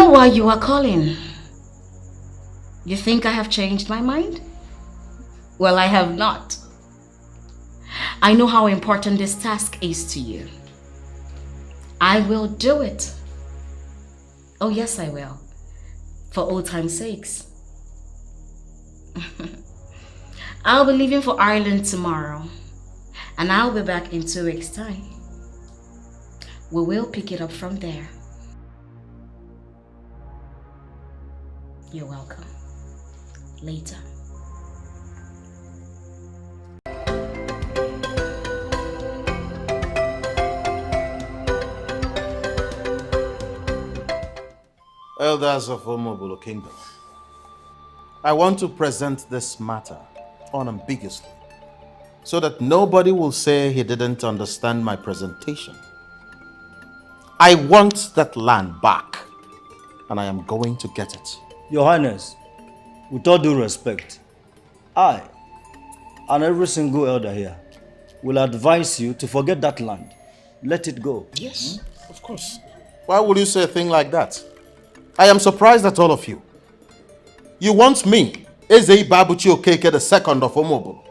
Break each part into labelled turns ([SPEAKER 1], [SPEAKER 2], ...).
[SPEAKER 1] know why you are calling. You think I have changed my mind? Well, I have not. I know how important this task is to you. I will do it. Oh yes, I will. For old time's sakes. I'll be leaving for Ireland tomorrow. And I'll be back in 2 weeks' time. We will pick it up from there. You're welcome. Later.
[SPEAKER 2] Elders of Omobolo Kingdom, I want to present this matter unambiguously so that nobody will say he didn't understand my presentation. I want that land back, and I am going to get it.
[SPEAKER 3] Your Highness, with all due respect, I and every single elder here will advise you to forget that land. Let it go.
[SPEAKER 2] Yes, of course. Why would you say a thing like that? I am surprised at all of you. You want me, Eze Babuchi Okeke II of Omobolo,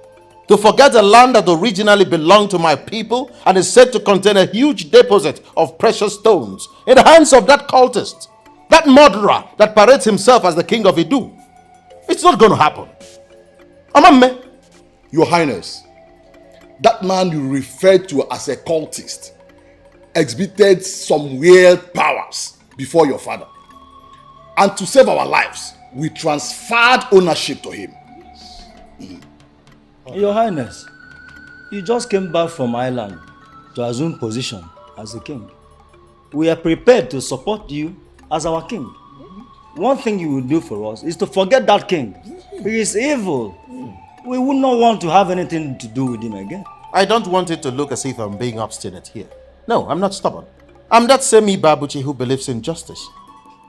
[SPEAKER 2] to forget a land that originally belonged to my people and is said to contain a huge deposit of precious stones in the hands of that cultist, that murderer that parades himself as the king of Idu. It's not going to happen. Amamme.
[SPEAKER 4] Your Highness, that man you referred to as a cultist exhibited some weird powers before your father. And to save our lives, we transferred ownership to him.
[SPEAKER 3] Your Highness, you just came back from Ireland to assume position as the king. We are prepared to support you as our king. One thing you will do for us is to forget that king. He is evil. We would not want to have anything to do with him again.
[SPEAKER 2] I don't want it to look as if I'm being obstinate here. No, I'm not stubborn. I'm that same Ibabuchi who believes in justice.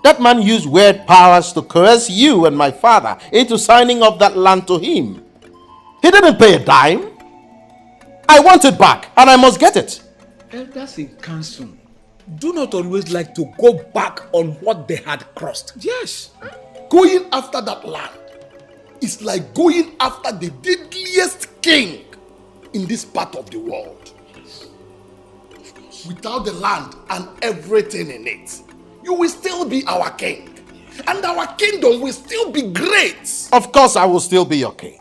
[SPEAKER 2] That man used weird powers to coerce you and my father into signing up that land to him. He didn't pay a dime. I want it back, and I must get it.
[SPEAKER 5] Elders in council do not always like to go back on what they had crossed.
[SPEAKER 4] Yes. Going after that land is like going after the deadliest king in this part of the world. Without the land and everything in it, you will still be our king. And our kingdom will still be great.
[SPEAKER 2] Of course I will still be your king.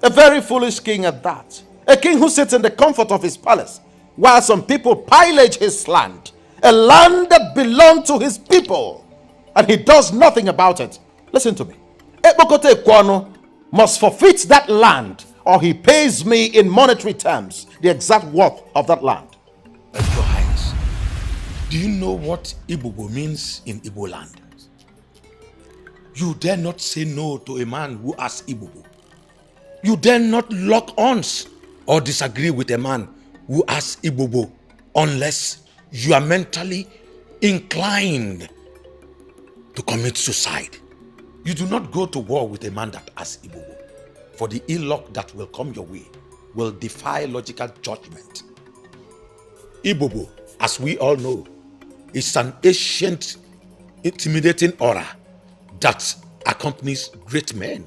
[SPEAKER 2] A very foolish king at that. A king who sits in the comfort of his palace while some people pillage his land. A land that belonged to his people. And he does nothing about it. Listen to me. Ekpokote Kwano must forfeit that land, or he pays me in monetary terms the exact worth of that land.
[SPEAKER 5] Your Highness, do you know what Ibubo means in Igbo land? You dare not say no to a man who asks Ibubo. You dare not lock arms or disagree with a man who asks Ibubo unless you are mentally inclined to commit suicide. You do not go to war with a man that asks Ibubo, for the ill luck that will come your way will defy logical judgment. Ibubo, as we all know, is an ancient, intimidating aura that accompanies great men,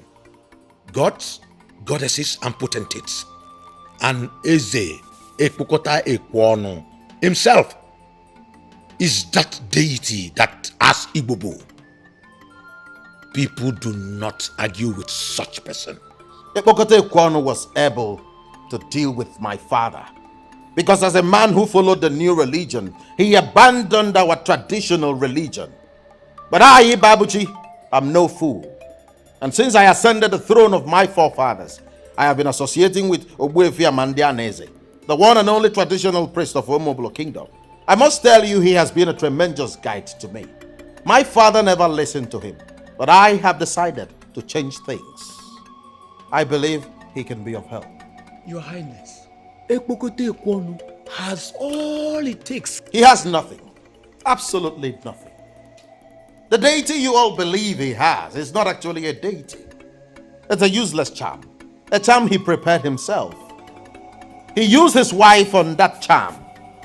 [SPEAKER 5] gods, goddesses, and potentates. And Eze, Ekpokota Ekwono, himself is that deity that asks Ibubo. People do not argue with such person.
[SPEAKER 2] Ekpokote Ekwono was able to deal with my father, because as a man who followed the new religion, he abandoned our traditional religion. But I, Ibabuchi, am no fool. And since I ascended the throne of my forefathers, I have been associating with Ogbuefi Amandianeze, the one and only traditional priest of Omobolo Kingdom. I must tell you, he has been a tremendous guide to me. My father never listened to him, but I have decided to change things. I believe he can be of help.
[SPEAKER 5] Your Highness, Ekpokote Ekwono has all it takes.
[SPEAKER 2] He has nothing. Absolutely nothing. The deity you all believe he has is not actually a deity. It's a useless charm. A charm he prepared himself. He used his wife on that charm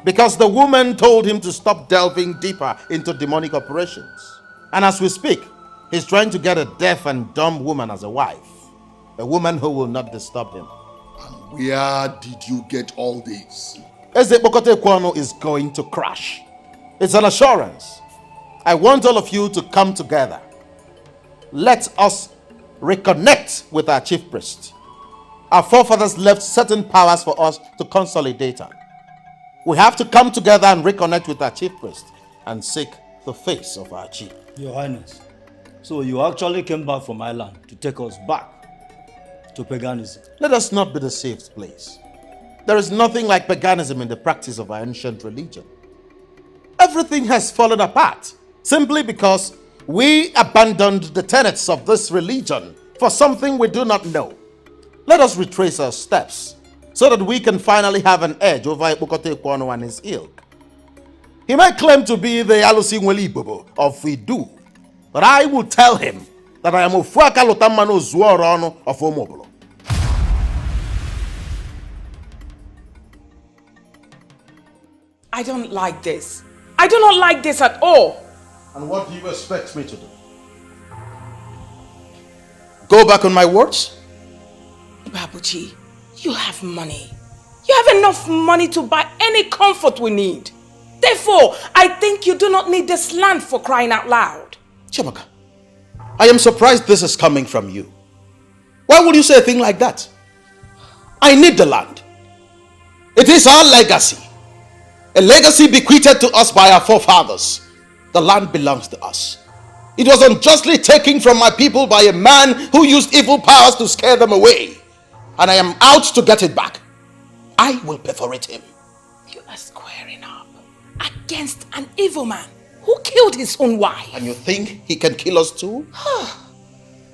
[SPEAKER 2] because the woman told him to stop delving deeper into demonic operations. And as we speak, he's trying to get a deaf and dumb woman as a wife. A woman who will not disturb him.
[SPEAKER 4] Where did you get all this?
[SPEAKER 2] Eze Bokote Kwano is going to crash. It's an assurance. I want all of you to come together. Let us reconnect with our chief priest. Our forefathers left certain powers for us to consolidate on. We have to come together and reconnect with our chief priest and seek the face of our chief.
[SPEAKER 3] Your Highness, so you actually came back from Ireland to take us back to paganism.
[SPEAKER 2] Let us not be deceived, please. There is nothing like paganism in the practice of our ancient religion. Everything has fallen apart simply because we abandoned the tenets of this religion for something we do not know. Let us retrace our steps so that we can finally have an edge over Ibukote Kwano and his ilk. He might claim to be the Alusi Nwelibobo of Idu, but I will tell him that I am Ofuaka Lotamano Zuorono of Omobolo.
[SPEAKER 6] I don't like this. I do not like this at all.
[SPEAKER 2] And what do you expect me to do? Go back on my words?
[SPEAKER 6] Babuji, you have money. You have enough money to buy any comfort we need. Therefore, I think you do not need this land, for crying out loud.
[SPEAKER 2] Chiamaka, I am surprised this is coming from you. Why would you say a thing like that? I need the land. It is our legacy. A legacy bequeathed to us by our forefathers. The land belongs to us. It was unjustly taken from my people by a man who used evil powers to scare them away. And I am out to get it back. I will perforate him.
[SPEAKER 6] You are squaring up against an evil man who killed his own wife.
[SPEAKER 2] And you think he can kill us too?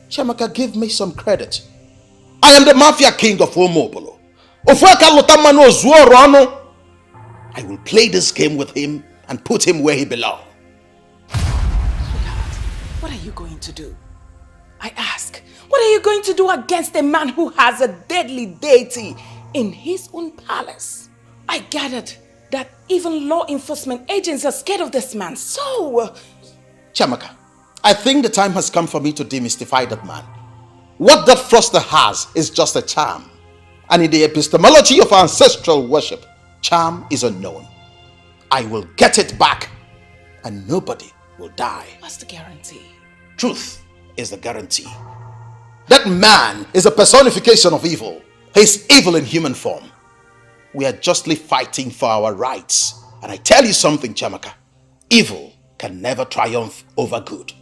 [SPEAKER 2] Chiamaka, give me some credit. I am the mafia king of Omobolo. I will play this game with him and put him where he belongs.
[SPEAKER 6] Sweetheart, what are you going to do? I ask, what are you going to do against a man who has a deadly deity in his own palace? I gathered that even law enforcement agents are scared of this man, so...
[SPEAKER 2] Chiamaka, I think the time has come for me to demystify that man. What that froster has is just a charm. And in the epistemology of ancestral worship, charm is unknown. I will get it back and nobody will die.
[SPEAKER 6] What's the guarantee?
[SPEAKER 2] Truth is the guarantee. That man is a personification of evil. He's evil in human form. We are justly fighting for our rights. And I tell you something, Chiamaka. Evil can never triumph over good.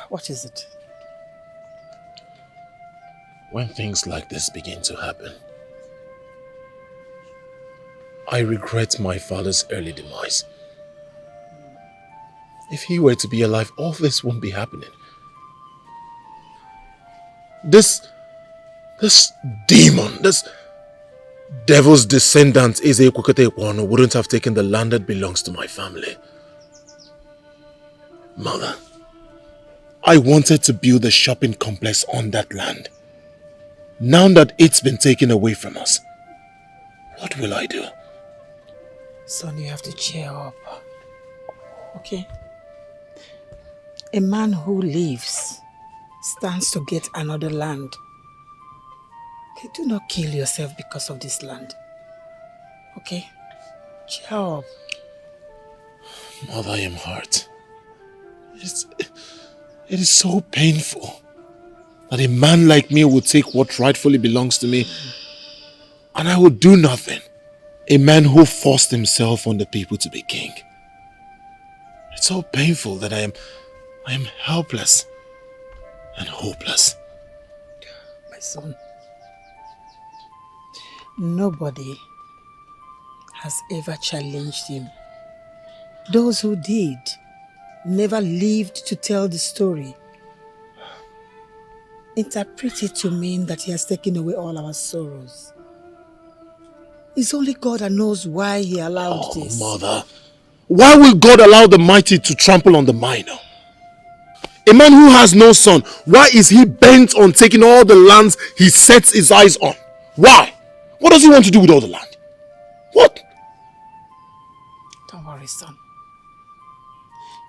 [SPEAKER 6] What is it?
[SPEAKER 5] When things like this begin to happen, I regret my father's early demise. If he were to be alive, all this won't be happening. This demon, this devil's descendant, Eze Kwekete Kwano, wouldn't have taken the land that belongs to my family. Mother, I wanted to build a shopping complex on that land. Now that it's been taken away from us, what will I do?
[SPEAKER 6] Son, you have to cheer up. Okay? A man who lives stands to get another land. Okay, do not kill yourself because of this land. Okay? Cheer up.
[SPEAKER 5] Mother, I am hurt. It is so painful that a man like me would take what rightfully belongs to me and I would do nothing. A man who forced himself on the people to be king. It's so painful that I am helpless and hopeless.
[SPEAKER 6] My son, nobody has ever challenged him. Those who did never lived to tell the story. Interpret it to mean that he has taken away all our sorrows. It's only God that knows why he allowed this.
[SPEAKER 5] Mother, why will God allow the mighty to trample on the minor? A man who has no son, why is he bent on taking all the lands he sets his eyes on? Why? What does he want to do with all the land? What?
[SPEAKER 6] Don't worry, son.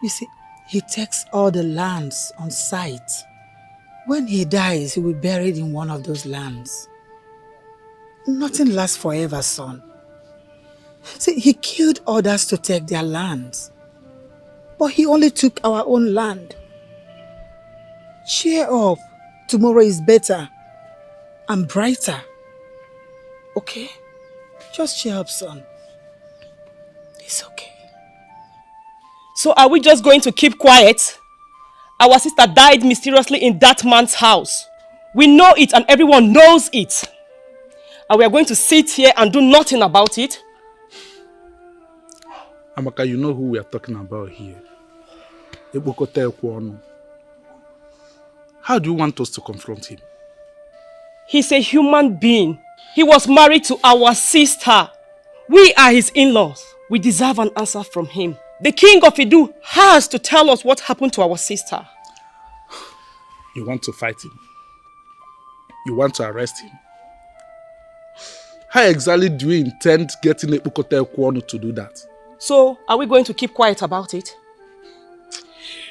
[SPEAKER 6] You see, he takes all the lands on sight. When he dies, he will be buried in one of those lands. Nothing lasts forever, son. See, he killed others to take their lands. But he only took our own land. Cheer up. Tomorrow is better and brighter. Okay? Just cheer up, son. It's okay.
[SPEAKER 7] So are we just going to keep quiet? Our sister died mysteriously in that man's house. We know it and everyone knows it. And we are going to sit here and do nothing about it?
[SPEAKER 8] Amaka, you know who we are talking about here. Ebokote Ekwono. How do you want us to confront him?
[SPEAKER 7] He's a human being. He was married to our sister. We are his in-laws. We deserve an answer from him. The king of Idu has to tell us what happened to our sister.
[SPEAKER 8] You want to fight him? You want to arrest him? How exactly do you intend getting Ebokote Ekwono to do that?
[SPEAKER 7] So, are we going to keep quiet about it?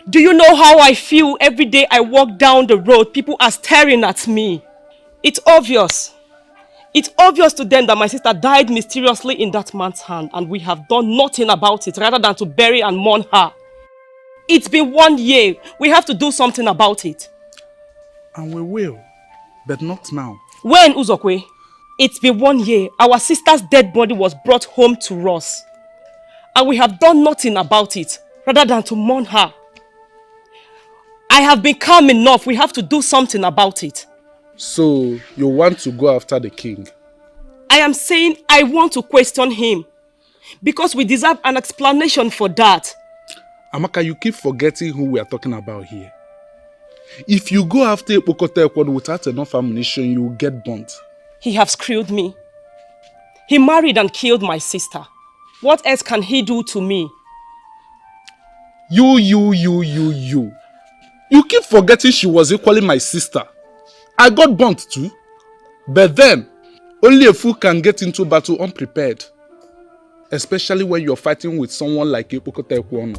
[SPEAKER 7] Do you know how I feel every day I walk down the road? People are staring at me. It's obvious. It's obvious to them that my sister died mysteriously in that man's hand and we have done nothing about it rather than to bury and mourn her. It's been 1 year. We have to do something about it.
[SPEAKER 8] And we will, but not now.
[SPEAKER 7] When, Uzokwe? It's been 1 year. Our sister's dead body was brought home to us. And we have done nothing about it rather than to mourn her. I have been calm enough. We have to do something about it.
[SPEAKER 8] So, you want to go after the king?
[SPEAKER 7] I am saying I want to question him. Because we deserve an explanation for that.
[SPEAKER 8] Amaka, you keep forgetting who we are talking about here. If you go after Ebokote Ekwono without enough ammunition, you will get burnt.
[SPEAKER 7] He has screwed me. He married and killed my sister. What else can he do to me?
[SPEAKER 8] You. You keep forgetting she was equally my sister. I got burnt too. But then, only a fool can get into battle unprepared. Especially when you're fighting with someone like Ebokote Ekwono.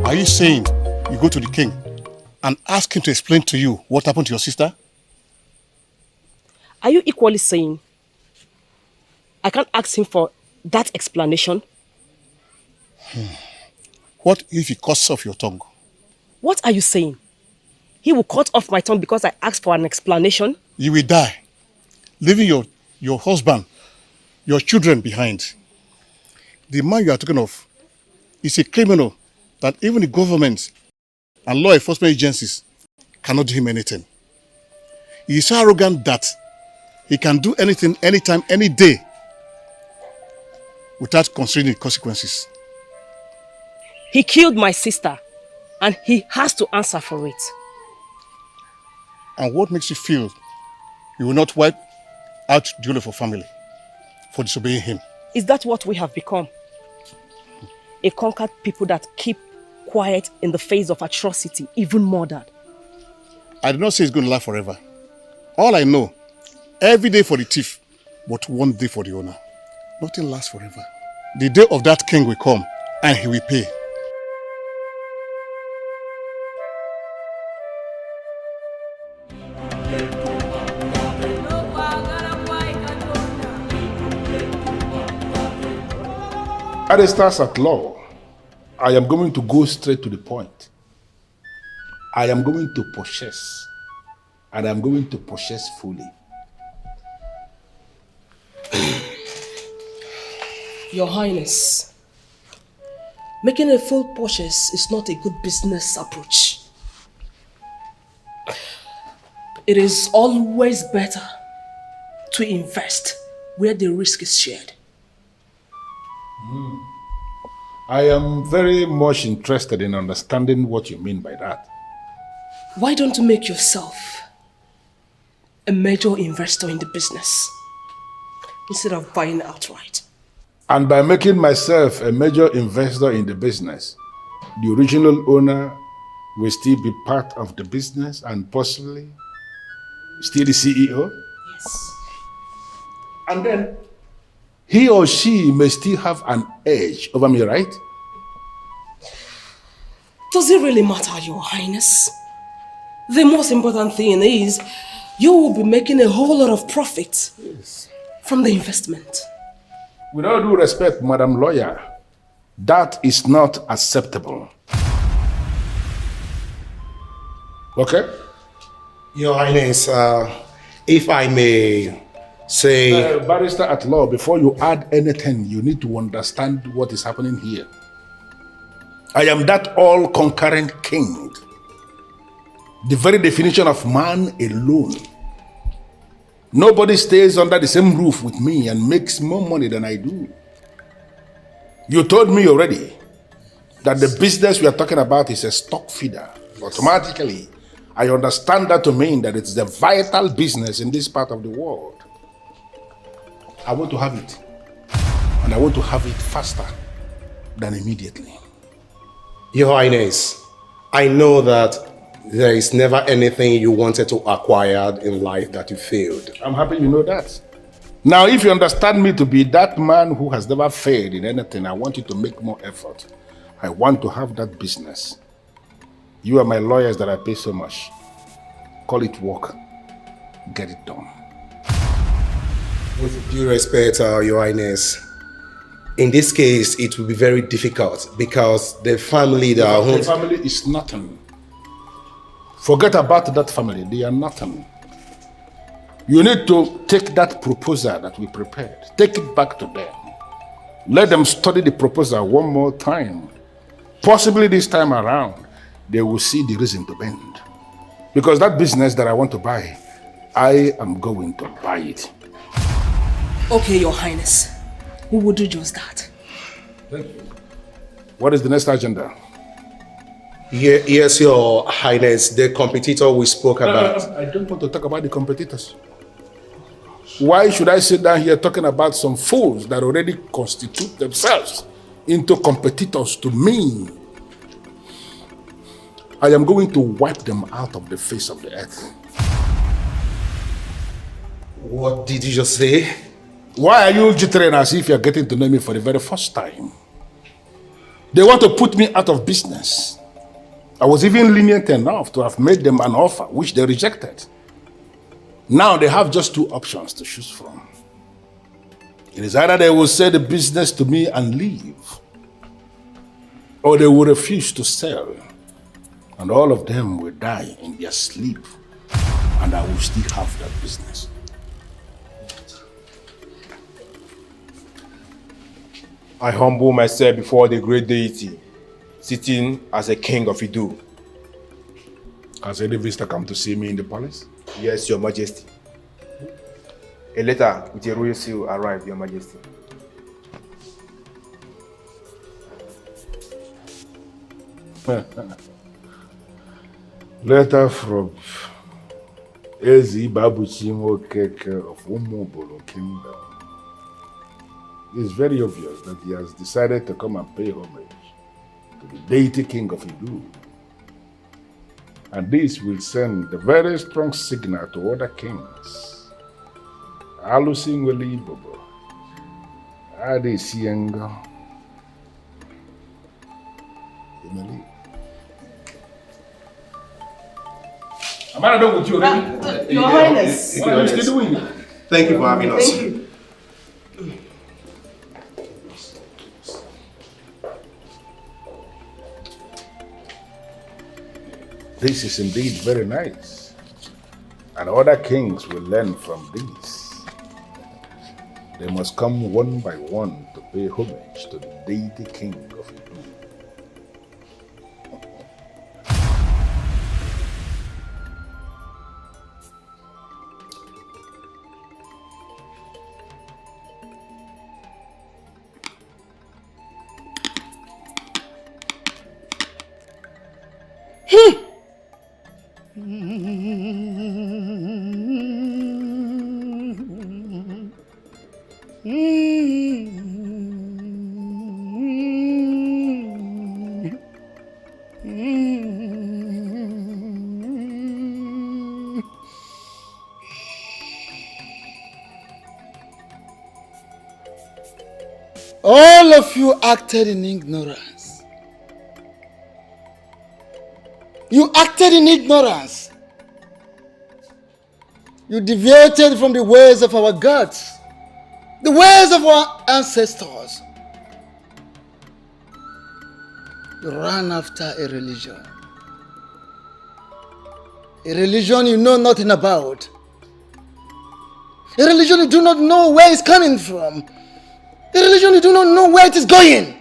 [SPEAKER 9] Are you saying you go to the king and ask him to explain to you what happened to your sister?
[SPEAKER 7] Are you equally saying I can't ask him for that explanation?
[SPEAKER 9] What if he cuts off your tongue?
[SPEAKER 7] What are you saying? He will cut off my tongue because I asked for an explanation?
[SPEAKER 9] You will die, leaving your husband, your children behind. The man you are talking of is a criminal that even the government and law enforcement agencies cannot do him anything. He is so arrogant that he can do anything, anytime, any day without considering the consequences.
[SPEAKER 7] He killed my sister and he has to answer for it.
[SPEAKER 9] And what makes you feel you will not wipe out the whole of your family for disobeying him?
[SPEAKER 7] Is that what we have become? A conquered people that keep quiet in the face of atrocity, even murdered.
[SPEAKER 9] I do not say it's going to last forever. All I know, every day for the thief, but 1 day for the owner. Nothing lasts forever. The day of that king will come and he will pay.
[SPEAKER 5] Aristas at law, I am going to go straight to the point. I am going to possess, and I am going to possess fully.
[SPEAKER 7] Your Highness, making a full purchase is not a good business approach. It is always better to invest where the risk is shared.
[SPEAKER 5] I am very much interested in understanding what you mean by that.
[SPEAKER 7] Why don't you make yourself a major investor in the business instead of buying outright?
[SPEAKER 5] And by making myself a major investor in the business, the original owner will still be part of the business and possibly still the CEO?
[SPEAKER 7] Yes.
[SPEAKER 5] And then he or she may still have an edge over me, right?
[SPEAKER 7] Does it really matter, Your Highness? The most important thing is you will be making a whole lot of profit from the investment.
[SPEAKER 5] With all due respect, Madam Lawyer, that is not acceptable. Okay?
[SPEAKER 10] Your Highness, if I may say...
[SPEAKER 5] Barrister at law, before you add anything, you need to understand what is happening here. I am that all-conquering king. The very definition of man alone. Nobody stays under the same roof with me and makes more money than I do. You told me already that the business we are talking about is a stock feeder. Automatically, I understand that to mean that it's the vital business in this part of the world. I want to have it. And I want to have it faster than immediately.
[SPEAKER 10] Your Highness, I know that there is never anything you wanted to acquire in life that you failed.
[SPEAKER 5] I'm happy you know that. Now, if you understand me to be that man who has never failed in anything, I want you to make more effort. I want to have that business. You are my lawyers that I pay so much. Call it work. Get it done.
[SPEAKER 10] With due respect, Your Highness, in this case, it will be very difficult because the family that
[SPEAKER 5] The family is nothing. Forget about that family. They are nothing. You need to take that proposal that we prepared. Take it back to them. Let them study the proposal one more time. Possibly this time around, they will see the reason to bend. Because that business that I want to buy, I am going to buy it.
[SPEAKER 7] Okay, Your Highness. We will do just that.
[SPEAKER 5] Thank you. What is the next agenda?
[SPEAKER 10] Yes, Your Highness, the competitor we spoke about.
[SPEAKER 5] I don't want to talk about the competitors. Why should I sit down here talking about some fools that already constitute themselves into competitors to me? I am going to wipe them out of the face of the earth.
[SPEAKER 10] What did you just say?
[SPEAKER 5] Why are you jittering as if you're getting to know me for the very first time? They want to put me out of business. I was even lenient enough to have made them an offer, which they rejected. Now they have just two options to choose from. It is either they will sell the business to me and leave, or they will refuse to sell, and all of them will die in their sleep, and I will still have that business.
[SPEAKER 11] I humble myself before the great deity, sitting as a king of Idu.
[SPEAKER 5] Has any visitor come to see me in the palace?
[SPEAKER 11] Yes, Your Majesty. A letter with a royal seal arrived, Your Majesty.
[SPEAKER 5] Letter from Ezi Babuchi Okeke of Umobolo Kingdom. It's very obvious that he has decided to come and pay homage to the deity king of Idu. And this will send a very strong signal to other kings. Alusi Weli Bobo, Adi Siengo, Emily. Am I done with you already?
[SPEAKER 7] Your Highness.
[SPEAKER 5] What are you still doing?
[SPEAKER 10] Thank you for having us.
[SPEAKER 7] Thank you.
[SPEAKER 5] This is indeed very nice. And other kings will learn from this. They must come one by one to pay homage to the deity king of Idu.
[SPEAKER 12] All of you acted in ignorance. You acted in ignorance. You deviated from the ways of our gods, the ways of our ancestors. You ran after a religion you know nothing about, a religion you do not know where it's coming from, a religion you do not know where it is going.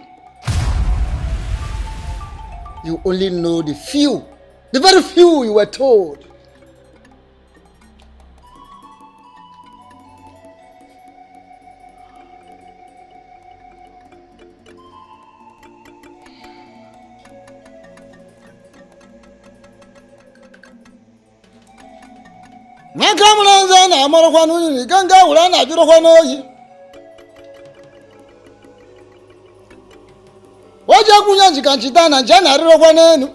[SPEAKER 12] You only know the few, the very few you were told. Nakamulanza na amarokwa n'unyi ganga wura na ajurokwa n'oyi. Waje kunya njikanchita na nje na arirokwa n'enu.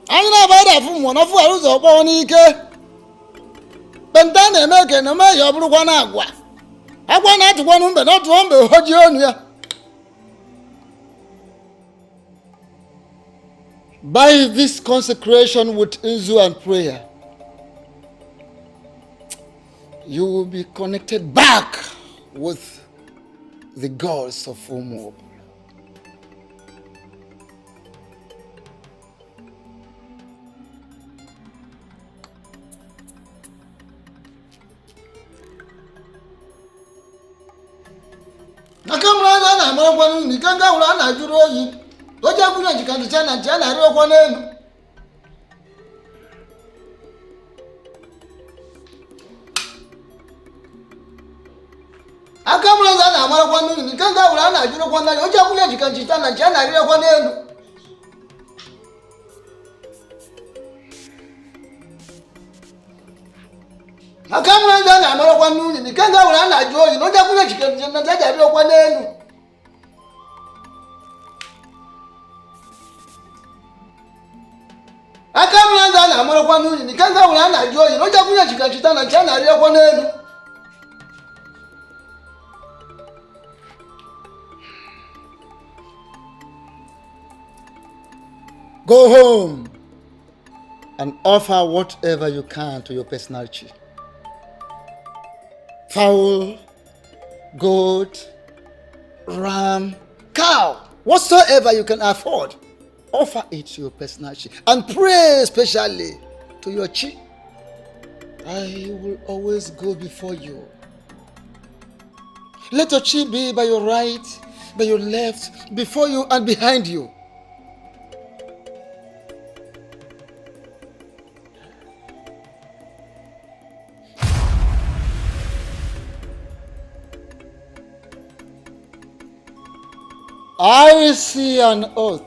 [SPEAKER 12] Anyị na-abada afụ mmụọ na afụ arụzọ ọkpọ n'ike. Benta na-eme na mee ya ọbụrụkwa na agwa. Agwa na-atụkwa n'mbe na ọtụọ mbe hoji onu ya. By this consecration with Nzu and prayer, you will be connected back with the gods of Umuopo. Nakamrana na marakwanu nikanga ula na juro yi. Oja kunya jikandicha na jana rio kwa nenu. Akamrana na marakwanu nikanga ula na juro kwa nenu. Oja kunya jikandicha na jana rio kwa nenu. Akamrana na marakwanu nikanga ula na juro yi. Oja kunya jikandicha na jana rio kwa nenu. Akamlanza na amarokwa n'unyi nikanga ula na joyi noja kunya chikachita na chana ariyo kwa nenu. Go home and offer whatever you can to your personality. Fowl, goat, ram, cow, whatsoever you can afford. Offer it to your personality and pray especially to your chi. I will always go before you. Let your chi be by your right, by your left, before you and behind you. I see an oath.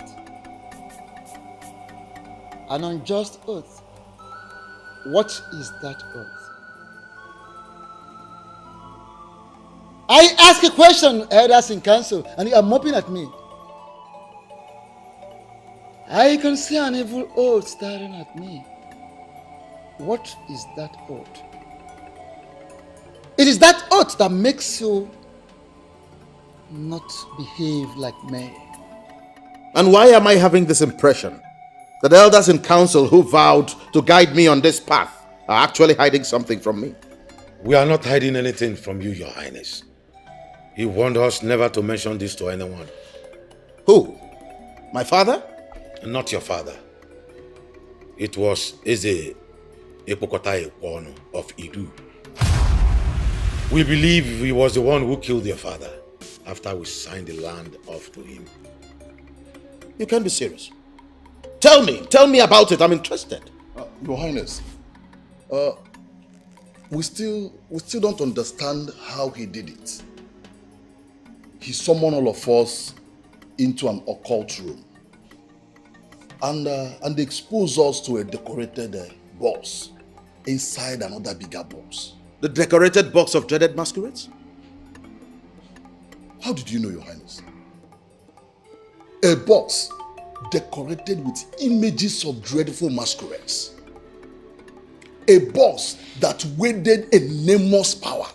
[SPEAKER 12] An unjust oath. What is that oath? I ask a question, elders in council, and you are moping at me. I can see an evil oath staring at me. What is that oath? It is that oath that makes you not behave like men.
[SPEAKER 2] And why am I having this impression that elders in council who vowed to guide me on this path are actually hiding something from me?
[SPEAKER 5] We are not hiding anything from you, Your Highness. He warned us never to mention this to anyone.
[SPEAKER 2] Who? My father?
[SPEAKER 5] Not your father. It was Eze Epokotai Kwonu of Idu. We believe he was the one who killed your father after we signed the land off to him.
[SPEAKER 2] You can't be serious. Tell me about it. I'm interested.
[SPEAKER 4] Your Highness, we still don't understand how he did it. He summoned all of us into an occult room. and expose us to a decorated box inside another bigger box.
[SPEAKER 2] The decorated box of dreaded masquerades?
[SPEAKER 4] How did you know, Your Highness? A box decorated with images of dreadful masquerades. A box that wielded a nameless power.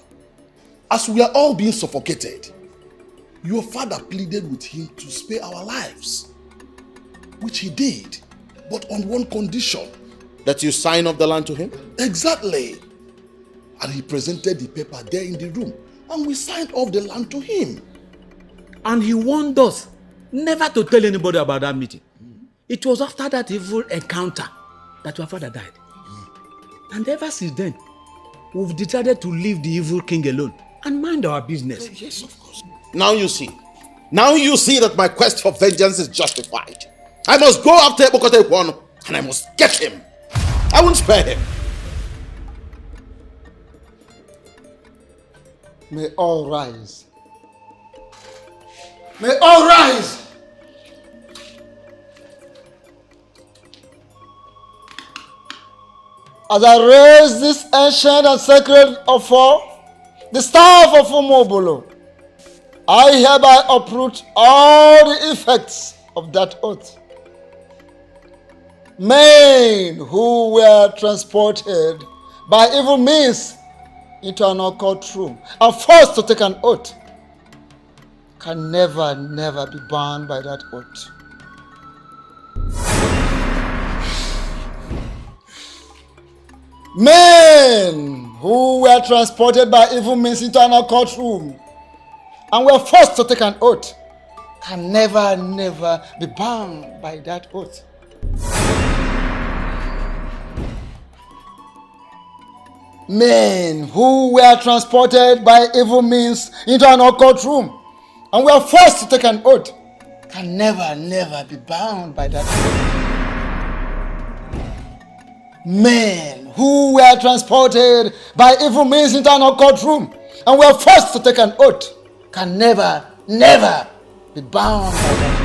[SPEAKER 4] As we are all being suffocated, your father pleaded with him to spare our lives, which he did, but on one condition.
[SPEAKER 2] That you sign off the land to him?
[SPEAKER 4] Exactly. And he presented the paper there in the room, and we signed off the land to him.
[SPEAKER 13] And he warned us never to tell anybody about that meeting. It was after that evil encounter that your father died. And ever since then, we've decided to leave the evil king alone and mind our business.
[SPEAKER 4] Yes, of course.
[SPEAKER 2] Now you see. Now you see that my quest for vengeance is justified. I must go after Bureaucratic and I must get him. I won't spare him.
[SPEAKER 12] May all rise. May all rise. As I raise this ancient and sacred offer, the staff of Umobolo, I hereby uproot all the effects of that oath. Men who were transported by evil means into an occult room and forced to take an oath can never be bound by that oath. Men who were transported by evil means into an occult room and were forced to take an oath can never be bound by that oath. Men who were transported by evil means into an occult room and were forced to take an oath can never be bound by that oath. Men who were transported by evil means into an occult room and were forced to take an oath can never be bound by that oath.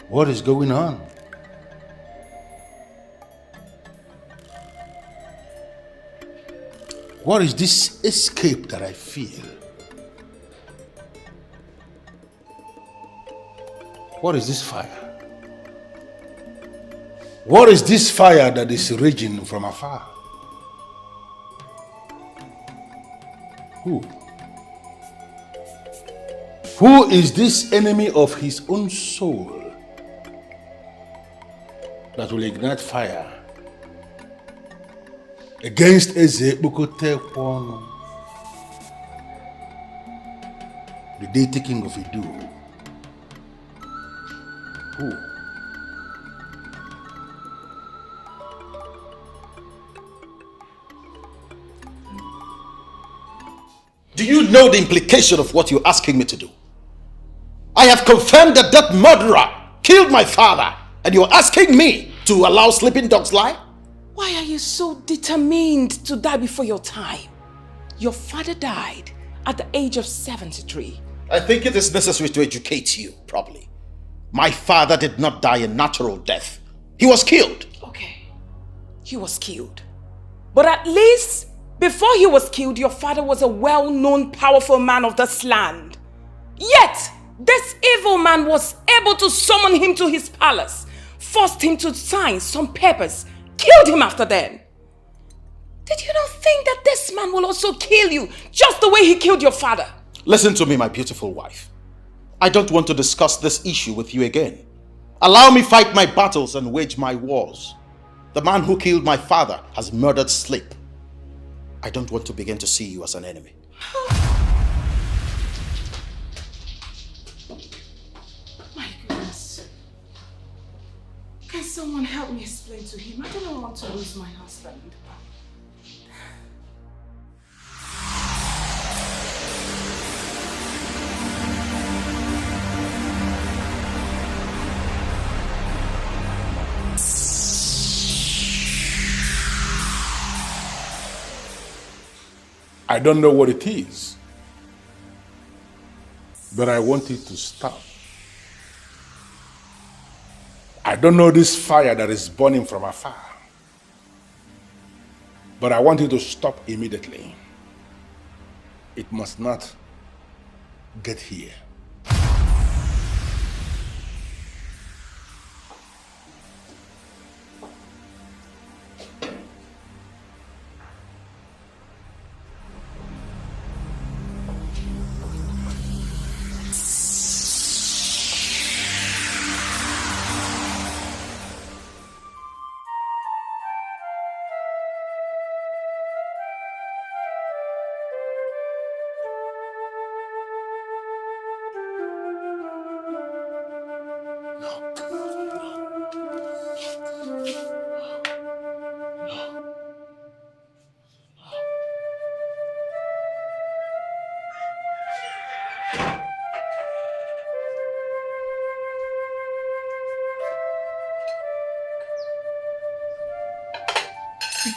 [SPEAKER 5] What is going on? What is this escape that I feel? What is this fire? What is this fire that is raging from afar? Who? Who is this enemy of his own soul that will ignite fire against Eze Bukotekwono, the deity king of Idu? Who?
[SPEAKER 2] Do you know the implication of what you're asking me to do? I have confirmed that that murderer killed my father, and you're asking me to allow sleeping dogs lie?
[SPEAKER 7] Why are you so determined to die before your time? Your father died at the age of 73.
[SPEAKER 2] I think it is necessary to educate you properly. My father did not die a natural death. He was killed.
[SPEAKER 7] Okay, he was killed. But at least before he was killed, your father was a well-known, powerful man of this land. Yet, this evil man was able to summon him to his palace, forced him to sign some papers, killed him after then. Did you not think that this man will also kill you, just the way he killed your father?
[SPEAKER 2] Listen to me, my beautiful wife. I don't want to discuss this issue with you again. Allow me fight my battles and wage my wars. The man who killed my father has murdered Sleep. I don't want to begin to see you as an enemy.
[SPEAKER 7] My goodness. Can someone help me explain to him? I don't want to lose my husband.
[SPEAKER 5] I don't know what it is, but I want it to stop. I don't know this fire that is burning from afar, but I want it to stop immediately. It must not get here.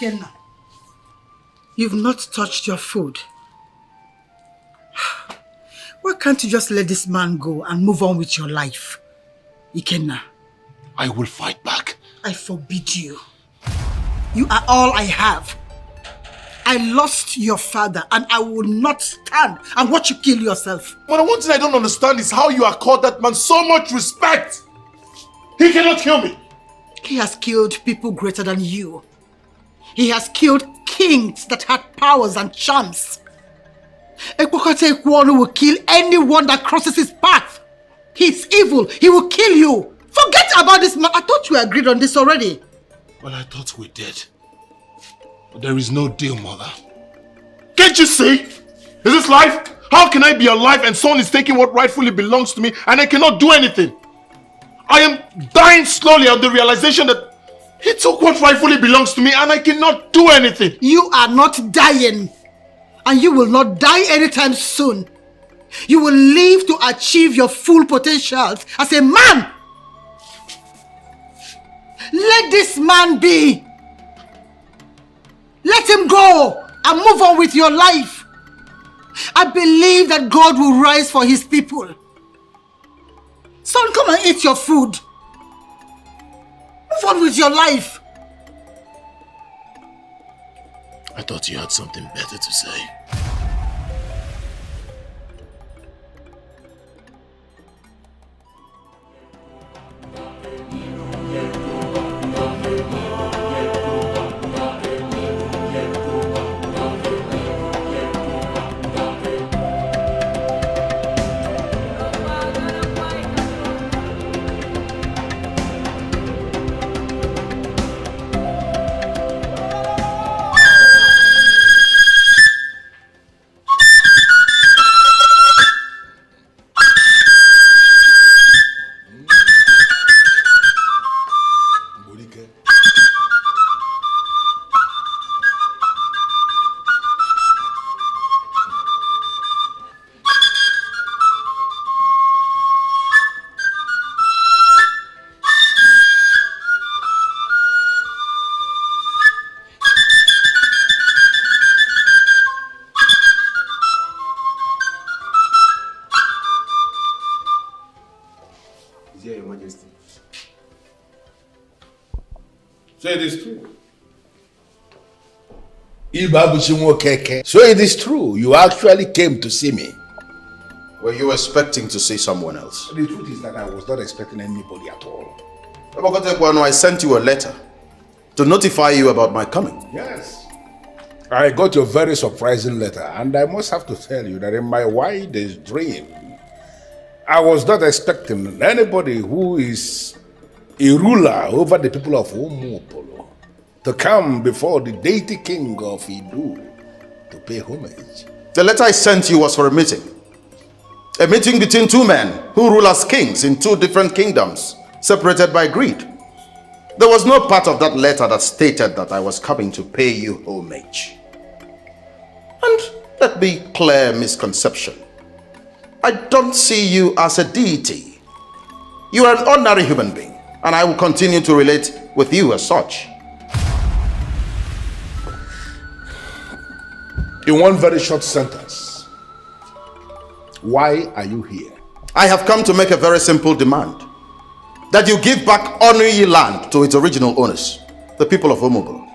[SPEAKER 6] Ikenna, you've not touched your food. Why can't you just let this man go and move on with your life? Ikenna.
[SPEAKER 5] I will fight back.
[SPEAKER 6] I forbid you. You are all I have. I lost your father and I will not stand and watch you kill yourself.
[SPEAKER 4] But one thing I don't understand is how you accord that man so much respect. He cannot kill me.
[SPEAKER 6] He has killed people greater than you. He has killed kings that had powers and charms. Ekpokate Ekwonu will kill anyone that crosses his path. He's evil. He will kill you. Forget about this man. I thought we agreed on this already.
[SPEAKER 4] Well, I thought we did. But there is no deal, mother. Can't you see? Is this life? How can I be alive and someone is taking what rightfully belongs to me and I cannot do anything? I am dying slowly of the realization that he took what rightfully belongs to me and I cannot do anything.
[SPEAKER 6] You are not dying. And you will not die anytime soon. You will live to achieve your full potentials as a man. Let this man be. Let him go and move on with your life. I believe that God will rise for his people. Son, come and eat your food. Move on with your life.
[SPEAKER 4] I thought you had something better to say.
[SPEAKER 5] So it is true. So it is true. You actually came to see me.
[SPEAKER 2] Were you expecting to see someone else?
[SPEAKER 5] The truth is that I was not expecting anybody at all.
[SPEAKER 2] I sent you a letter to notify you about my coming.
[SPEAKER 5] Yes. I got your very surprising letter, and I must have to tell you that in my wildest dream, I was not expecting anybody who is a ruler over the people of Umupolo to come before the deity king of Idu to pay homage.
[SPEAKER 2] The letter I sent you was for a meeting. A meeting between two men who rule as kings in two different kingdoms, separated by greed. There was no part of that letter that stated that I was coming to pay you homage. And let me clear misconception. I don't see you as a deity. You are an ordinary human being, and I will continue to relate with you as such.
[SPEAKER 5] In one very short sentence, why are you here?
[SPEAKER 2] I have come to make a very simple demand. That you give back Onuyi land to its original owners, the people of Omobolo.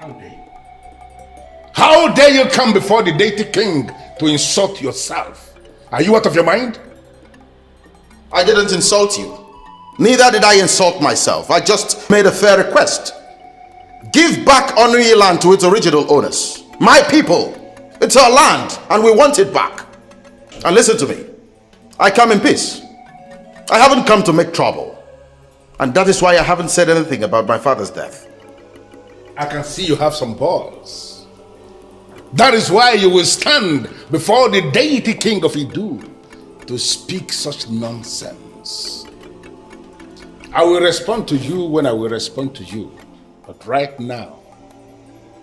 [SPEAKER 5] How dare you come before the deity king to insult yourself? Are you out of your mind?
[SPEAKER 2] I didn't insult you. Neither did I insult myself. I just made a fair request. Give back Onuyi land to its original owners. My people. It's our land and we want it back. And listen to me. I come in peace. I haven't come to make trouble. And that is why I haven't said anything about my father's death.
[SPEAKER 5] I can see you have some balls. That is why you will stand before the deity king of Idu to speak such nonsense. I will respond to you when I will respond to you. But right now,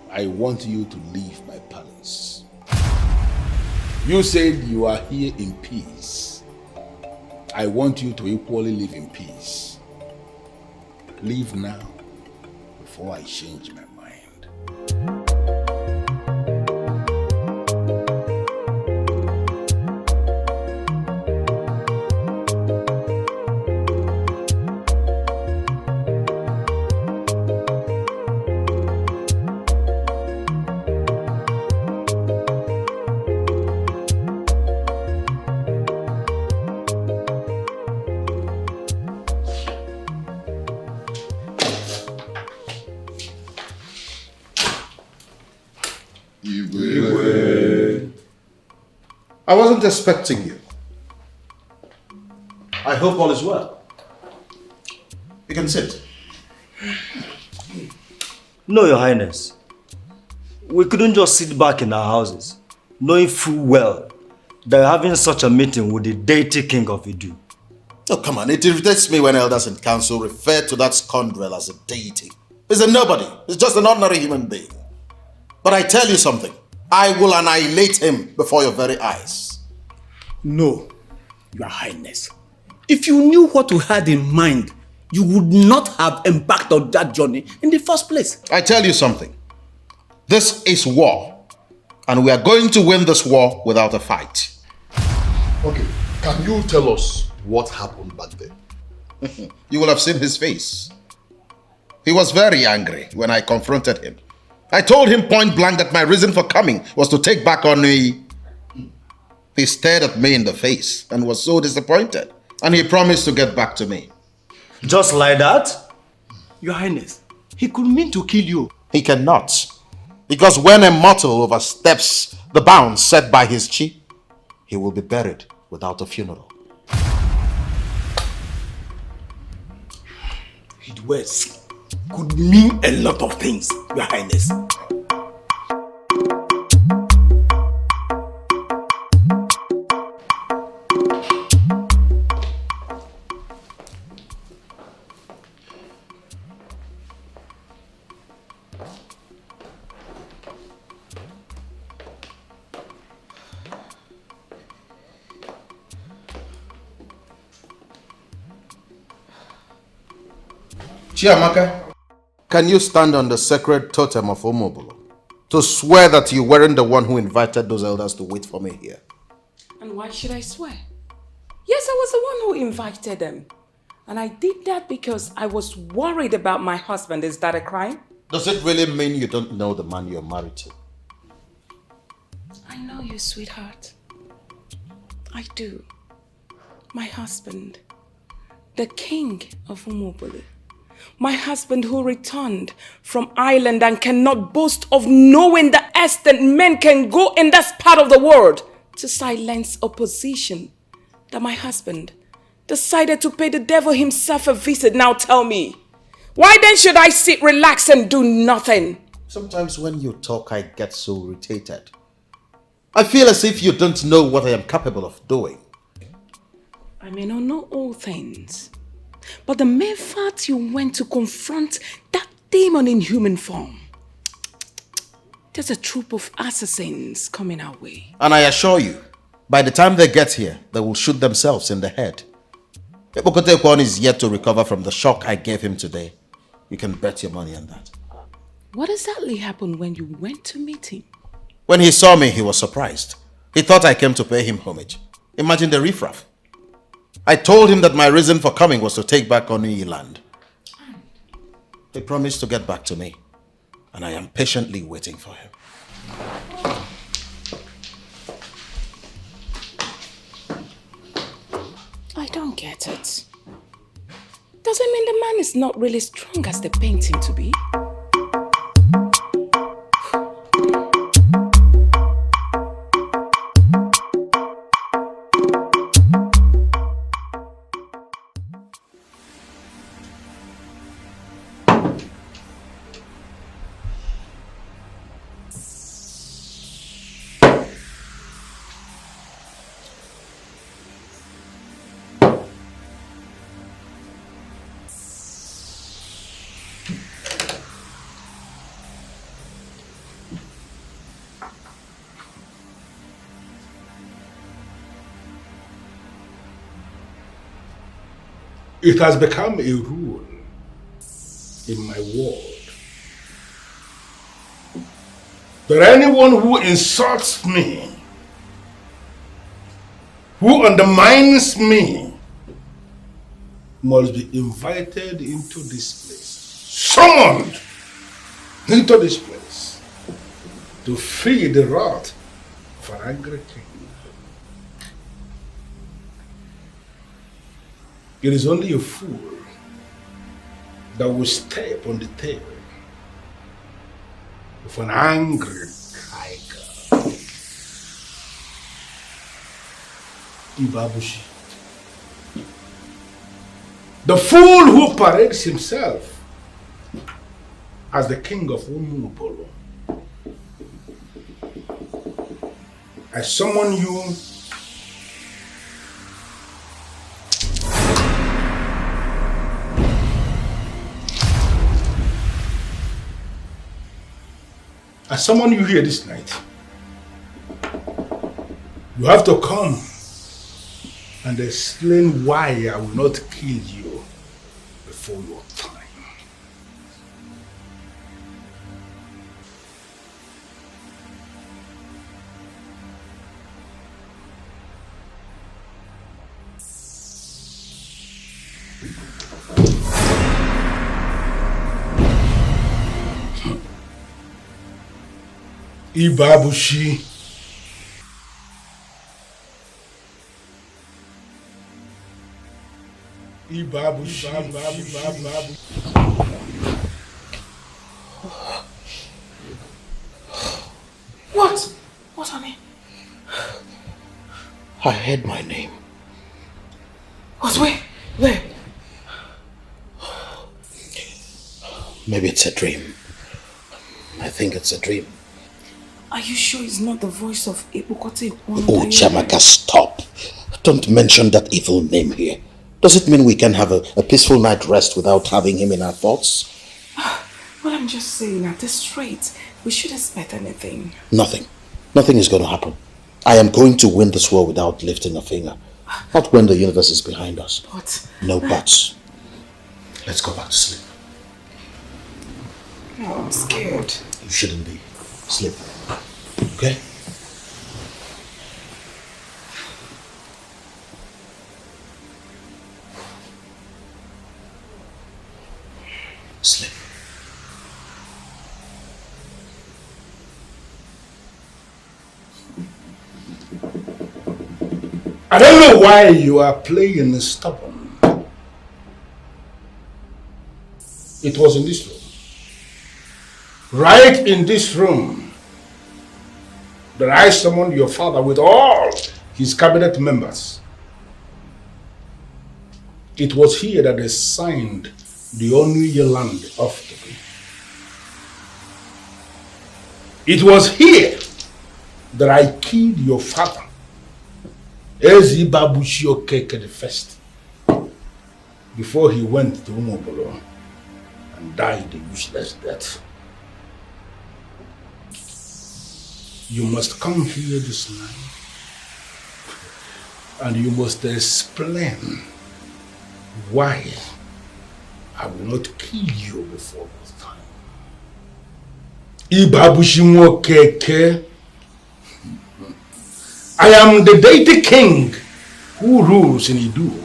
[SPEAKER 5] I want you to leave my palace. You said you are here in peace. I want you to equally live in peace. Leave now before I change my mind.
[SPEAKER 2] I wasn't expecting you. I hope all is well. You can sit.
[SPEAKER 3] No, Your Highness. We couldn't just sit back in our houses, knowing full well that we're having such a meeting with the deity king of Idu.
[SPEAKER 2] Oh, come on. It irritates me when elders in council refer to that scoundrel as a deity. He's a nobody. He's just an ordinary human being. But I tell you something. I will annihilate him before your very eyes.
[SPEAKER 13] No, Your Highness. If you knew what we had in mind, you would not have embarked on that journey in the first place.
[SPEAKER 2] I tell you something. This is war. And we are going to win this war without a fight.
[SPEAKER 4] Okay, can you tell us what happened back then?
[SPEAKER 2] You will have seen his face. He was very angry when I confronted him. I told him point blank that my reason for coming was to take back Onuyi. He stared at me in the face and was so disappointed. And he promised to get back to me.
[SPEAKER 3] Just like that?
[SPEAKER 13] Your Highness, he could mean to kill you.
[SPEAKER 2] He cannot. Because when a mortal oversteps the bounds set by his chief, he will be buried without a funeral.
[SPEAKER 13] His words could mean a lot of things, Your Highness.
[SPEAKER 2] Chiamaka, can you stand on the sacred totem of Omobolo to swear that you weren't the one who invited those elders to wait for me here?
[SPEAKER 14] And why should I swear? Yes, I was the one who invited them. And I did that because I was worried about my husband. Is that a crime?
[SPEAKER 2] Does it really mean you don't know the man you're married to?
[SPEAKER 14] I know you, sweetheart. I do. My husband, the king of Umobolo. My husband who returned from Ireland and cannot boast of knowing the extent men can go in that part of the world to silence opposition. That my husband decided to pay the devil himself a visit. Now tell me, why then should I sit, relax and do nothing?
[SPEAKER 2] Sometimes when you talk, I get so irritated. I feel as if you don't know what I am capable of doing.
[SPEAKER 14] I may not know all things, but the mere fact you went to confront that demon in human form, there's a troop of assassins coming our way.
[SPEAKER 2] And I assure you, by the time they get here, they will shoot themselves in the head. Ebokotekwan is yet to recover from the shock I gave him today. You can bet your money on that.
[SPEAKER 14] What exactly happened when you went to meet him?
[SPEAKER 2] When he saw me, he was surprised. He thought I came to pay him homage. Imagine the riffraff. I told him that my reason for coming was to take back Onuyi land. He promised to get back to me, and I am patiently waiting for him.
[SPEAKER 14] I don't get it. Does it mean the man is not really strong as they paint him to be?
[SPEAKER 5] It has become a rule in my world that anyone who insults me, who undermines me, must be invited into this place, summoned into this place to feel the wrath of an angry king. It is only a fool that will step on the tail of an angry tiger. Ibabushi. The fool who parades himself as the king of Umubolo. I summon you here this night. You have to come and explain why I will not kill you before your time. Ibabushi.
[SPEAKER 14] What? What, honey?
[SPEAKER 2] I heard my name.
[SPEAKER 14] What? Where?
[SPEAKER 2] Maybe it's a dream. I think it's a dream.
[SPEAKER 14] Are you sure it's not the voice of Ebukote?
[SPEAKER 2] Oh, Chamaka, stop. Don't mention that evil name here. Does it mean we can have a peaceful night rest without having him in our thoughts?
[SPEAKER 14] Well, I'm just saying, at this rate, we should expect anything.
[SPEAKER 2] Nothing. Nothing is going to happen. I am going to win this war without lifting a finger. Not when the universe is behind us.
[SPEAKER 14] But...
[SPEAKER 2] No buts. Let's go back to sleep.
[SPEAKER 14] No, I'm scared.
[SPEAKER 2] You shouldn't be. Sleep. Okay? Sleep.
[SPEAKER 5] I don't know why you are playing stubborn. It was in this room. Right in this room that I summoned your father with all his cabinet members. It was here that they signed the Onuyi land off to me. It was here that I killed your father, Ezi Babushio Keke the first, before he went to Umobolo and died a useless death. You must come here this night and you must explain why I will not kill you before this time. Ibabushimo Keke, I am the deity king who rules in Idu.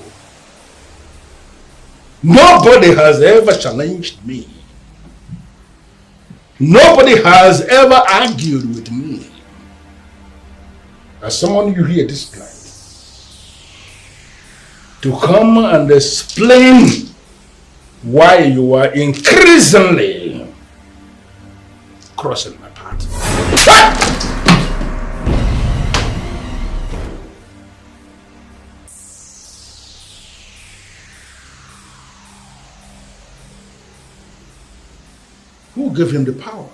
[SPEAKER 5] Nobody has ever challenged me. Nobody has ever argued with me. I summon you here this night to come and explain why you are increasingly crossing my path. Who gave him the power?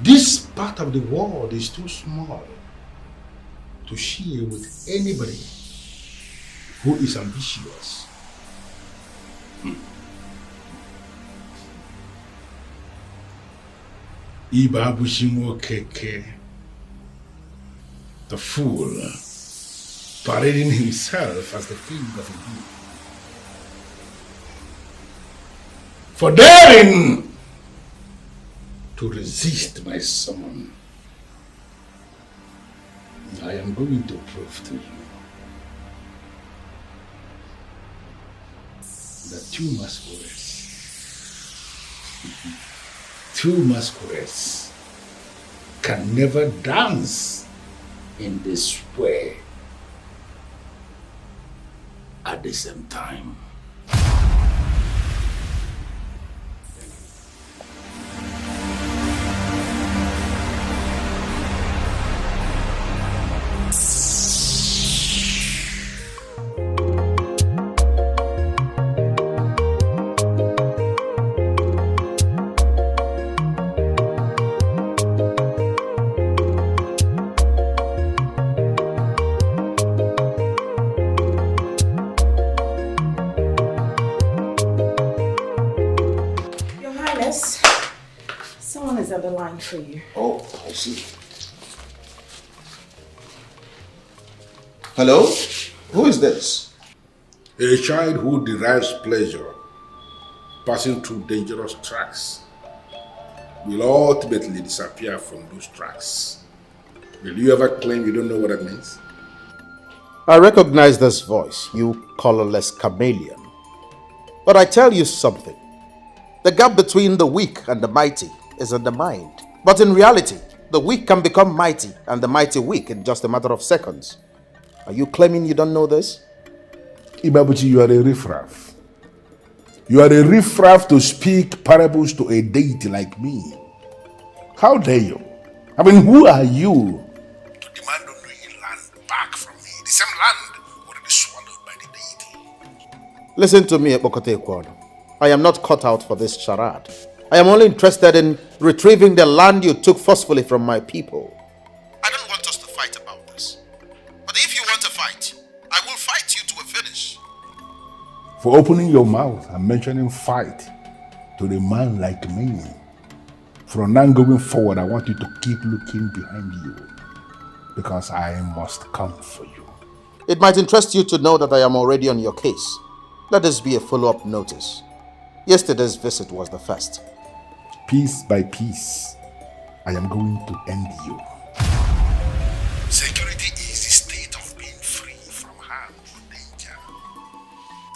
[SPEAKER 5] This part of the world is too small to share with anybody who is ambitious. Ibabushimo Keke, the fool, parading himself as the king of Ibu, for daring to resist my summon. I am going to prove to you that two masquerades can never dance in this way at the same time.
[SPEAKER 14] On the line for you.
[SPEAKER 2] Oh, I see. Hello? Who is this?
[SPEAKER 5] A child who derives pleasure passing through dangerous tracks will ultimately disappear from those tracks. Will you ever claim you don't know what that means?
[SPEAKER 2] I recognize this voice, you colorless chameleon. But I tell you something. The gap between the weak and the mighty is in the mind. But in reality, the weak can become mighty and the mighty weak in just a matter of seconds. Are you claiming you don't know this?
[SPEAKER 5] Ibabuchi, you are a riffraff. You are a riffraff to speak parables to a deity like me. How dare you? I mean, who are you to demand unknowing land back from me? The same land already swallowed by the deity.
[SPEAKER 2] Listen to me, Ebokote Kwano. I am not cut out for this charade. I am only interested in retrieving the land you took forcefully from my people. I don't want us to fight about this. But if you want to fight, I will fight you to a finish.
[SPEAKER 5] For opening your mouth and mentioning fight to the man like me. From now going forward, I want you to keep looking behind you, because I must come for you.
[SPEAKER 2] It might interest you to know that I am already on your case. Let this be a follow-up notice. Yesterday's visit was the first.
[SPEAKER 5] Piece by piece, I am going to end you. Security is the state of being free from harm or danger.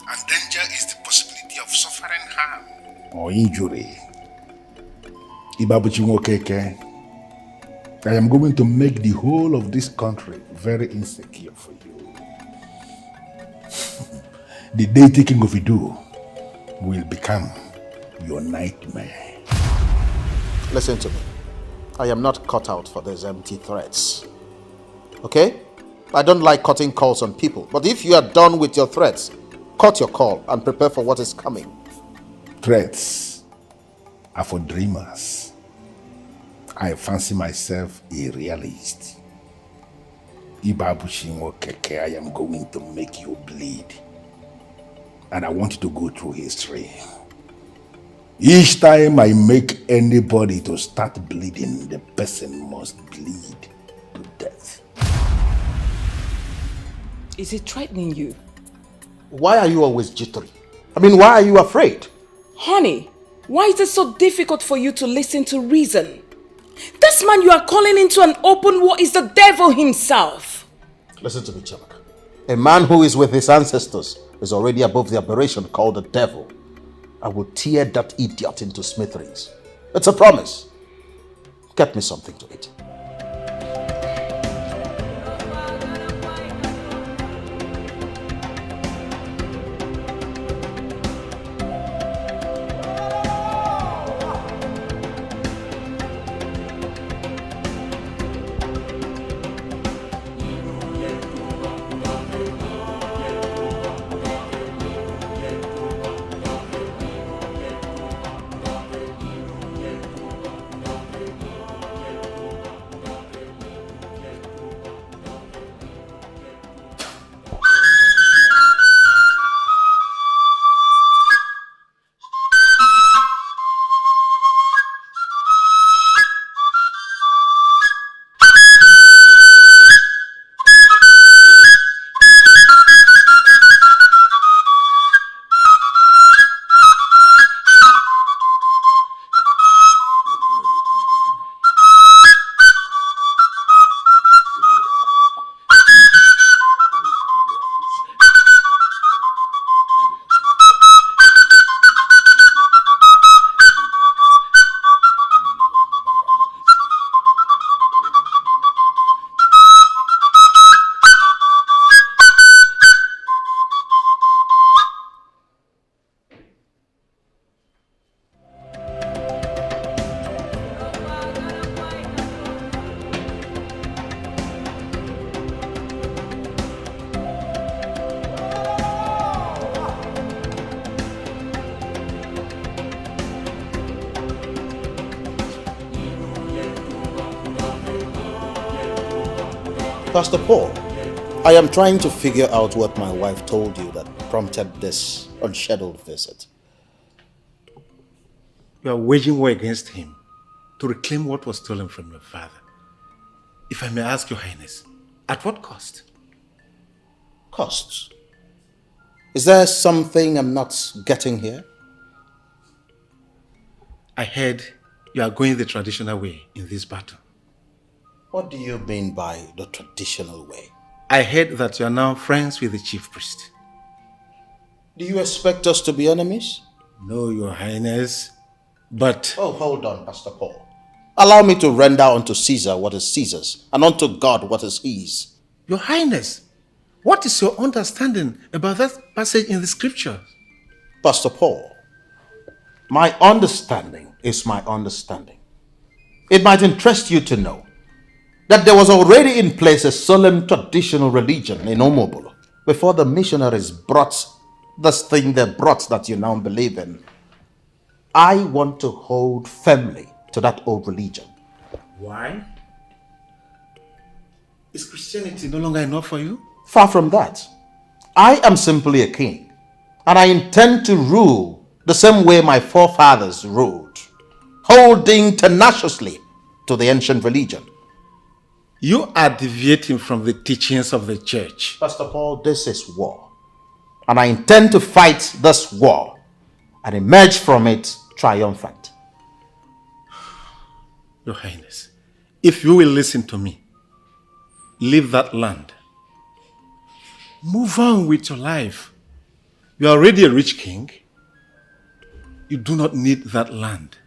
[SPEAKER 5] And danger is the possibility of suffering harm or injury. Ibabuchi Nwokeke, I am going to make the whole of this country very insecure for you. The deity king of Idu will become your nightmare.
[SPEAKER 2] Listen to me. I am not cut out for these empty threats. Okay? I don't like cutting calls on people, but if you are done with your threats, cut your call and prepare for what is coming.
[SPEAKER 5] Threats are for dreamers. I fancy myself a realist. Ibabuchi Nwokeke, I am going to make you bleed. And I want you to go through history. Each time I make anybody to start bleeding, the person must bleed to death.
[SPEAKER 14] Is it threatening you?
[SPEAKER 2] Why are you always jittery? I mean, why are you afraid?
[SPEAKER 14] Honey, why is it so difficult for you to listen to reason? This man you are calling into an open war is the devil himself.
[SPEAKER 2] Listen to me, Chabaka. A man who is with his ancestors is already above the aberration called the devil. I will tear that idiot into smithereens. It's a promise. Get me something to eat. Pastor Paul, I am trying to figure out what my wife told you that prompted this unscheduled visit.
[SPEAKER 13] You are waging war against him to reclaim what was stolen from your father. If I may ask, Your Highness, at what cost?
[SPEAKER 2] Costs? Is there something I'm not getting here?
[SPEAKER 13] I heard you are going the traditional way in this battle.
[SPEAKER 2] What do you mean by the traditional way?
[SPEAKER 13] I heard that you are now friends with the chief priest.
[SPEAKER 2] Do you expect us to be enemies?
[SPEAKER 13] No, Your Highness, but...
[SPEAKER 2] Oh, hold on, Pastor Paul. Allow me to render unto Caesar what is Caesar's, and unto God what is his.
[SPEAKER 13] Your Highness, what is your understanding about that passage in the scriptures?
[SPEAKER 2] Pastor Paul, my understanding is my understanding. It might interest you to know that there was already in place a solemn traditional religion in Omobolo before the missionaries brought this thing they brought that you now believe in. I want to hold firmly to that old religion.
[SPEAKER 13] Why? Is Christianity no longer enough for you?
[SPEAKER 2] Far from that. I am simply a king, and I intend to rule the same way my forefathers ruled, holding tenaciously to the ancient religion.
[SPEAKER 13] You are deviating from the teachings of the church.
[SPEAKER 2] Pastor Paul, this is war. And I intend to fight this war and emerge from it triumphant.
[SPEAKER 13] Your Highness, if you will listen to me, leave that land. Move on with your life. You are already a rich king. You do not need that land.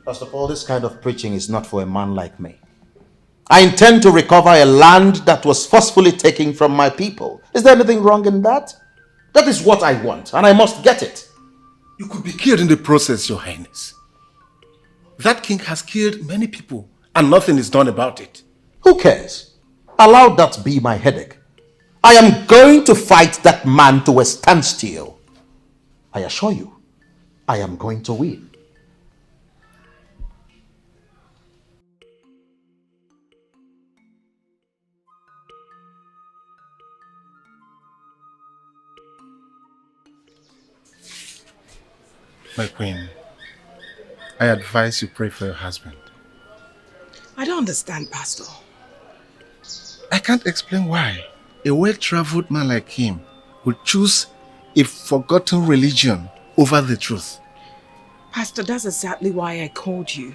[SPEAKER 2] Pastor Paul, this kind of preaching is not for a man like me. I intend to recover a land that was forcefully taken from my people. Is there anything wrong in that? That is what I want, and I must get it.
[SPEAKER 13] You could be killed in the process, Your Highness. That king has killed many people, and nothing is done about it.
[SPEAKER 2] Who cares? Allow that be my headache. I am going to fight that man to a standstill. I assure you, I am going to win.
[SPEAKER 13] My queen, I advise you pray for your husband.
[SPEAKER 6] I don't understand, Pastor.
[SPEAKER 13] I can't explain why a well-traveled man like him would choose a forgotten religion over the truth.
[SPEAKER 6] Pastor, that's exactly why I called you.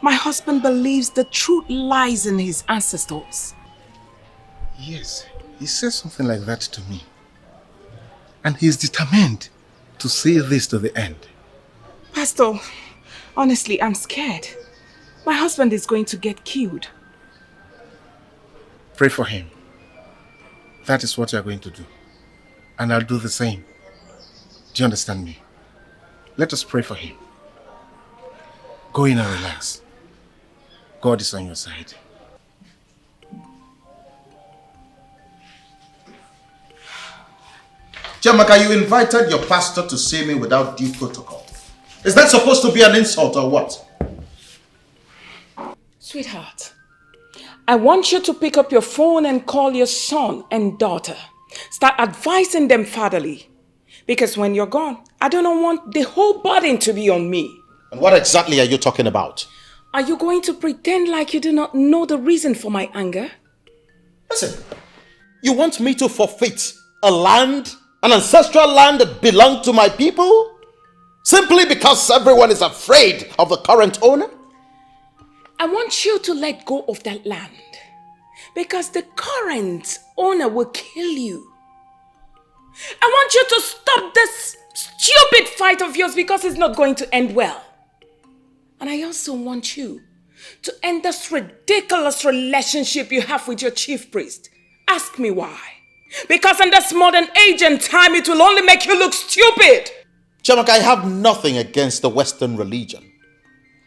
[SPEAKER 14] My husband believes the truth lies in his ancestors.
[SPEAKER 9] Yes, he said something like that to me. And he's determined to see this to the end.
[SPEAKER 14] Pastor, honestly, I'm scared. My husband is going to get killed.
[SPEAKER 9] Pray for him. That is what you are going to do. And I'll do the same. Do you understand me? Let us pray for him. Go in and relax. God is on your side. Jamaka, you invited your pastor to see me without due protocol. Is that supposed to be an insult or what?
[SPEAKER 14] Sweetheart, I want you to pick up your phone and call your son and daughter. Start advising them fatherly. Because when you're gone, I don't want the whole burden to be on me.
[SPEAKER 2] And what exactly are you talking about?
[SPEAKER 14] Are you going to pretend like you do not know the reason for my anger?
[SPEAKER 2] Listen, you want me to forfeit a land, an ancestral land that belonged to my people? Simply because everyone is afraid of the current owner?
[SPEAKER 14] I want you to let go of that land. Because the current owner will kill you. I want you to stop this stupid fight of yours because it's not going to end well. And I also want you to end this ridiculous relationship you have with your chief priest. Ask me why. Because in this modern age and time, it will only make you look stupid.
[SPEAKER 2] Chamak, I have nothing against the Western religion.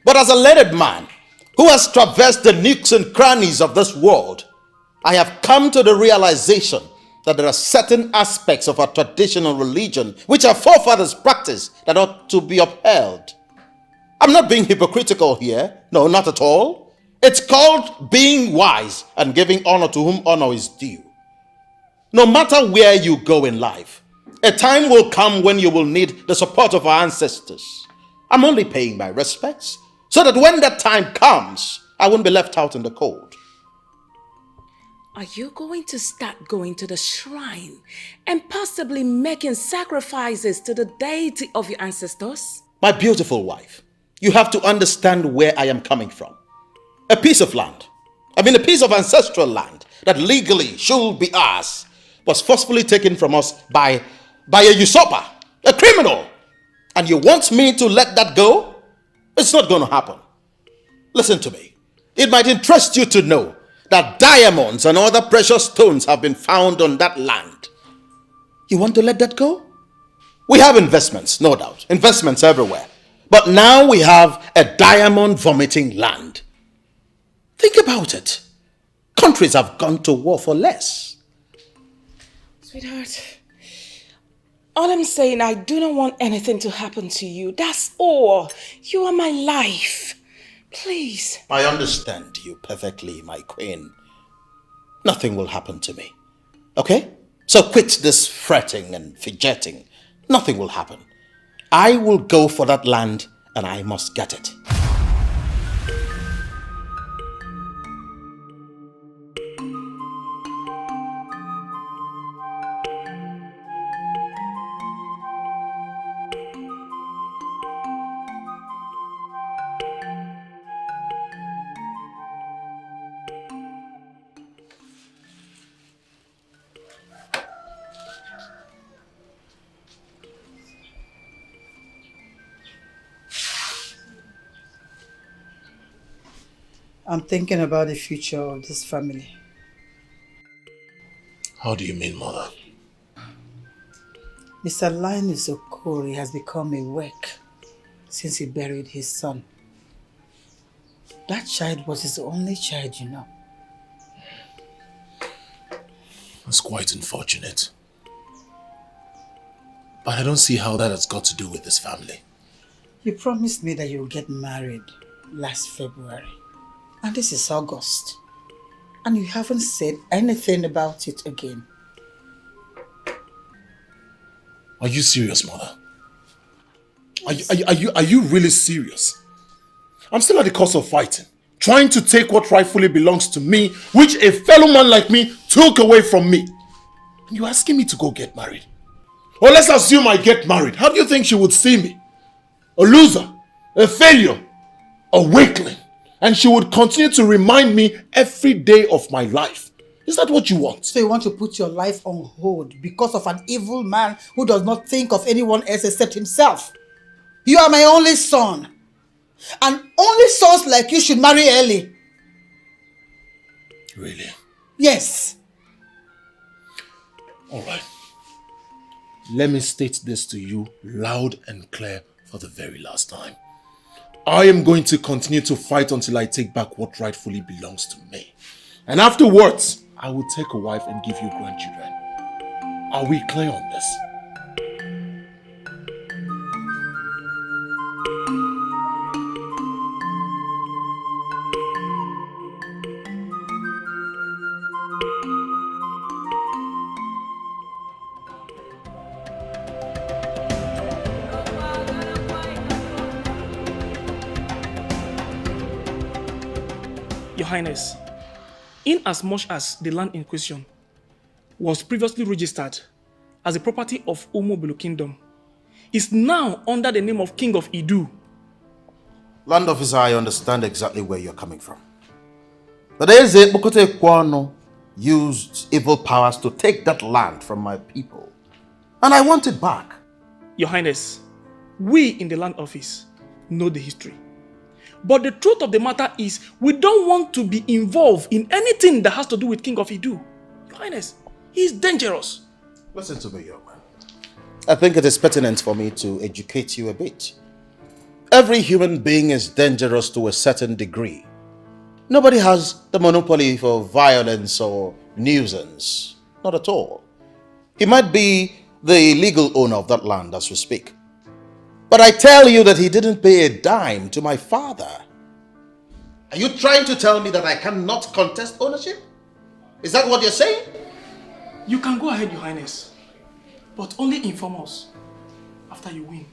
[SPEAKER 2] But as a learned man who has traversed the nooks and crannies of this world, I have come to the realization that there are certain aspects of our traditional religion which our forefathers practiced that ought to be upheld. I'm not being hypocritical here. No, not at all. It's called being wise and giving honor to whom honor is due. No matter where you go in life, a time will come when you will need the support of our ancestors. I'm only paying my respects so that when that time comes, I won't be left out in the cold.
[SPEAKER 14] Are you going to start going to the shrine and possibly making sacrifices to the deity of your ancestors?
[SPEAKER 2] My beautiful wife, you have to understand where I am coming from. A piece of land, a piece of ancestral land that legally should be ours, was forcefully taken from us by a usurper, a criminal. And you want me to let that go? It's not going to happen. Listen to me. It might interest you to know that diamonds and other precious stones have been found on that land. You want to let that go? We have investments, no doubt. Investments everywhere. But now we have a diamond vomiting land. Think about it. Countries have gone to war for less.
[SPEAKER 14] Sweetheart, all I'm saying, I do not want anything to happen to you. That's all. You are my life. Please.
[SPEAKER 2] I understand you perfectly, my queen. Nothing will happen to me. Okay? So quit this fretting and fidgeting. Nothing will happen. I will go for that land and I must get it.
[SPEAKER 6] I'm thinking about the future of this family.
[SPEAKER 5] How do you mean, Mother?
[SPEAKER 6] Mr. Linus Okori has become a wreck since he buried his son. That child was his only child, you know.
[SPEAKER 5] That's quite unfortunate. But I don't see how that has got to do with this family.
[SPEAKER 6] You promised me that you would get married last February. And this is August. And you haven't said anything about it again.
[SPEAKER 5] Are you serious, Mother? Are you really serious? I'm still at the cost of fighting, trying to take what rightfully belongs to me, which a fellow man like me took away from me. And you're asking me to go get married? Or let's assume I get married. How do you think she would see me? A loser? A failure? A weakling?
[SPEAKER 4] And she would continue to remind me every day of my life. Is that what you want?
[SPEAKER 6] So you want to put your life on hold because of an evil man who does not think of anyone else except himself? You are my only son. And only sons like you should marry early.
[SPEAKER 4] Really?
[SPEAKER 6] Yes.
[SPEAKER 4] All right. Let me state this to you loud and clear for the very last time. I am going to continue to fight until I take back what rightfully belongs to me. And afterwards, I will take a wife and give you grandchildren. Are we clear on this?
[SPEAKER 15] Your Highness, inasmuch as the land in question was previously registered as the property of Umobulu Kingdom, is now under the name of King of Idu.
[SPEAKER 2] Land officer, I understand exactly where you're coming from. But Eze Bukote Kwano used evil powers to take that land from my people. And I want it back.
[SPEAKER 15] Your Highness, we in the land office know the history. But the truth of the matter is, we don't want to be involved in anything that has to do with King of Idu. Your Highness, he's dangerous.
[SPEAKER 2] Listen to me, young man. I think it is pertinent for me to educate you a bit. Every human being is dangerous to a certain degree. Nobody has the monopoly for violence or nuisance. Not at all. He might be the legal owner of that land as we speak. But I tell you that he didn't pay a dime to my father. Are you trying to tell me that I cannot contest ownership? Is that what you're saying?
[SPEAKER 15] You can go ahead, Your Highness, but only inform us after you win.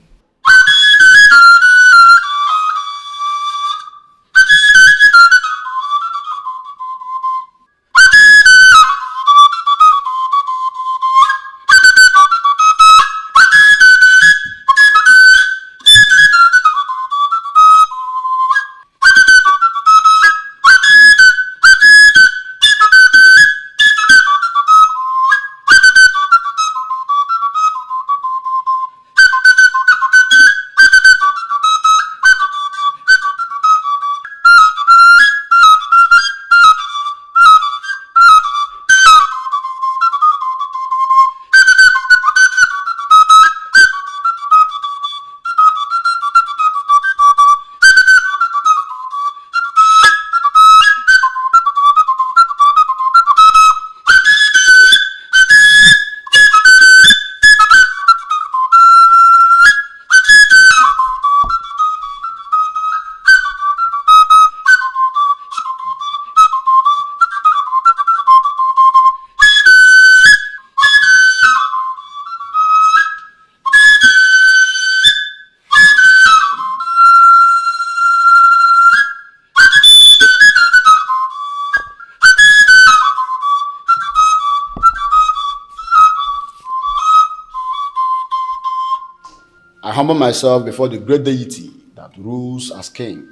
[SPEAKER 12] I humble myself before the great deity that rules as king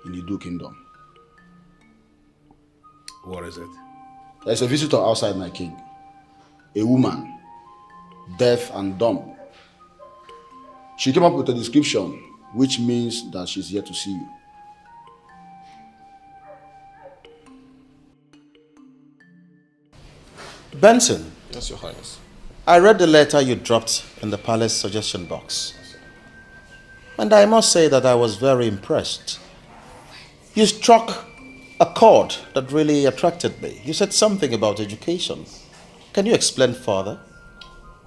[SPEAKER 12] in the Idu kingdom.
[SPEAKER 4] What is it?
[SPEAKER 12] There's a visitor outside my king. A woman, deaf and dumb. She came up with a description which means that she's here to see you.
[SPEAKER 2] Benson.
[SPEAKER 11] Yes, Your Highness.
[SPEAKER 2] I read the letter you dropped in the palace suggestion box. And I must say that I was very impressed. You struck a chord that really attracted me. You said something about education. Can you explain further?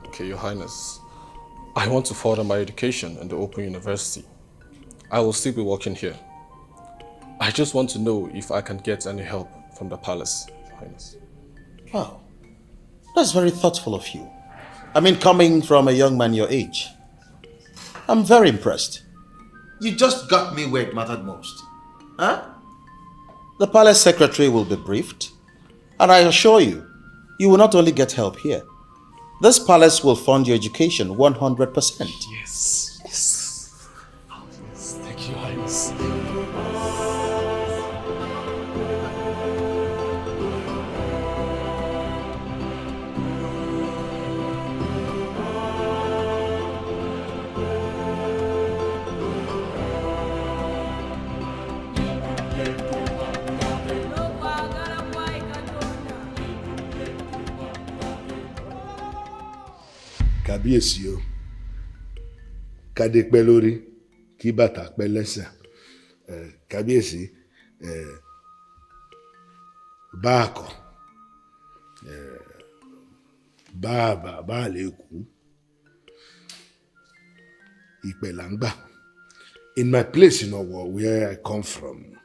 [SPEAKER 11] Okay, Your Highness. I want to further my education in the Open University. I will still be working here. I just want to know if I can get any help from the palace, Your Highness.
[SPEAKER 2] Wow, that's very thoughtful of you. I mean, coming from a young man your age. I'm very impressed. You just got me where it mattered most. Huh? The palace secretary will be briefed, and I assure you, you will not only get help here. This palace will fund your education 100%.
[SPEAKER 11] Yes. Yes. Oh, yes. Thank you, Highness.
[SPEAKER 16] Kábíyèsí o. Kádé pẹ́ lórí, kí bàtà pẹ́ lẹ́sẹ̀. Kábíyèsí, báàkọ̀, bá lè kú. Ìpẹ̀ là ń gbà. In my place in Owo, where I come from,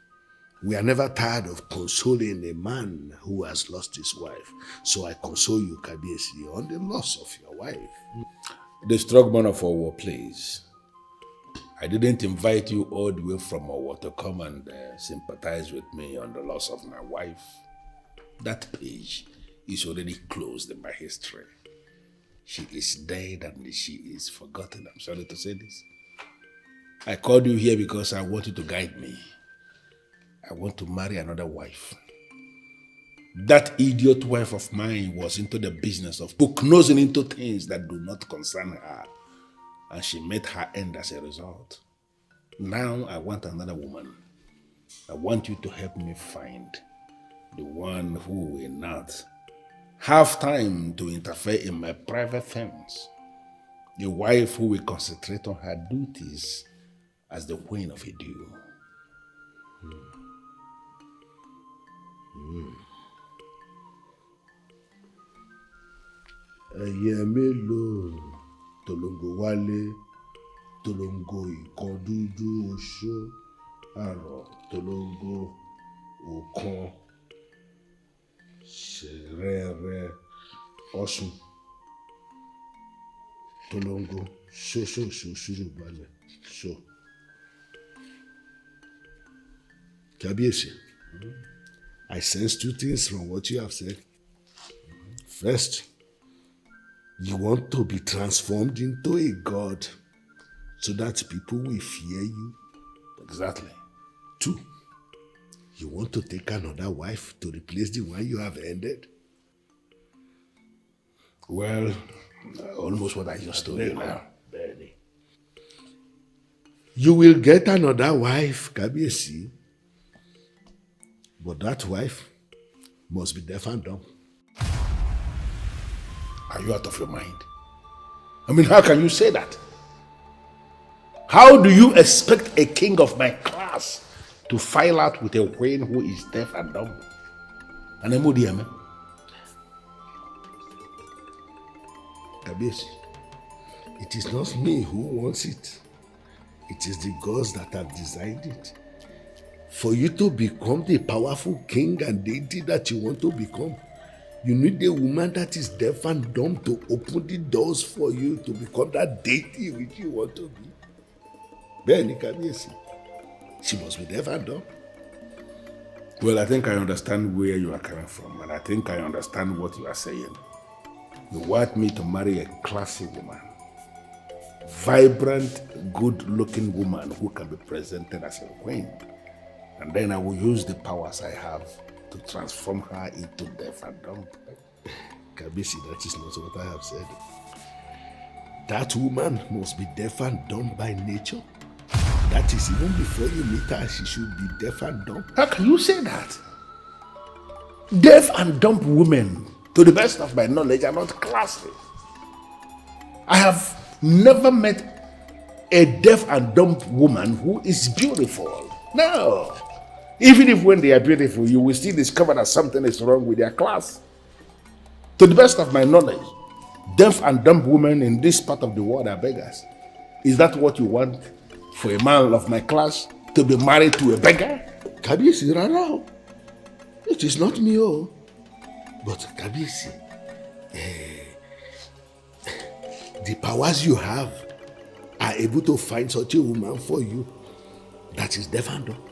[SPEAKER 16] we are never tired of consoling a man who has lost his wife. So I console you, Kábíyèsí, on the loss of your wife.
[SPEAKER 5] The strong man of Owo, please. I didn't invite you all the way from Owo to come and sympathize with me on the loss of my wife. That page is already closed in my history. She is dead and she is forgotten. I'm sorry to say this. I called you here because I want you to guide me. I want to marry another wife. That idiot wife of mine was into the business of hook-nosing into things that do not concern her. And she met her end as a result. Now I want another woman. I want you to help me find the one who will not have time to interfere in my private things. The wife who will concentrate on her duties as the queen of Idu.
[SPEAKER 16] Ẹyẹ mélòó tolongo wálé, tolongo ìkan dúdú oṣó, àrọ̀ tolongo ọ̀kan, ṣẹ̀rẹ̀rẹ̀ ọ̀ṣun, tolongo ṣóṣóṣó ṣúrùgbálẹ̀ ṣó. Kábíyèsí, I sense two things from what you have said. First, you want to be transformed into a god so that people will fear you.
[SPEAKER 5] Exactly.
[SPEAKER 16] Two, you want to take another wife to replace the one you have ended.
[SPEAKER 5] Well, almost what I just told you now.
[SPEAKER 16] You will get another wife, Kábíyèsí, but that wife must be deaf and dumb.
[SPEAKER 5] Are you out of your mind? I mean, how can you say that? How do you expect a king of my class to file out with a queen who is deaf and dumb? And a Modiame?
[SPEAKER 16] Kábíyèsí, it is not me who wants it. It is the gods that have designed it. For you to become the powerful king and deity that you want to become, you need a woman that is deaf and dumb to open the doors for you to become that deity which you want to be. Bẹ́ẹ̀ni, Kábíyèsí, she must be deaf and dumb.
[SPEAKER 5] Well, I think I understand where you are coming from, and I think I understand what you are saying. You want me to marry a classy woman, vibrant, good-looking woman who can be presented as a queen, and then I will use the powers I have to transform her into deaf and dumb.
[SPEAKER 16] Kábíyèsí, that is not what I have said. That woman must be deaf and dumb by nature. That is, even before you meet her, she should be deaf and dumb.
[SPEAKER 5] How can you say that? Deaf and dumb women, to the best of my knowledge, are not classy. I have never met a deaf and dumb woman who is beautiful. No. Even if when they are beautiful, you will still discover that something is wrong with their class. To the best of my knowledge, deaf and dumb women in this part of the world are beggars. Is that what you want for a man of my class to be married to a beggar?
[SPEAKER 16] Kábíyèsí, rárá. It is not me, oh. But Kábíyèsí, the powers you have are able to find such a woman for you that is deaf and dumb.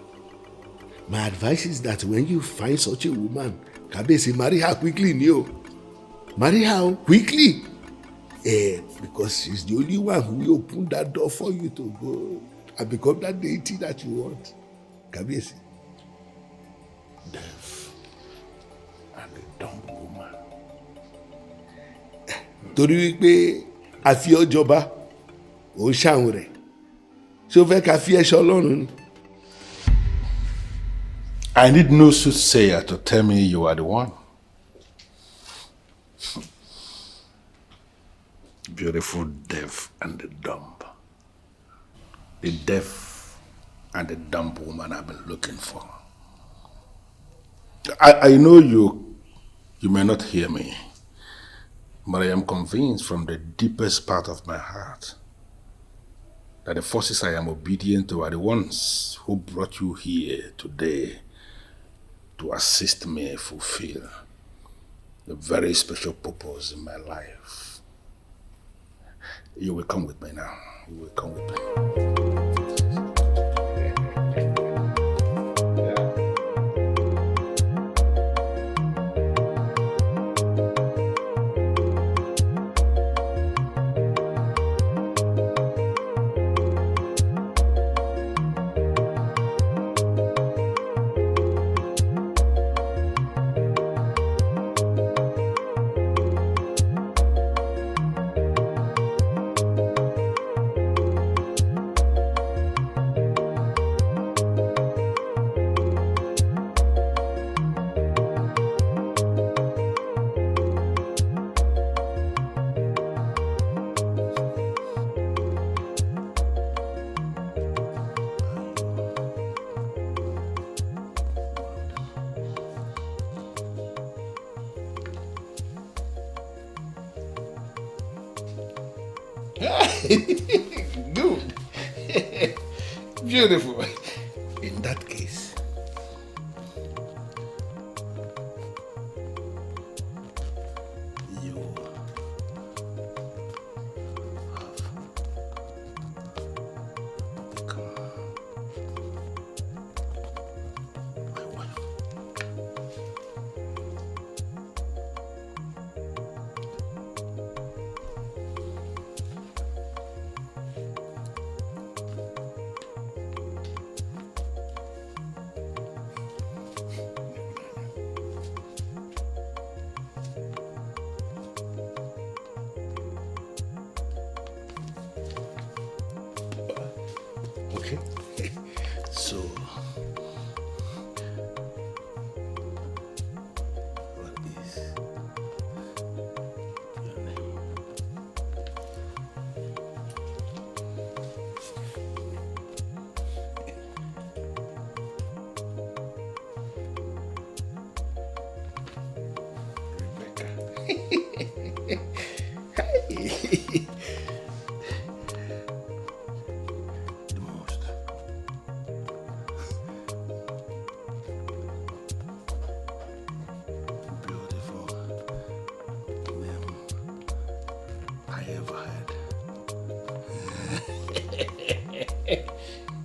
[SPEAKER 16] My advice is that when you find such a woman, Kábíyèsí, marry her quickly, Neo. Marry her quickly. Because she's the only one who will open that door for you to go and become that deity that you want. Kábíyèsí.
[SPEAKER 5] Deaf and a dumb woman.
[SPEAKER 16] Torí wípé a fi ọ́ jọba, ò ń ṣàwọn rẹ̀. Ṣé o fẹ́ ká fi ẹ̀ṣọ́ Ọlọ́run ni?
[SPEAKER 5] I need no soothsayer to tell me you are the one. Beautiful deaf and the dumb. The deaf and the dumb woman I've been looking for. I know you may not hear me, but I am convinced from the deepest part of my heart that the forces I am obedient to are the ones who brought you here today to assist me fulfill a very special purpose in my life. You will come with me now. You will come with me. Good. Beautiful. In that case, you have become my wife. Okay. So, what is your name? Rebecca.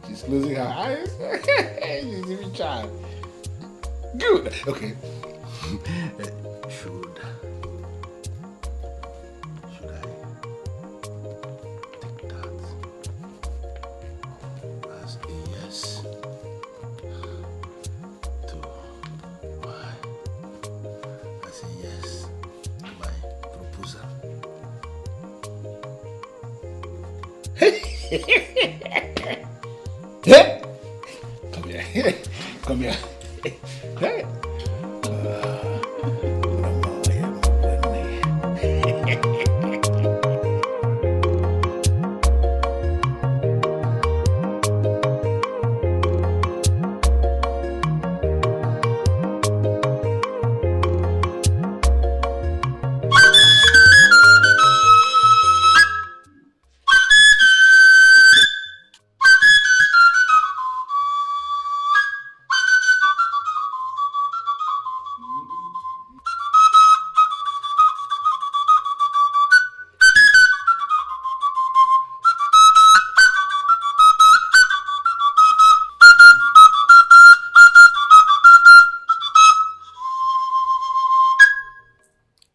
[SPEAKER 5] She's closing her eyes. She's even trying. Good. Okay. Should I take that as a yes to my proposal? Come here. Come here. Hey.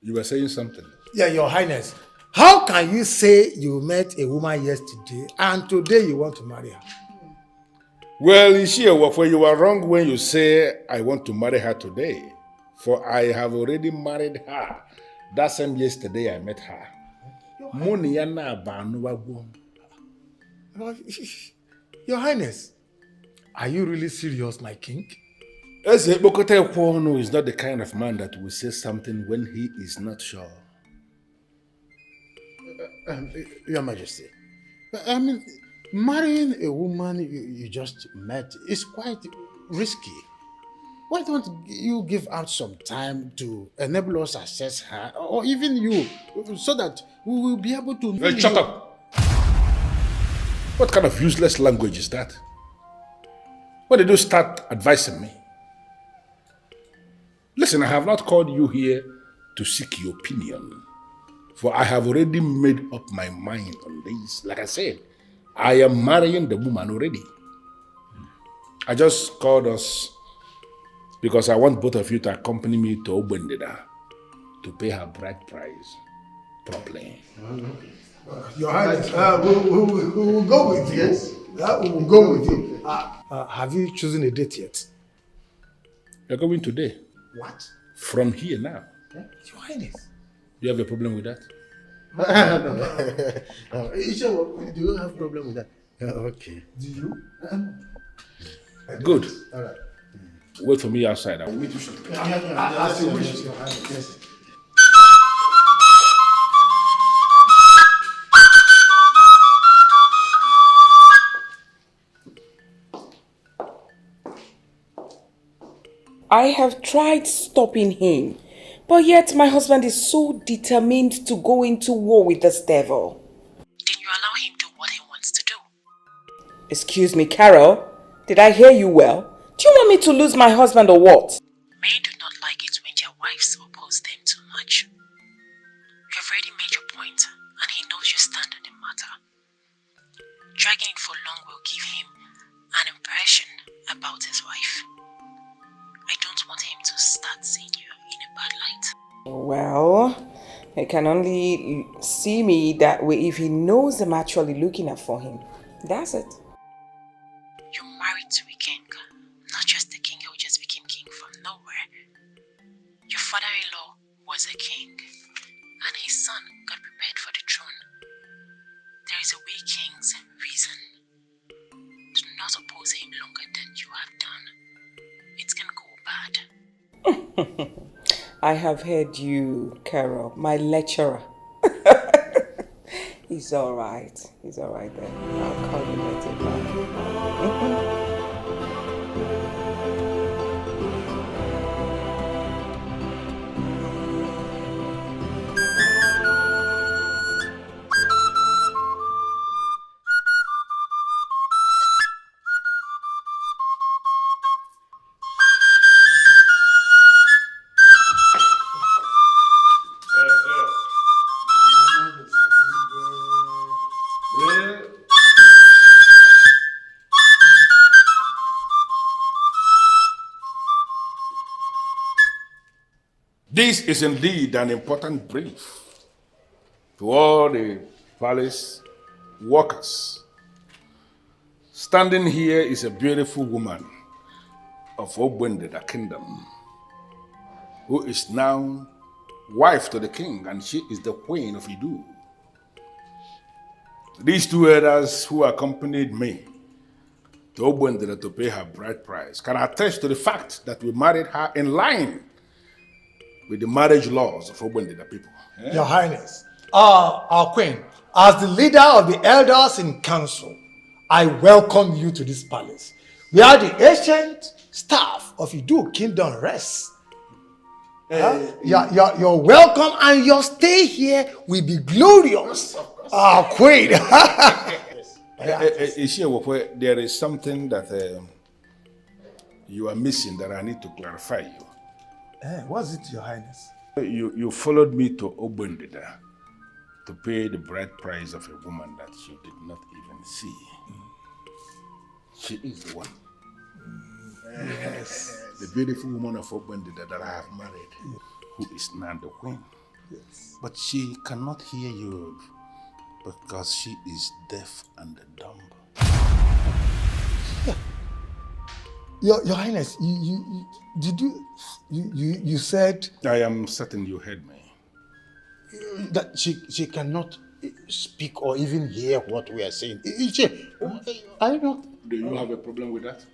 [SPEAKER 5] You were saying something.
[SPEAKER 17] Yeah, Your Highness. How can you say you met a woman yesterday and today you want to marry her?
[SPEAKER 5] Well, Ishie, you are wrong when you say I want to marry her today. For I have already married her. That same yesterday I met her.
[SPEAKER 17] Your Highness, are you really serious, my king?
[SPEAKER 5] Eze Bokote Kwono is not the kind of man that will say something when he is not sure.
[SPEAKER 16] Your Majesty, I mean, marrying a woman you just met is quite risky. Why don't you give out some time to enable us assess her, or even you, so that we will be able to...
[SPEAKER 5] Hey, shut up! What kind of useless language is that? When did you start advising me? Listen, I have not called you here to seek your opinion, for I have already made up my mind on this. Like I said, I am marrying the woman already. I just called us because I want both of you to accompany me to Obendida to pay her bride price properly.
[SPEAKER 17] Your Highness, we will go with you. Yes. We will go with you. Have you chosen a date yet?
[SPEAKER 5] You're going today.
[SPEAKER 17] What?
[SPEAKER 5] From here now.
[SPEAKER 17] Your Highness.
[SPEAKER 5] You have a problem with that?
[SPEAKER 16] No. Do you have a problem with that? Okay.
[SPEAKER 17] Do you?
[SPEAKER 5] Good.
[SPEAKER 17] All right.
[SPEAKER 5] Wait for me outside. I will meet you shortly.
[SPEAKER 17] As you wish, Your Highness. Yes.
[SPEAKER 14] I have tried stopping him, but yet my husband is so determined to go into war with this devil.
[SPEAKER 18] Then you allow him to do what he wants to do.
[SPEAKER 14] Excuse me, Carol, did I hear you well? Do you want me to lose my husband or what?
[SPEAKER 18] Men do not like it when their wives oppose them too much. You have already made your point, and he knows your stand on the matter. Dragging it for long will give him an impression about his wife. I don't want him to start seeing you in a bad light.
[SPEAKER 14] Well, he can only see me that way if he knows I'm actually looking out for him. That's it.
[SPEAKER 18] You're married to a king, not just a king who just became king from nowhere. Your father-in-law was a king, and his son got prepared for the throne. There is a way kings reason. Do not oppose him longer than you have done. It can go bad.
[SPEAKER 14] I have heard you, Carol, my lecturer. He's alright. He's alright then. I'll call you later.
[SPEAKER 5] This is indeed an important brief to all the palace workers. Standing here is a beautiful woman of Obendida Kingdom, who is now wife to the king, and she is the queen of Idu. These two elders who accompanied me to Obendida to pay her bride price can attest to the fact that we married her in line with the marriage laws of Obendida people.
[SPEAKER 17] Your Highness, our queen, as the leader of the elders in council, I welcome you to this palace, where the ancient staff of Idu Kingdom rests. You're welcome, and your stay here will be glorious. Our queen.
[SPEAKER 5] There is something that you are missing that I need to clarify you.
[SPEAKER 17] What's it, Your Highness?
[SPEAKER 5] You followed me to Obendida to pay the bride price of a woman that you did not even see. She is the one.
[SPEAKER 17] Yes.
[SPEAKER 5] The beautiful woman of Obendida that I have married, who is now the queen.
[SPEAKER 17] Yes.
[SPEAKER 2] But she cannot hear you because she is deaf and dumb.
[SPEAKER 17] Your Highness, you said
[SPEAKER 5] I am certain you heard me.
[SPEAKER 17] that she cannot
[SPEAKER 16] speak or even hear what we are saying. Ijele, I not.
[SPEAKER 10] Do you have a problem with that?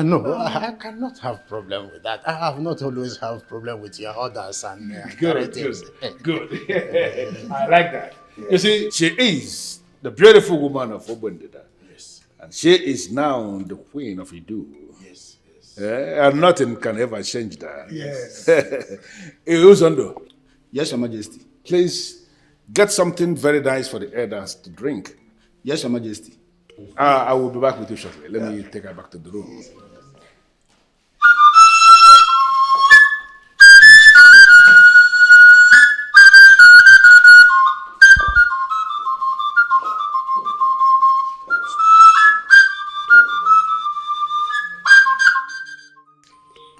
[SPEAKER 16] No, I cannot have problem with that. I have not always have problem with your orders and
[SPEAKER 10] Good.
[SPEAKER 16] directives.
[SPEAKER 10] Good. I like that. You see, she is the beautiful woman of Obundida.
[SPEAKER 16] Yes.
[SPEAKER 10] And she is now the queen of Idu.
[SPEAKER 16] Yes.
[SPEAKER 10] And nothing can ever change that.
[SPEAKER 16] Yes.
[SPEAKER 10] Uzondo,
[SPEAKER 17] Yes, Your Majesty.
[SPEAKER 10] please get something very nice for the elders to drink.
[SPEAKER 17] Yes, Your Majesty.
[SPEAKER 10] I will be back with you shortly. Let me take her back to the room.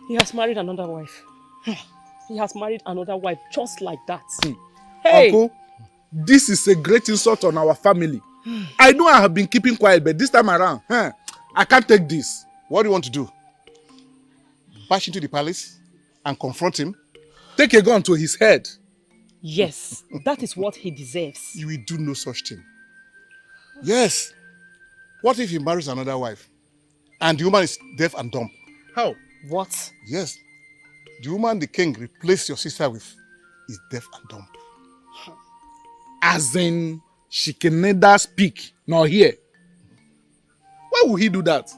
[SPEAKER 7] He has married another wife. He has married another wife just like that. Hey!
[SPEAKER 8] Uncle, this is a great insult on our family. I know I have been keeping quiet, but this time around, I can't take this.
[SPEAKER 9] What do you want to do? Bash into the palace and confront him?
[SPEAKER 8] Take a gun to his head.
[SPEAKER 7] Yes, that is what he deserves.
[SPEAKER 9] You will do no such thing. Yes. What if he marries another wife and the woman is deaf and dumb?
[SPEAKER 8] How?
[SPEAKER 7] What?
[SPEAKER 9] Yes. The woman the king replaced your sister with is deaf and dumb.
[SPEAKER 8] As in, she can neither speak nor hear. Why would he do that?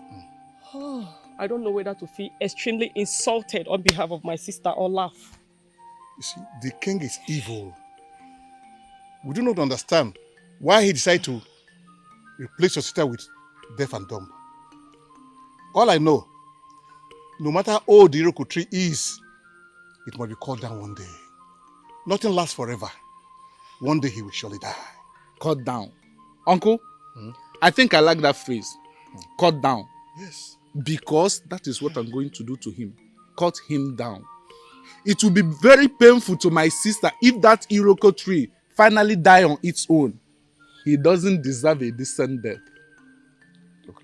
[SPEAKER 7] I don't know whether to feel extremely insulted on behalf of my sister or laugh.
[SPEAKER 9] You see, the king is evil. We do not understand why he decided to replace your sister with deaf and dumb. All I know, no matter how old the Iroko tree is, it must be cut down one day. Nothing lasts forever. One day he will surely die.
[SPEAKER 8] Cut down. Uncle, I think I like that phrase. Cut down.
[SPEAKER 9] Yes.
[SPEAKER 8] Because that is what I'm going to do to him. Cut him down. It will be very painful to my sister if that Iroko tree finally die on its own. He doesn't deserve a decent death.
[SPEAKER 9] Look,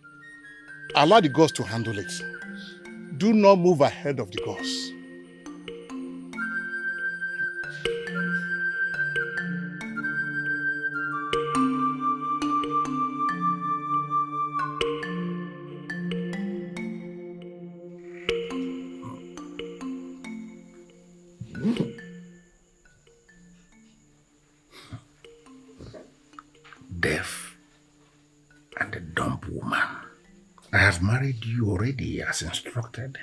[SPEAKER 9] allow the gods to handle it. Do not move ahead of the gods.
[SPEAKER 16] Deaf and a dumb woman. I have married you already as instructed.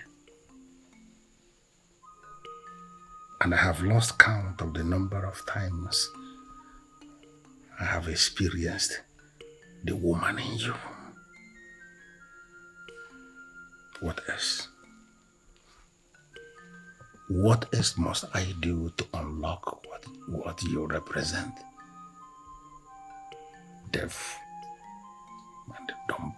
[SPEAKER 16] And I have lost count of the number of times I have experienced the woman in you. What else? What else must I do to unlock what you represent? Deaf and dumb.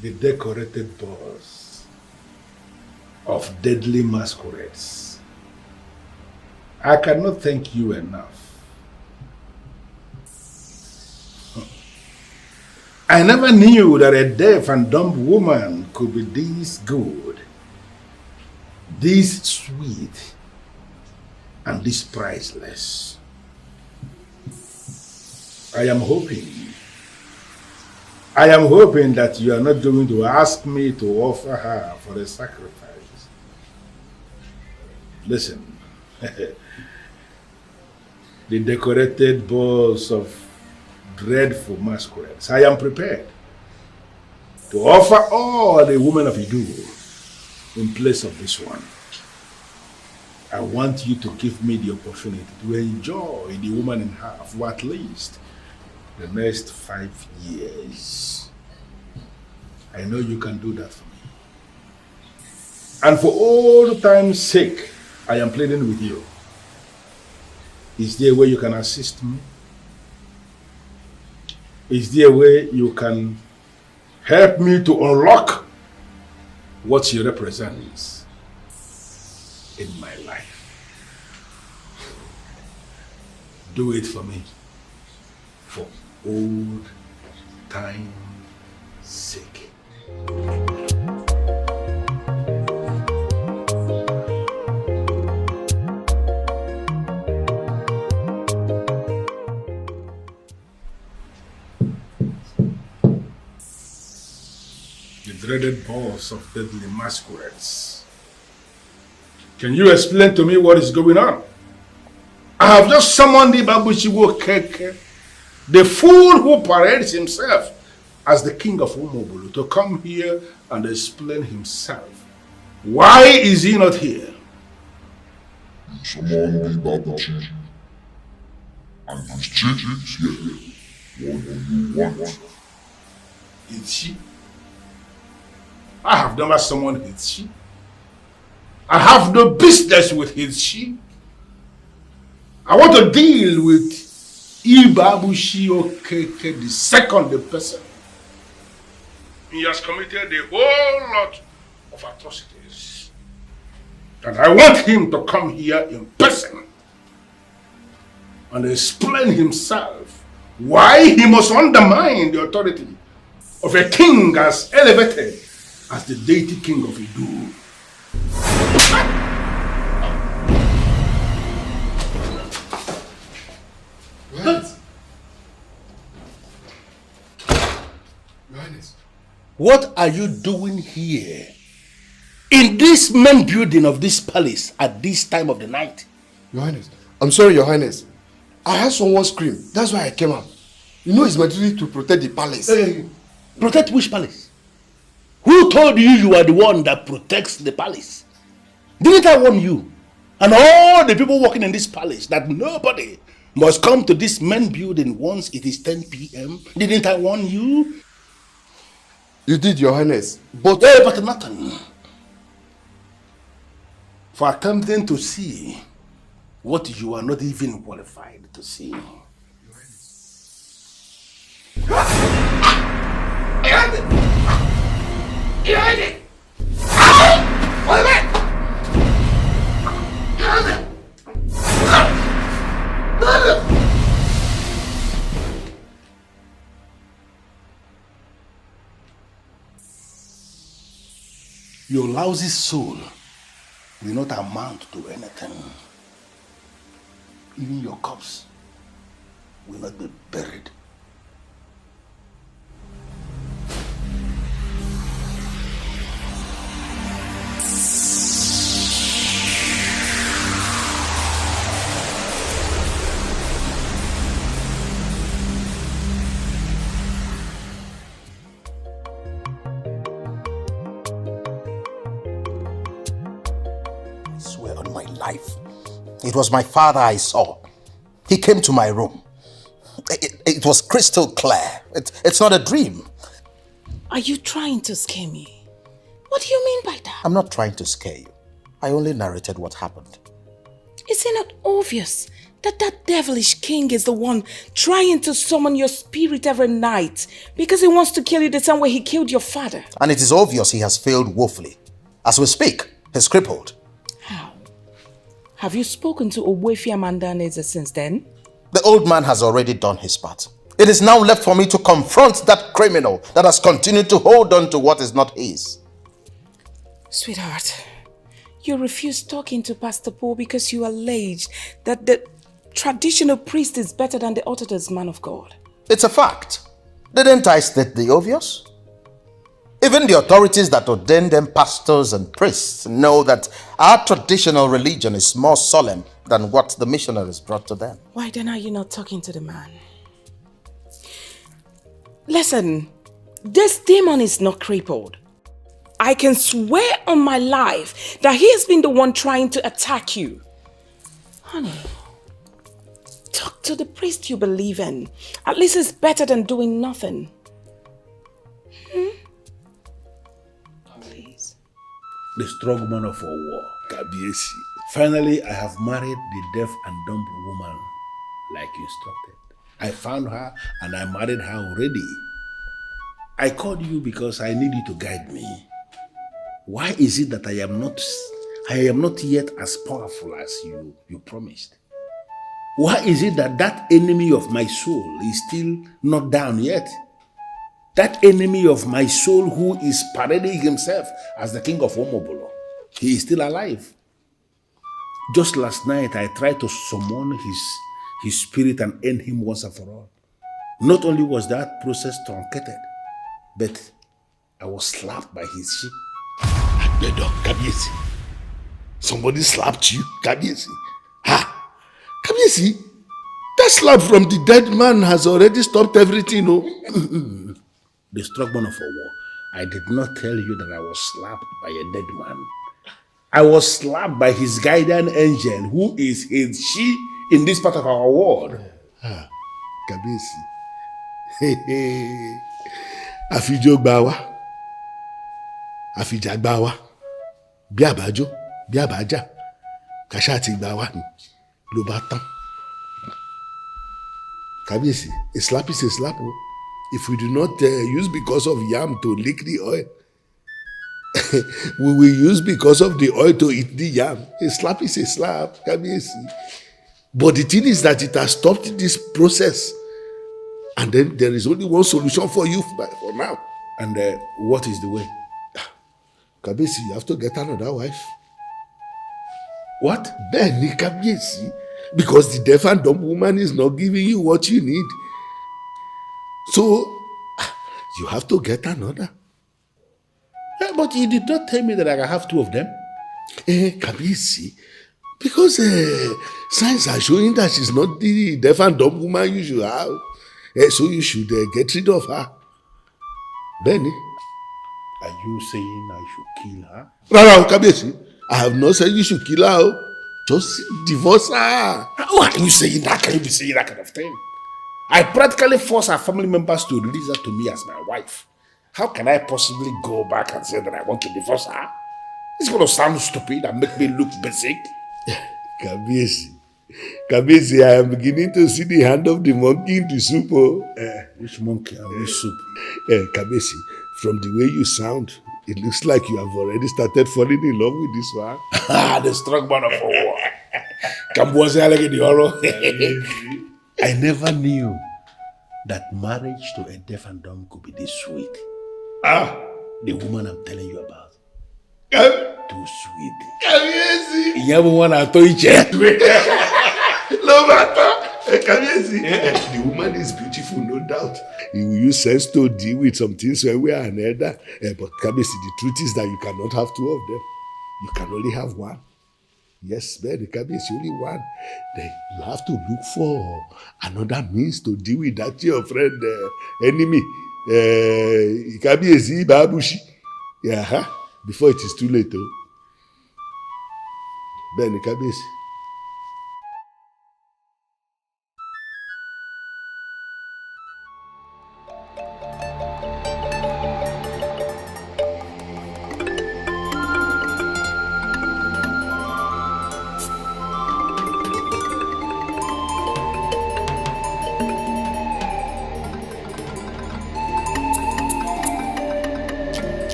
[SPEAKER 5] The decorated boss of deadly masquerades. I cannot thank you enough. I never knew that a deaf and dumb woman could be this good, this sweet, and this priceless. I am hoping that you are not going to ask me to offer her for a sacrifice. Listen, the decorated balls of dreadful masquerades, I am prepared to offer all the women of Idu in place of this one. I want you to give me the opportunity to enjoy the woman in her for at least the next 5 years. I know you can do that for me. And for all time's sake, I am pleading with you. Is there a way you can assist me? Is there a way you can help me to unlock what she represents in my life? Do it for me, for old time's sake. The dreaded boss of deadly masquerades. Can you explain to me what is going on? I have just summoned the Babuchiwo Keke, the fool who parades himself as the king of Umobulu, to come here and explain himself. Why is he not here?
[SPEAKER 19] You summoned the Babuchi, and his chief is here. What do you want?
[SPEAKER 5] Hitchi? I have never summoned Hitchi. I have no business with Hitchi. I want to deal with Ibabushi Okeke, the second person. He has committed a whole lot of atrocities. And I want him to come here in person and explain himself why he must undermine the authority of a king as elevated as the deity king of Idu. What are you doing here? In this main building of this palace at this time of the night?
[SPEAKER 20] Your Highness, I'm sorry, Your Highness. I heard someone scream. That's why I came out. You know it's my duty to protect the palace.
[SPEAKER 5] Protect which palace? Who told you you are the one that protects the palace? Didn't I warn you and all the people working in this palace that nobody must come to this main building once it is 10 p.m.? Didn't I warn you?
[SPEAKER 20] You did, Your Highness.
[SPEAKER 5] But nothing. For attempting to see what you are not even qualified to see. Your lousy soul will not amount to anything. Even your corpse will not be buried. Life. It was my father I saw. He came to my room. It was crystal clear. It's not a dream.
[SPEAKER 14] Are you trying to scare me? What do you mean by that?
[SPEAKER 5] I'm not trying to scare you. I only narrated what happened.
[SPEAKER 14] Is it not obvious that that devilish king is the one trying to summon your spirit every night because he wants to kill you the same way he killed your father?
[SPEAKER 5] And it is obvious he has failed woefully. As we speak, he's crippled.
[SPEAKER 14] Have you spoken to Owefi Amandanese since then?
[SPEAKER 5] The old man has already done his part. It is now left for me to confront that criminal that has continued to hold on to what is not his.
[SPEAKER 14] Sweetheart, you refused talking to Pastor Paul because you alleged that the traditional priest is better than the Orthodox man of God.
[SPEAKER 5] It's a fact. Didn't I state the obvious? Even the authorities that ordain them pastors and priests know that our traditional religion is more solemn than what the missionaries brought to them.
[SPEAKER 14] Why then are you not talking to the man? Listen, this demon is not crippled. I can swear on my life that he has been the one trying to attack you. Honey, talk to the priest you believe in. At least it's better than doing nothing. Please.
[SPEAKER 13] The strong man of our war, Kabiesi. Finally, I have married the deaf and dumb woman like you instructed. I found her and I married her already. I called you because I need you to guide me. Why is it that I am not yet as powerful as you promised? Why is it that enemy of my soul is still not down yet? That enemy of my soul who is parading himself as the king of Omobolo, he is still alive. Just last night, I tried to summon his spirit and end him once and for all. Not only was that process truncated, but I was slapped by his sheep.
[SPEAKER 16] Agbedo, Kabiesi. Somebody slapped you, Kabiesi. Ha! Kabiesi, that slap from the dead man has already stopped everything, no?
[SPEAKER 13] The strong man of a war. I did not tell you that I was slapped by a dead man. I was slapped by his guardian angel, who is she in this part of our world.
[SPEAKER 16] Ah, Kabiesi. Afijo gbawa. Afija gbawa. Bí àbájọ, bí àbájá. Kasha ti gbawa ni. Ló bá tán. Kabiesi, a slap is a slap. If we do not use because of yam to lick the oil, we will use because of the oil to eat the yam. A slap is a slap, Kabiesi. But the thing is that it has stopped this process. And then there is only one solution for you for now.
[SPEAKER 13] And what is the way?
[SPEAKER 16] Kabiesi, you have to get another wife.
[SPEAKER 13] What?
[SPEAKER 16] Benny Kabiesi. Because the deaf and dumb woman is not giving you what you need. So, you have to get another.
[SPEAKER 13] But you did not tell me that I can have two of them.
[SPEAKER 16] Kabiesi, because signs are showing that she's not the deaf and dumb woman you should have. So you should get rid of her. Benny.
[SPEAKER 13] Are you saying I should kill her?
[SPEAKER 16] No, Kabiesi. I have not said you should kill her. Just divorce her.
[SPEAKER 13] Why are you saying that? Can you be saying that kind of thing? I practically force her family members to release her to me as my wife. How can I possibly go back and say that I want to divorce her? It's going to sound stupid and make me look basic.
[SPEAKER 16] Kabiesi, I am beginning to see the hand of the monkey in the soup.
[SPEAKER 13] Which monkey and which soup?
[SPEAKER 16] Kabiesi, from the way you sound, it looks like you have already started falling in love with this one.
[SPEAKER 13] The strong man of war. I never knew that marriage to a deaf and dumb could be this sweet. The woman I'm telling you about. Too sweet.
[SPEAKER 16] Kabiesi.
[SPEAKER 13] You have one at Ijele.
[SPEAKER 16] No matter. Kabiesi. The woman is beautiful, no doubt. You will use sense to deal with some things when we are another. But Kabiesi, the truth is that you cannot have two of them. You can only have one. Yes, man, Kabiesi, only one. Then you have to look for another means to deal with that your friend, enemy. Kabiesi, Babushi. Yeah, before it is too late. Ben, Kabiesi.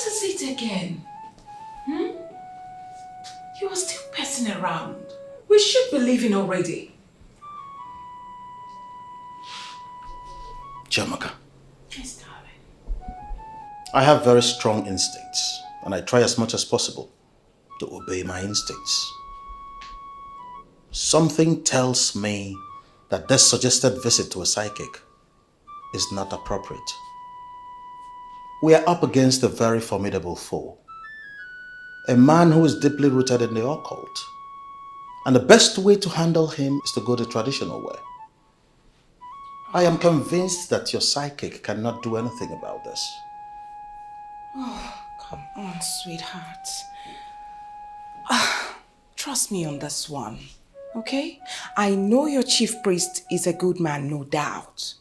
[SPEAKER 14] What is it again? You are still passing around. We should be leaving already.
[SPEAKER 2] Chiamaka,
[SPEAKER 14] Yes, darling.
[SPEAKER 2] I have very strong instincts, and I try as much as possible to obey my instincts. Something tells me that this suggested visit to a psychic is not appropriate. We are up against a very formidable foe. A man who is deeply rooted in the occult. And the best way to handle him is to go the traditional way. I am convinced that your psychic cannot do anything about this.
[SPEAKER 14] Oh, come on, sweetheart. Trust me on this one, okay? I know your chief priest is a good man, no doubt.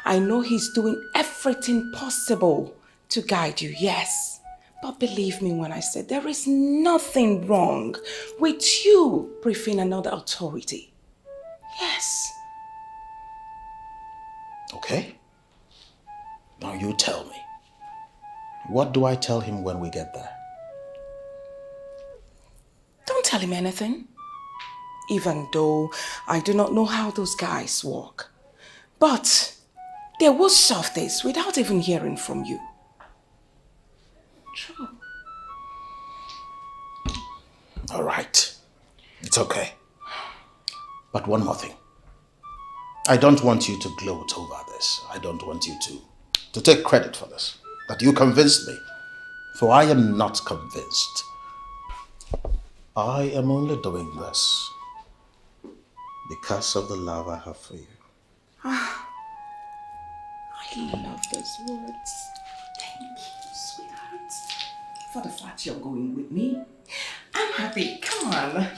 [SPEAKER 14] I know he's doing everything possible to guide you, yes. But believe me when I say there is nothing wrong with you briefing another authority. Yes.
[SPEAKER 2] Okay. Now you tell me. What do I tell him when we get there?
[SPEAKER 14] Don't tell him anything. Even though I do not know how those guys work. But they will solve this without even hearing from you. True.
[SPEAKER 2] All right. It's okay. But one more thing. I don't want you to gloat over this. I don't want you to take credit for this. That you convinced me. For I am not convinced. I am only doing this because of the love I have for you.
[SPEAKER 14] I love those words. Thank you, sweetheart. For the fact you're going with me. I'm happy. Come on.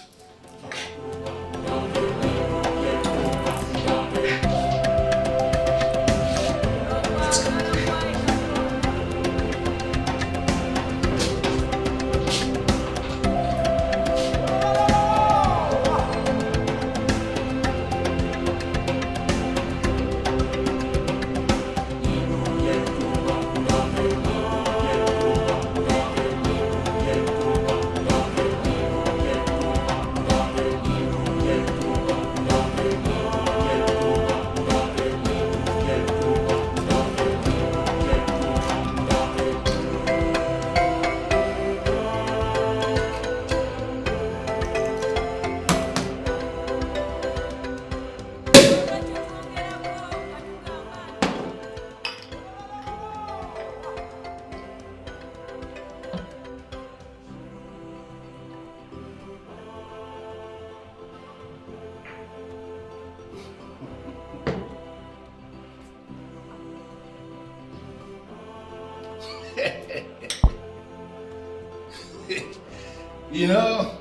[SPEAKER 5] You know,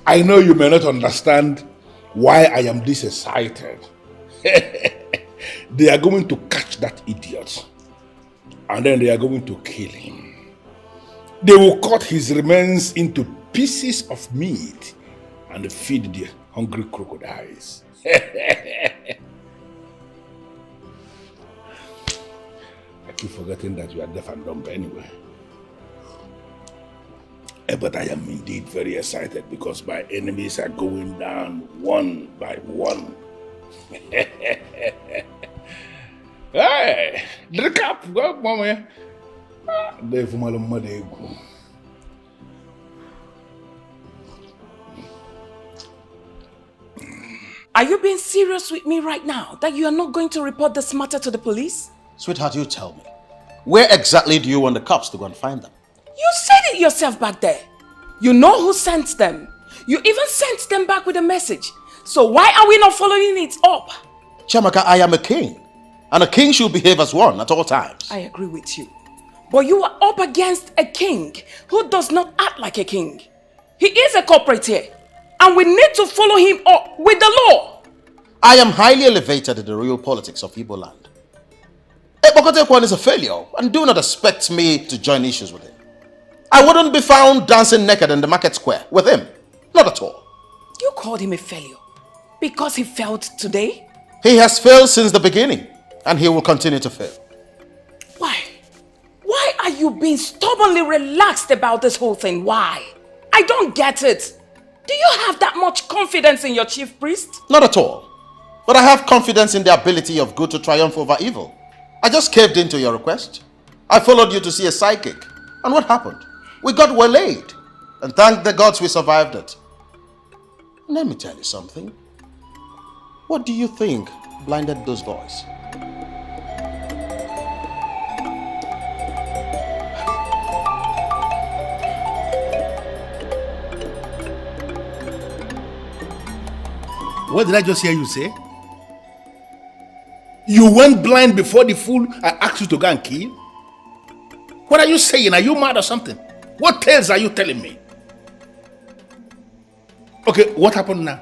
[SPEAKER 5] I know you may not understand why I am this excited. They are going to catch that idiot. And then they are going to kill him. They will cut his remains into pieces of meat and feed the hungry crocodiles. I keep forgetting that you are deaf and dumb anyway. But I am indeed very excited because my enemies are going down one by one. Hey, drink up, go, mama.
[SPEAKER 14] Are you being serious with me right now? That you are not going to report this matter to the police?
[SPEAKER 2] Sweetheart, you tell me. Where exactly do you want the cops to go and find them?
[SPEAKER 14] You said it yourself back there. You know who sent them. You even sent them back with a message. So why are we not following it up?
[SPEAKER 2] Chiamaka, I am a king. And a king should behave as one at all times.
[SPEAKER 14] I agree with you. But you are up against a king who does not act like a king. He is a corporate here. And we need to follow him up with the law.
[SPEAKER 2] I am highly elevated in the real politics of Igbo land. Ebokotekwan is a failure, and do not expect me to join issues with him. I wouldn't be found dancing naked in the market square with him. Not at all.
[SPEAKER 14] You called him a failure because he failed today?
[SPEAKER 2] He has failed since the beginning, and he will continue to fail.
[SPEAKER 14] Why? Why are you being stubbornly relaxed about this whole thing? Why? I don't get it. Do you have that much confidence in your chief priest?
[SPEAKER 2] Not at all. But I have confidence in the ability of good to triumph over evil. I just caved into your request. I followed you to see a psychic. And what happened? We got waylaid. And thank the gods we survived it. Let me tell you something. What do you think blinded those boys?
[SPEAKER 16] What did I just hear you say? You went blind before the fool I asked you to go and kill? What are you saying? Are you mad or something? What tales are you telling me? Okay, what happened now?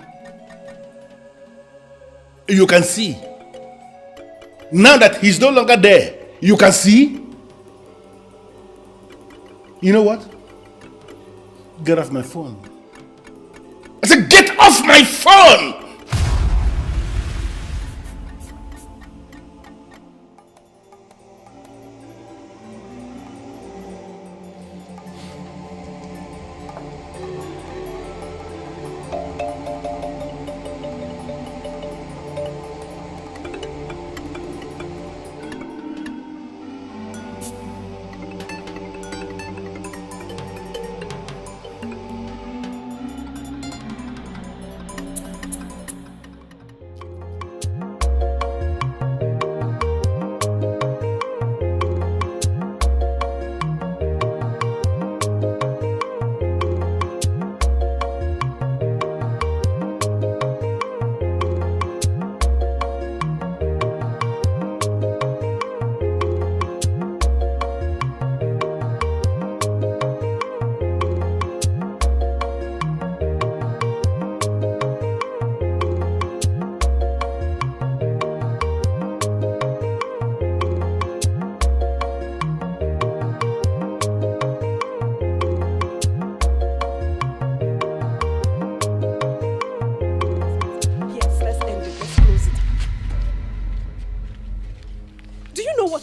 [SPEAKER 16] You can see. Now that he's no longer there, you can see. You know what? Get off my phone. I said, get off my phone!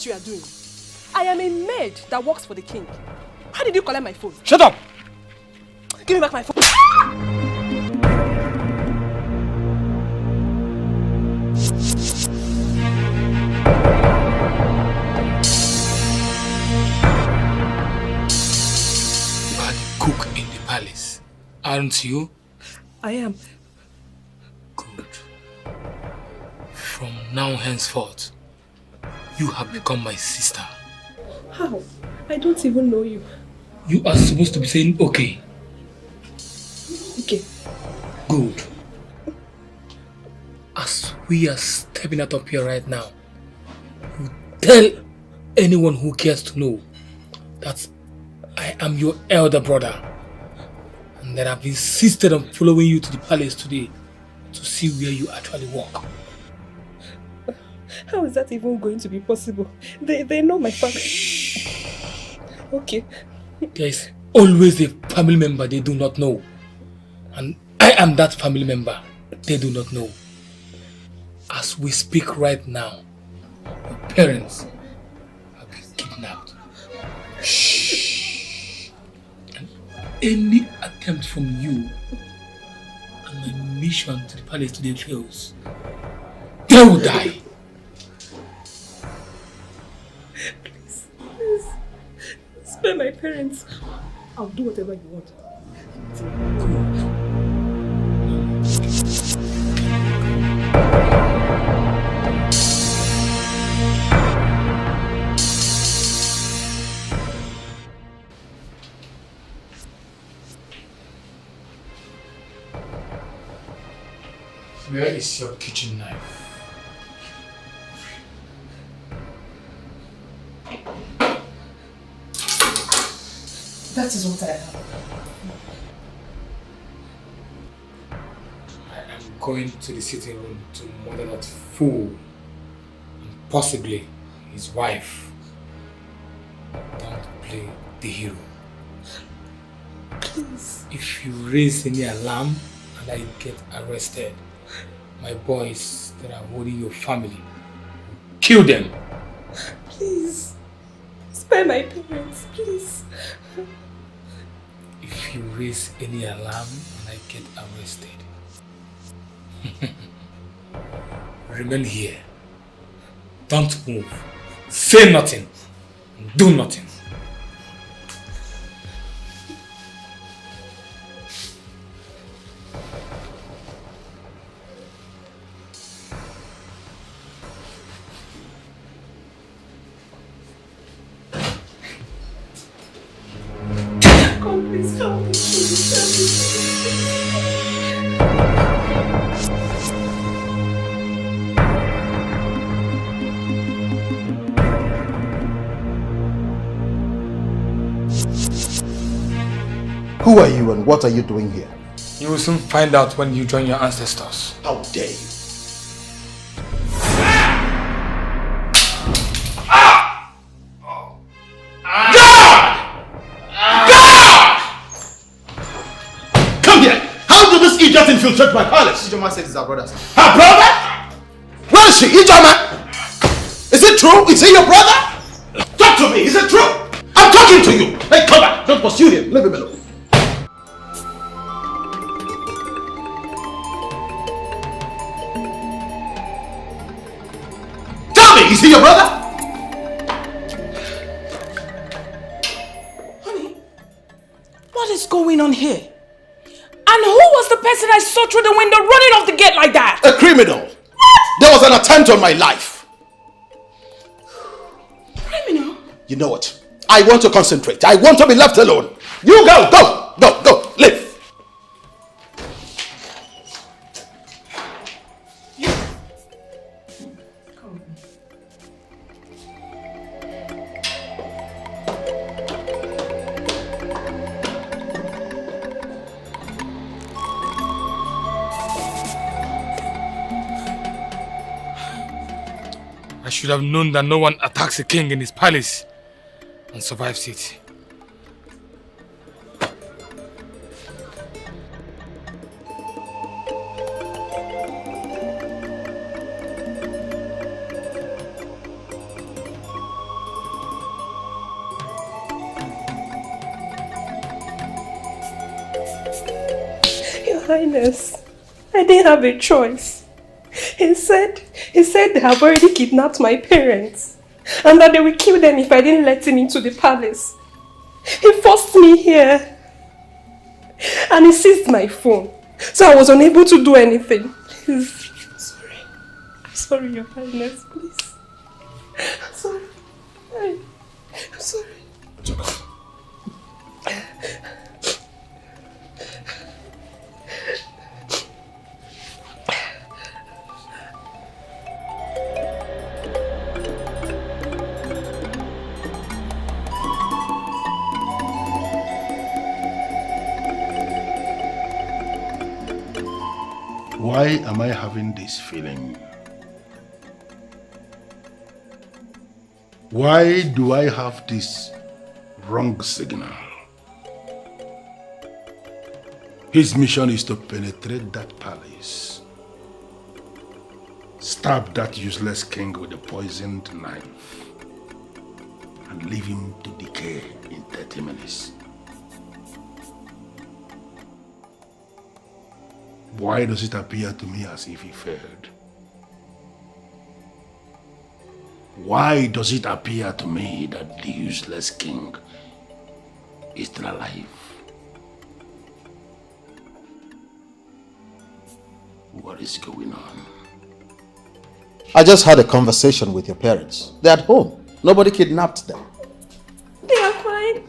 [SPEAKER 7] You are doing. I am a maid that works for the king. How did you collect my phone?
[SPEAKER 15] Shut up!
[SPEAKER 7] Give me back my phone.
[SPEAKER 21] You are the cook in the palace, aren't you?
[SPEAKER 7] I am.
[SPEAKER 21] Good. From now henceforth, you have become my sister.
[SPEAKER 7] How? I don't even know you.
[SPEAKER 21] You are supposed to be saying okay.
[SPEAKER 7] Okay.
[SPEAKER 21] Good. As we are stepping out of here right now, you tell anyone who cares to know that I am your elder brother and that I've insisted on following you to the palace today to see where you actually work.
[SPEAKER 7] How is that even going to be possible? They know my family. Okay.
[SPEAKER 21] There is always a family member they do not know. And I am that family member they do not know. As we speak right now, your parents have been kidnapped. Shh. And any attempt from you and my mission to the palace today fails, they will die.
[SPEAKER 7] Please. Spare my parents. I'll do whatever you want.
[SPEAKER 21] Where is your kitchen knife?
[SPEAKER 7] That is what I have.
[SPEAKER 21] I am going to the sitting room to murder that fool and possibly his wife. Don't play the hero.
[SPEAKER 7] Please.
[SPEAKER 21] If you raise any alarm and I get arrested, my boys that are holding your family, kill them.
[SPEAKER 7] Please. Spare my parents, please.
[SPEAKER 21] If you raise any alarm and I get arrested, remain here. Don't move. Say nothing. Do nothing.
[SPEAKER 7] God, please help me. Please help me.
[SPEAKER 2] Who are you and what are you doing here?
[SPEAKER 21] You will soon find out when you join your ancestors.
[SPEAKER 2] How dare you?
[SPEAKER 4] Come here! How did this idiot infiltrate my palace?
[SPEAKER 1] Ijoma said it's our brother.
[SPEAKER 4] Her brother? Where is she? Ijoma? Is it true? Is he your brother? Talk to me! Is it true? I'm talking to you! Hey, come back! Don't pursue him! Leave him alone. Tell me! Is he your brother?
[SPEAKER 14] Honey, what is going on here? And who was the person I saw through the window running off the gate like that?
[SPEAKER 4] A criminal. What? There was an attempt on my life.
[SPEAKER 14] Criminal?
[SPEAKER 4] You know what? I want to concentrate. I want to be left alone. You go, go, leave.
[SPEAKER 21] I should have known that no one attacks a king in his palace and survives it.
[SPEAKER 7] Your Highness, I didn't have a choice. He said they have already kidnapped my parents and that they will kill them if I didn't let him into the palace. He forced me here and he seized my phone, so I was unable to do anything. Please, I'm sorry, Your Highness, please. I'm sorry. I'm sorry.
[SPEAKER 4] It's okay.
[SPEAKER 9] Why am I having this feeling? Why do I have this wrong signal? His mission is to penetrate that palace, stab that useless king with a poisoned knife, and leave him to decay in 30 minutes. Why does it appear to me as if he failed? Why does it appear to me that the useless king is still alive? What is going on?
[SPEAKER 2] I just had a conversation with your parents. They're at home. Nobody kidnapped them.
[SPEAKER 7] They are fine.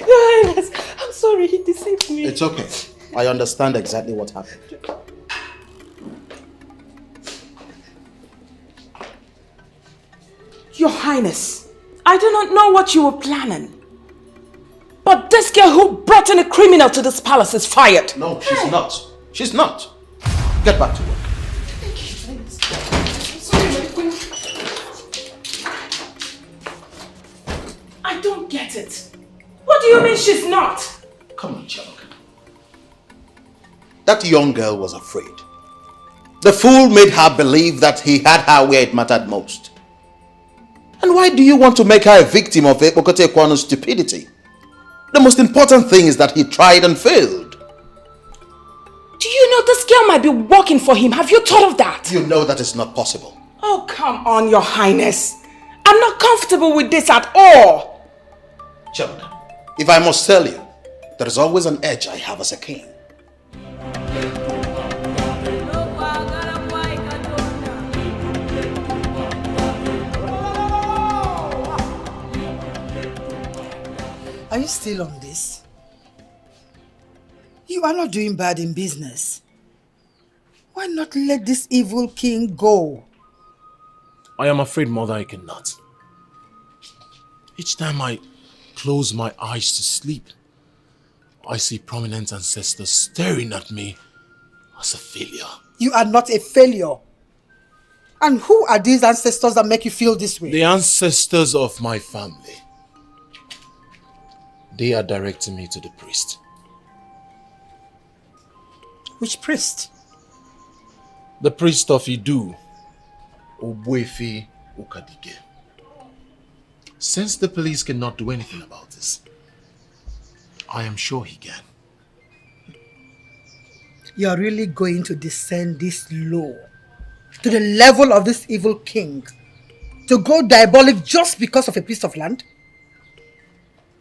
[SPEAKER 7] Your Highness, I'm sorry, he deceived me.
[SPEAKER 2] It's okay. I understand exactly what happened.
[SPEAKER 14] Your Highness, I do not know what you were planning. But this girl who brought in a criminal to this palace is fired.
[SPEAKER 2] No, she's not. She's not. Get back to work.
[SPEAKER 14] Thank you, Highness. I'm sorry, my queen. I don't get it. What do you mean she's not?
[SPEAKER 2] Come on, Chunk. That young girl was afraid. The fool made her believe that he had her where it mattered most. And why do you want to make her a victim of Ekpokote Ekwano's stupidity? The most important thing is that he tried and failed.
[SPEAKER 14] Do you know this girl might be working for him? Have you thought of that?
[SPEAKER 2] You know that is not possible.
[SPEAKER 14] Oh, come on, Your Highness. I'm not comfortable with this at all.
[SPEAKER 2] Child, if I must tell you, there is always an edge I have as a king.
[SPEAKER 6] Are you still on this? You are not doing bad in business. Why not let this evil king go?
[SPEAKER 11] I am afraid, Mother, I cannot. Each time I close my eyes to sleep, I see prominent ancestors staring at me as a failure.
[SPEAKER 6] You are not a failure. And who are these ancestors that make you feel this way?
[SPEAKER 11] The ancestors of my family. They are directing me to the priest.
[SPEAKER 6] Which priest?
[SPEAKER 11] The priest of Idu, Ogbuefi Okadige. Since the police cannot do anything about this, I am sure he can.
[SPEAKER 6] You are really going to descend this low to the level of this evil king to go diabolic just because of a piece of land?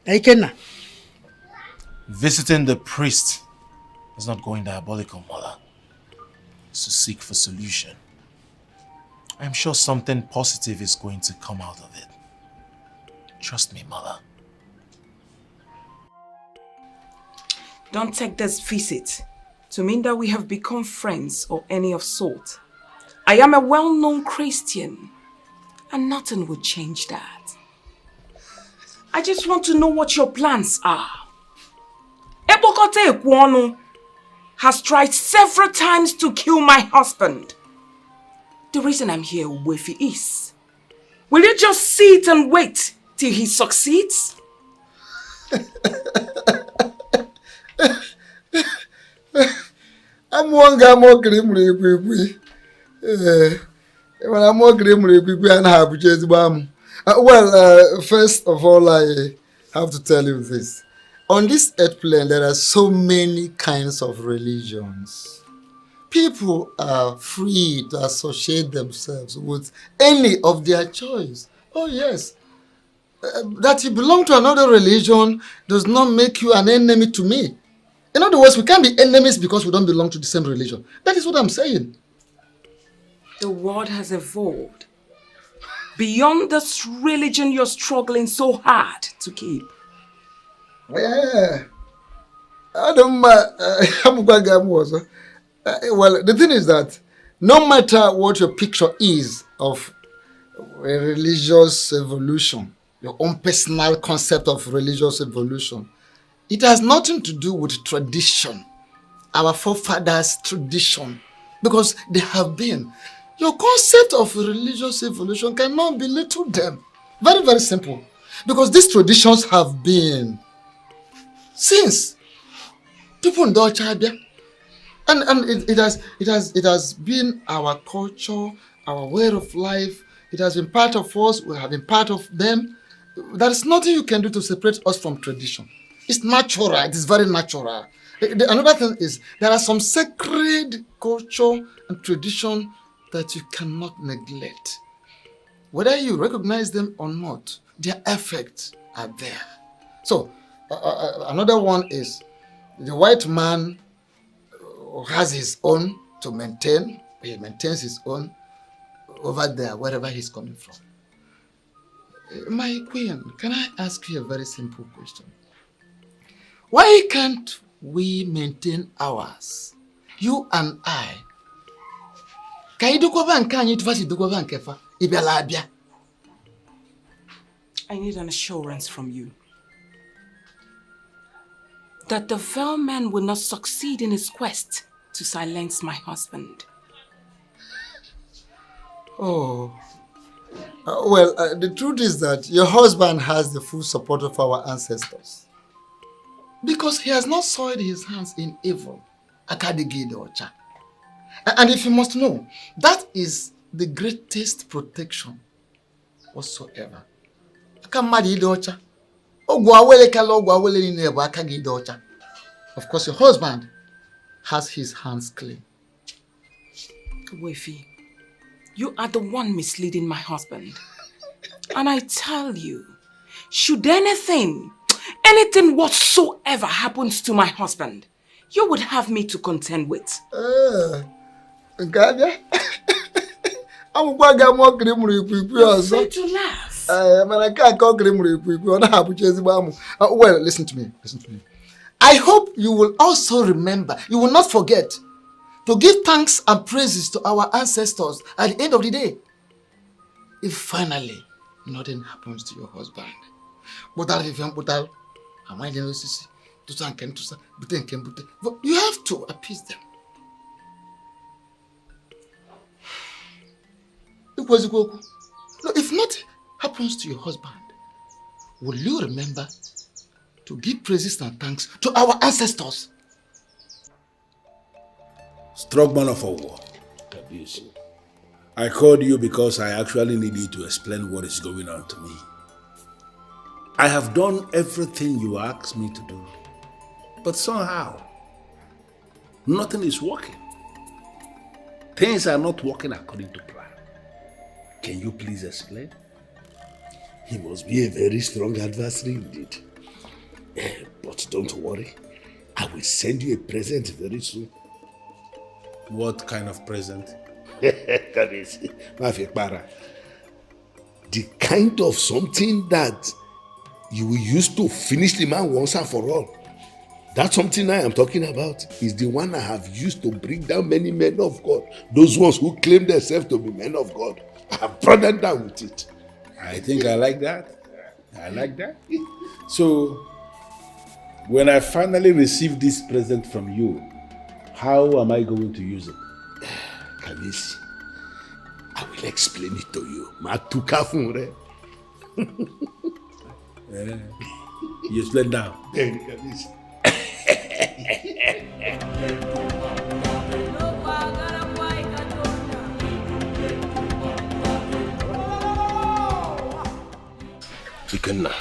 [SPEAKER 6] Ikenna.
[SPEAKER 11] Visiting the priest is not going diabolical, Mother. It's to seek for solution. I am sure something positive is going to come out of it. Trust me, Mother.
[SPEAKER 14] Don't take this visit to mean that we have become friends or any of sort. I am a well-known Christian, and nothing will change that. I just want to know what your plans are. Ekpokote Ekwano has tried several times to kill my husband. The reason I'm here, Ogbuefi, is, will you just sit and wait till he succeeds?
[SPEAKER 12] I'm one guy more grim. When I'm more grim, and have just bam. Well, first of all, I have to tell you this. On this earth plane, there are so many kinds of religions. People are free to associate themselves with any of their choice. Oh yes. That you belong to another religion does not make you an enemy to me. In other words, we can't be enemies because we don't belong to the same religion. That is what I'm saying.
[SPEAKER 14] The world has evolved beyond this religion you're struggling so hard to keep.
[SPEAKER 12] Yeah. Well, the thing is that no matter what your picture is of a religious evolution, your own personal concept of religious evolution, it has nothing to do with tradition, our forefathers' tradition, because they have been. Your concept of religious evolution cannot belittle them. Very, very simple. Because these traditions have been since people in Arabia, and it has been our culture, our way of life. It has been part of us. We have been part of them. There is nothing you can do to separate us from tradition. It's natural. It is very natural. Another thing is there are some sacred culture and tradition that you cannot neglect. Whether you recognize them or not, their effects are there. So another one is the white man has his own to maintain. He maintains his own over there, wherever he's coming from. My queen, can I ask you a very simple question? Why can't we maintain ours? You and I.
[SPEAKER 14] I need an assurance from you that the veil man will not succeed in his quest to silence my husband.
[SPEAKER 12] Oh. The truth is that your husband has the full support of our ancestors. Because he has not soiled his hands in evil. And if you must know, that is the greatest protection whatsoever. Aka mmadụ ide ọcha. Ogwu awele kala ogwu awele niile bụ aka gị ide ọcha. Of course, your husband has his hands clean.
[SPEAKER 14] Wefi, you are the one misleading my husband. And I tell you, should anything whatsoever happens to my husband, you would have me to contend with.
[SPEAKER 12] I'm going
[SPEAKER 14] to laugh.
[SPEAKER 12] Well, listen to me. I hope you will also remember, you will not forget to give thanks and praises to our ancestors at the end of the day. If finally nothing happens to your husband. But you have to appease them. If nothing happens to your husband, will you remember to give praises and thanks to our ancestors?
[SPEAKER 16] Strong man of a war. I called you because I actually need you to explain what is going on to me. I have done everything you asked me to do, but somehow, nothing is working. Things are not working according to plan. Can you please explain?
[SPEAKER 1] He must be a very strong adversary indeed. But don't worry, I will send you a present very soon.
[SPEAKER 16] What kind of present?
[SPEAKER 1] The kind of something that you will use to finish the man once and for all. That something I am talking about is the one I have used to bring down many men of God. Those ones who claim themselves to be men of God. I have brought them down with it.
[SPEAKER 16] I think I like that. I like that. So, when I finally receive this present from you, how am I going to use it?
[SPEAKER 1] Kamisi, I will explain it to you. Matukafunre.
[SPEAKER 16] You explain now.
[SPEAKER 1] Kamisi.
[SPEAKER 22] Ikenna,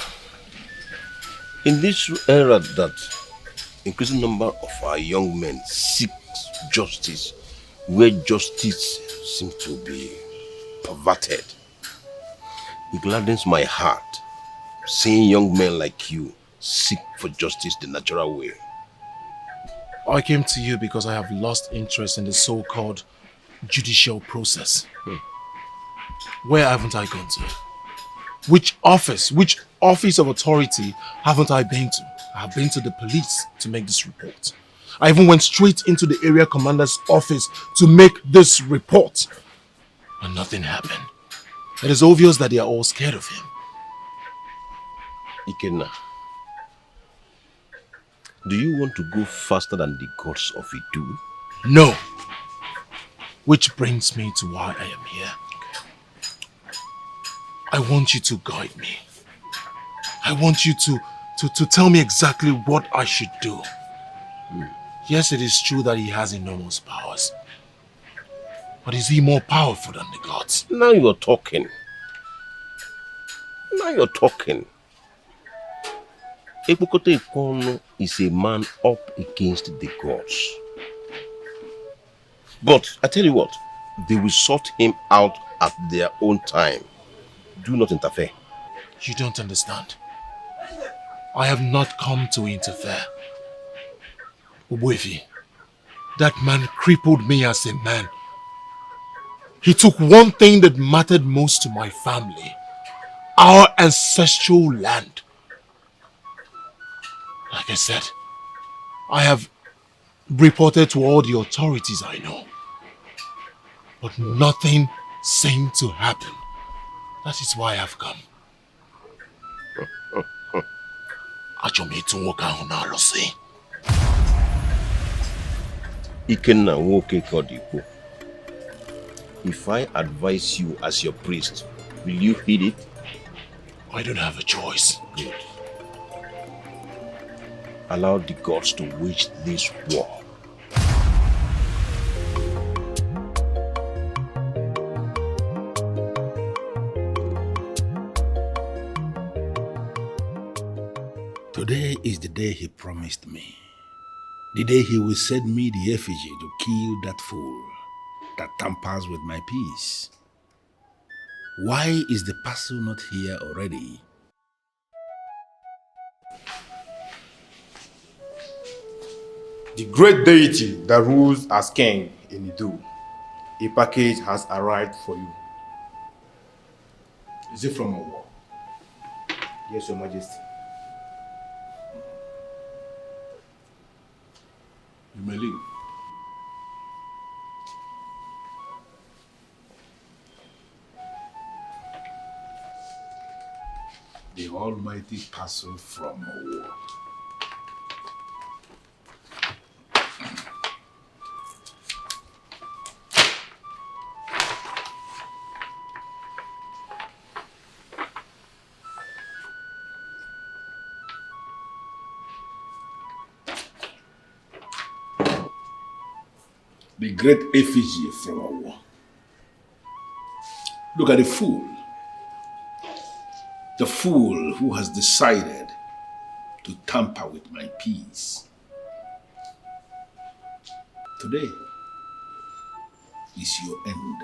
[SPEAKER 22] in this era that increasing number of our young men seek justice, where justice seems to be perverted, it gladdens my heart seeing young men like you seek for justice the natural way.
[SPEAKER 23] I came to you because I have lost interest in the so-called judicial process. Where haven't I gone to? Which office of authority haven't I been to? I have been to the police to make this report. I even went straight into the area commander's office to make this report. And nothing happened. It is obvious that they are all scared of him.
[SPEAKER 22] Ikenna, do you want to go faster than the gods of Idu?
[SPEAKER 23] No. Which brings me to why I am here. I want you to guide me. I want you to tell me exactly what I should do. Yes, it is true that he has enormous powers. But is he more powerful than the gods?
[SPEAKER 22] Now you're talking. Now you're talking. Ekpokote Ikono is a man up against the gods. But I tell you what, they will sort him out at their own time. Do not interfere.
[SPEAKER 23] You don't understand. I have not come to interfere. Ubuefi, that man crippled me as a man. He took one thing that mattered most to my family, our ancestral land. Like I said, I have reported to all the authorities I know, but nothing seemed to happen. That is why I've come.
[SPEAKER 22] Ikenna Nwoke Kodipo, if I advise you as your priest, will you heed it?
[SPEAKER 23] I don't have a choice.
[SPEAKER 22] Good. Allow the gods to wage this war.
[SPEAKER 5] Today is the day he promised me. The day he will send me the effigy to kill that fool that tampers with my peace. Why is the parcel not here already?
[SPEAKER 3] The great deity that rules as king in Idu, a package has arrived for you.
[SPEAKER 5] Is it from a war?
[SPEAKER 3] Yes, Your Majesty.
[SPEAKER 5] You may leave. The almighty parcel from a war. The great effigy from a war. Look at the fool. The fool who has decided to tamper with my peace. Today is your end.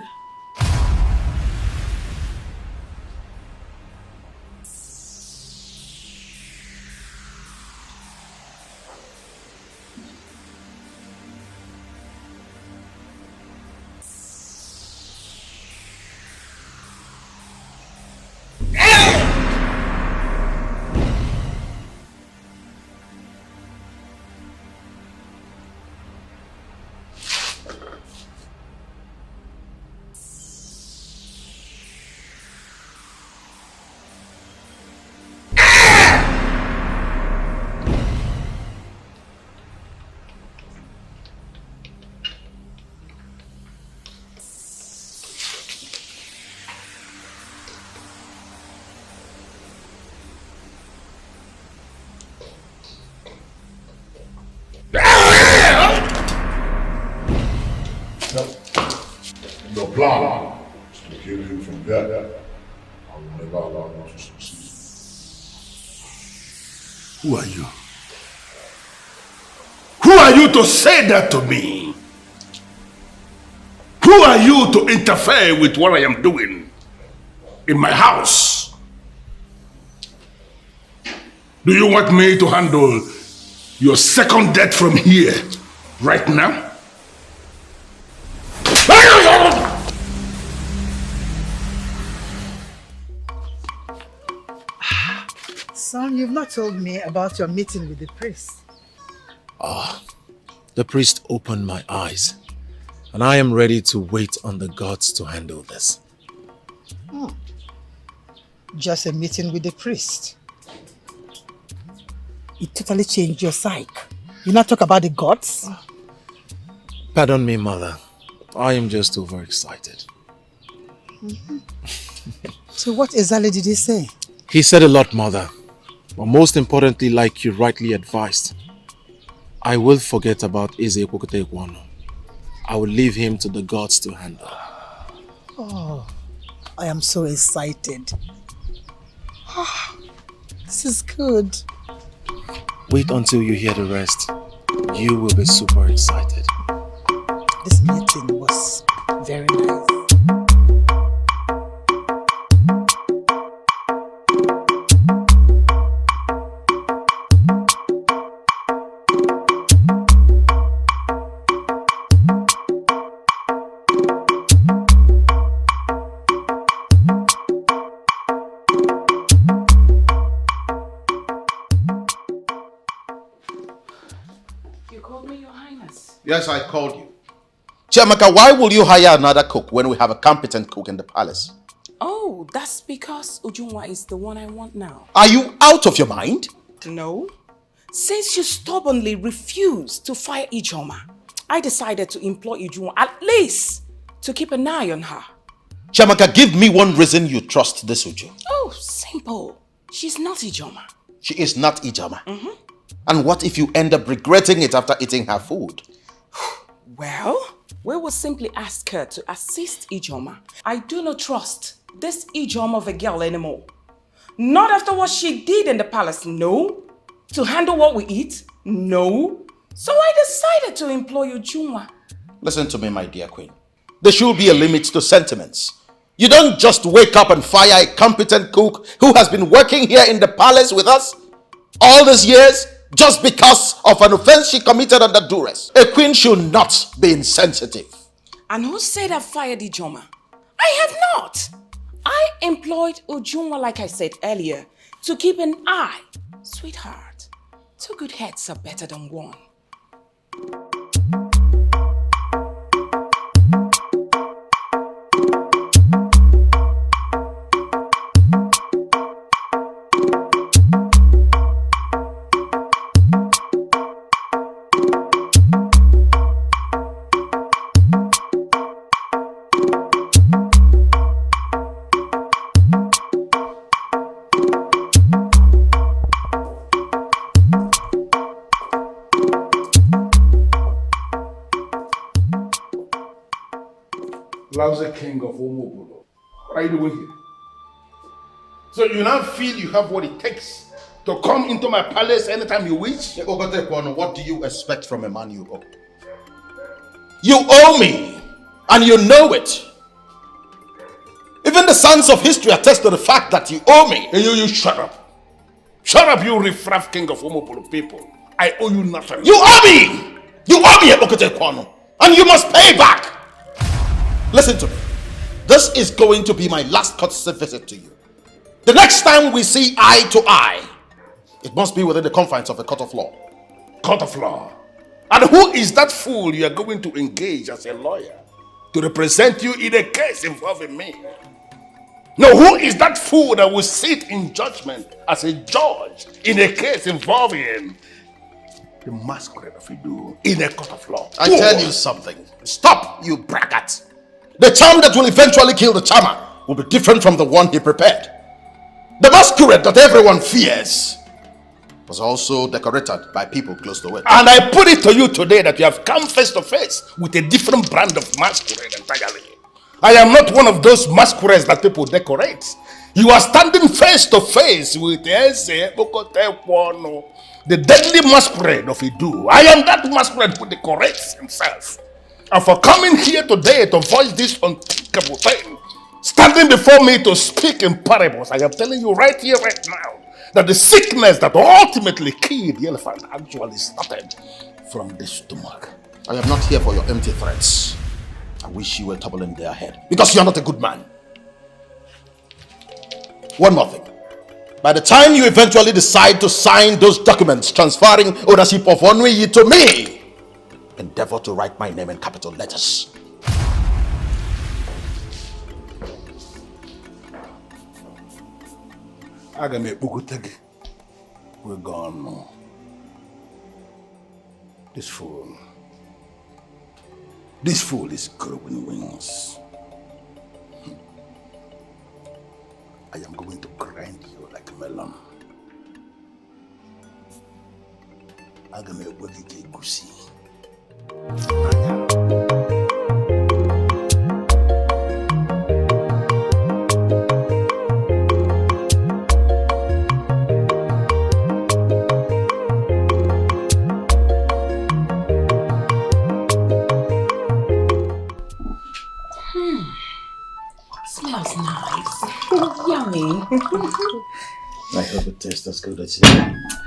[SPEAKER 19] Your plan is to kill him from there. I will never allow you to succeed.
[SPEAKER 5] Who are you? Who are you to say that to me? Who are you to interfere with what I am doing in my house? Do you want me to handle your second death from here, right now?
[SPEAKER 6] Son, you've not told me about your meeting with the priest.
[SPEAKER 23] The priest opened my eyes, and I am ready to wait on the gods to handle this.
[SPEAKER 6] Just a meeting with the priest. It totally changed your psyche. You not talk about the gods?
[SPEAKER 23] Pardon me, mother. I am just overexcited.
[SPEAKER 6] So what exactly did he say?
[SPEAKER 23] He said a lot, mother. But most importantly, like you rightly advised, I will forget about Eze Kwokete. I will leave him to the gods to handle.
[SPEAKER 6] Oh, I am so excited. This is good.
[SPEAKER 23] Wait until you hear the rest. You will be super excited.
[SPEAKER 6] This meeting was very nice.
[SPEAKER 2] Yes, I called you. Chiamaka, why will you hire another cook when we have a competent cook in the palace?
[SPEAKER 14] Oh, that's because Ujunwa is the one I want now.
[SPEAKER 2] Are you out of your mind?
[SPEAKER 14] No. Since you stubbornly refused to fire Ijoma, I decided to employ Ujunwa at least to keep an eye on her.
[SPEAKER 2] Chiamaka, give me one reason you trust this Uju.
[SPEAKER 14] Oh, simple. She's not Ijoma.
[SPEAKER 2] She is not Ijoma. And what if you end up regretting it after eating her food?
[SPEAKER 14] Well, we will simply ask her to assist Ijoma. I do not trust this Ijoma of a girl anymore. Not after what she did in the palace, no. To handle what we eat? No. So I decided to employ Ujunwa.
[SPEAKER 2] Listen to me, my dear queen. There should be a limit to sentiments. You don't just wake up and fire a competent cook who has been working here in the palace with us all these years just because of an offense she committed under duress. A queen should not be insensitive.
[SPEAKER 14] And who said I fired Ijoma? I have not. I employed Ujunwa, like I said earlier, to keep an eye. Sweetheart, 2 good heads are better than 1.
[SPEAKER 1] Lousy king of Omobolo. What are you doing here? So you now feel you have what it takes to come into my palace anytime you wish?
[SPEAKER 2] What do you expect from a man you owe? You owe me, and you know it. Even the sons of history attest to the fact that you owe me.
[SPEAKER 1] Hey, you shut up. Shut up, you riffraff king of Omobolo people. I owe you nothing.
[SPEAKER 2] You owe me! You owe me, Okote Kwano, and you must pay back! Listen to me. This is going to be my last courtesy visit to you. The next time we see eye to eye, it must be within the confines of a court of law.
[SPEAKER 1] Court of law? And who is that fool you are going to engage as a lawyer to represent you in a case involving me? No, who is that fool that will sit in judgment as a judge in a case involving the Masquerade of Idu in a court of law?
[SPEAKER 2] I tell you something. Stop, you braggart. The charm that will eventually kill the charmer will be different from the one he prepared. The masquerade that everyone fears was also decorated by people close to it.
[SPEAKER 1] And I put it to you today that you have come face to face with a different brand of masquerade entirely. I am not one of those masquerades that people decorate. You are standing face to face with the deadly masquerade of Idu. I am that masquerade who decorates himself. And for coming here today to voice this unthinkable thing, standing before me to speak in parables, I am telling you right here, right now, that the sickness that ultimately killed the elephant actually started from the stomach.
[SPEAKER 2] I am not here for your empty threats. I wish you were toppling their head, because you are not a good man. One more thing. By the time you eventually decide to sign those documents transferring ownership of Onwe to me, endeavor to write my name in capital letters.
[SPEAKER 1] We're gone. This fool is growing wings. I am going to grind you like a melon. I'm going to make you goosey.
[SPEAKER 14] Smells nice. Yummy.
[SPEAKER 2] I hope it tastes as good as you.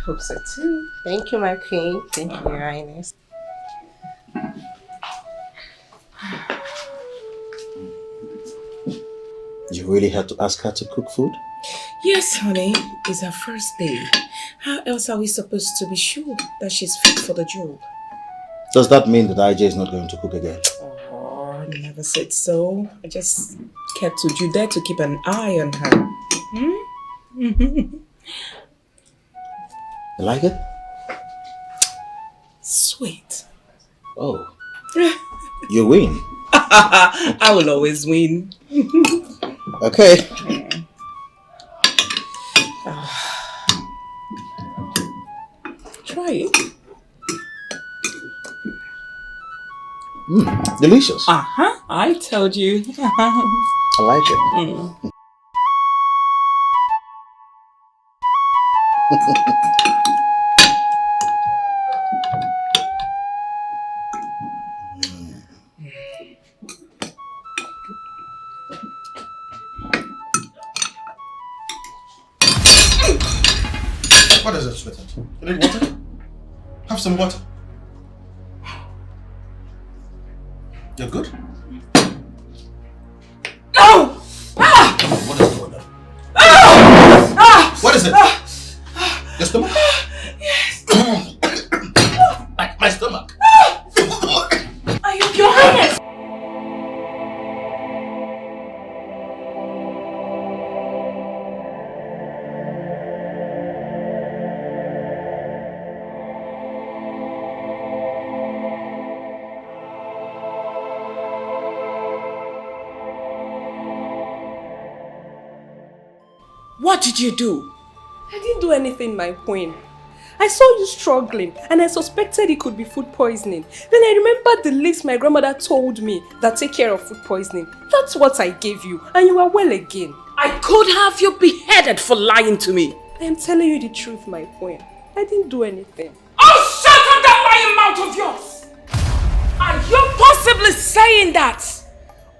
[SPEAKER 10] Hope so too. Thank you, my queen. Thank you, Your Highness.
[SPEAKER 2] You really had to ask her to cook food?
[SPEAKER 14] Yes, honey. It's her first day. How else are we supposed to be sure that she's fit for the job?
[SPEAKER 2] Does that mean that IJ is not going to cook again?
[SPEAKER 14] Oh, I never said so. I just kept Uju there to keep an eye on her.
[SPEAKER 2] You like it?
[SPEAKER 14] Sweet.
[SPEAKER 2] Oh. You win.
[SPEAKER 14] I will always win.
[SPEAKER 2] Okay.
[SPEAKER 14] Try it.
[SPEAKER 2] Delicious.
[SPEAKER 14] I told you.
[SPEAKER 2] I like it. is it, sweetheart? You need water? Have some water. You're good?
[SPEAKER 14] No!
[SPEAKER 2] Come on, what is going on? What is it? Your stomach?
[SPEAKER 14] Yes.
[SPEAKER 2] My stomach.
[SPEAKER 14] Are you, Your Highness?
[SPEAKER 7] What did you do?
[SPEAKER 14] I didn't do anything, my queen. I saw you struggling and I suspected it could be food poisoning. Then I remembered the list my grandmother told me that take care of food poisoning. That's what I gave you and you are well again.
[SPEAKER 7] I could have you beheaded for lying to me.
[SPEAKER 14] I am telling you the truth, my queen. I didn't do anything.
[SPEAKER 7] Oh, shut up that lying mouth of yours! Are you possibly saying that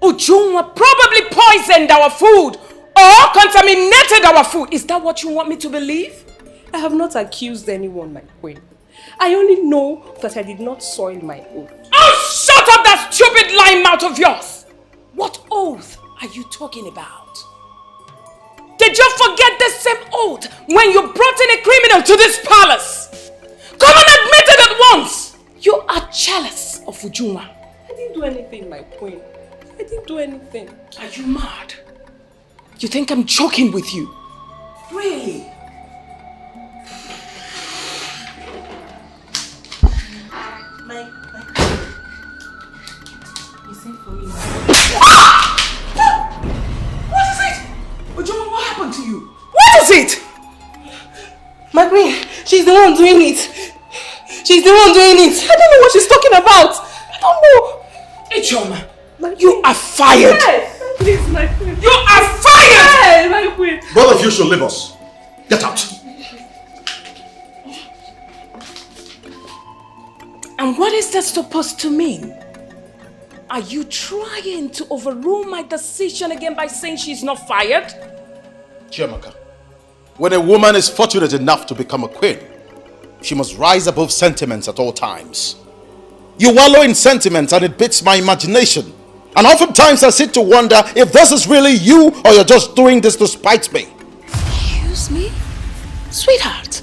[SPEAKER 7] Ujunwa probably poisoned our food or contaminated our food? Is that what you want me to believe?
[SPEAKER 14] I have not accused anyone, my queen. I only know that I did not soil my oath.
[SPEAKER 7] Oh, shut up that stupid lying mouth of yours! What oath are you talking about? Did you forget the same oath when you brought in a criminal to this palace? Come and admit it at once! You are jealous of Ujunwa.
[SPEAKER 14] I didn't do anything, my queen. I didn't do anything.
[SPEAKER 7] Are you mad? You think I'm joking with you? Really? What is it? Ujunwa, what happened to you? What is it?
[SPEAKER 14] My queen, she's the one doing it. She's the one doing it. I don't know what she's talking about. I don't know.
[SPEAKER 7] Ijoma, you are fired.
[SPEAKER 14] Yes, please, my queen.
[SPEAKER 7] You are fired!
[SPEAKER 14] Yes, my queen.
[SPEAKER 2] Both of you should leave us. Get out.
[SPEAKER 7] And what is that supposed to mean? Are you trying to overrule my decision again by saying she's not fired?
[SPEAKER 2] Chiamaka, when a woman is fortunate enough to become a queen, she must rise above sentiments at all times. You wallow in sentiments and it beats my imagination. And oftentimes I sit to wonder if this is really you or you're just doing this to spite me.
[SPEAKER 7] Excuse me? Sweetheart,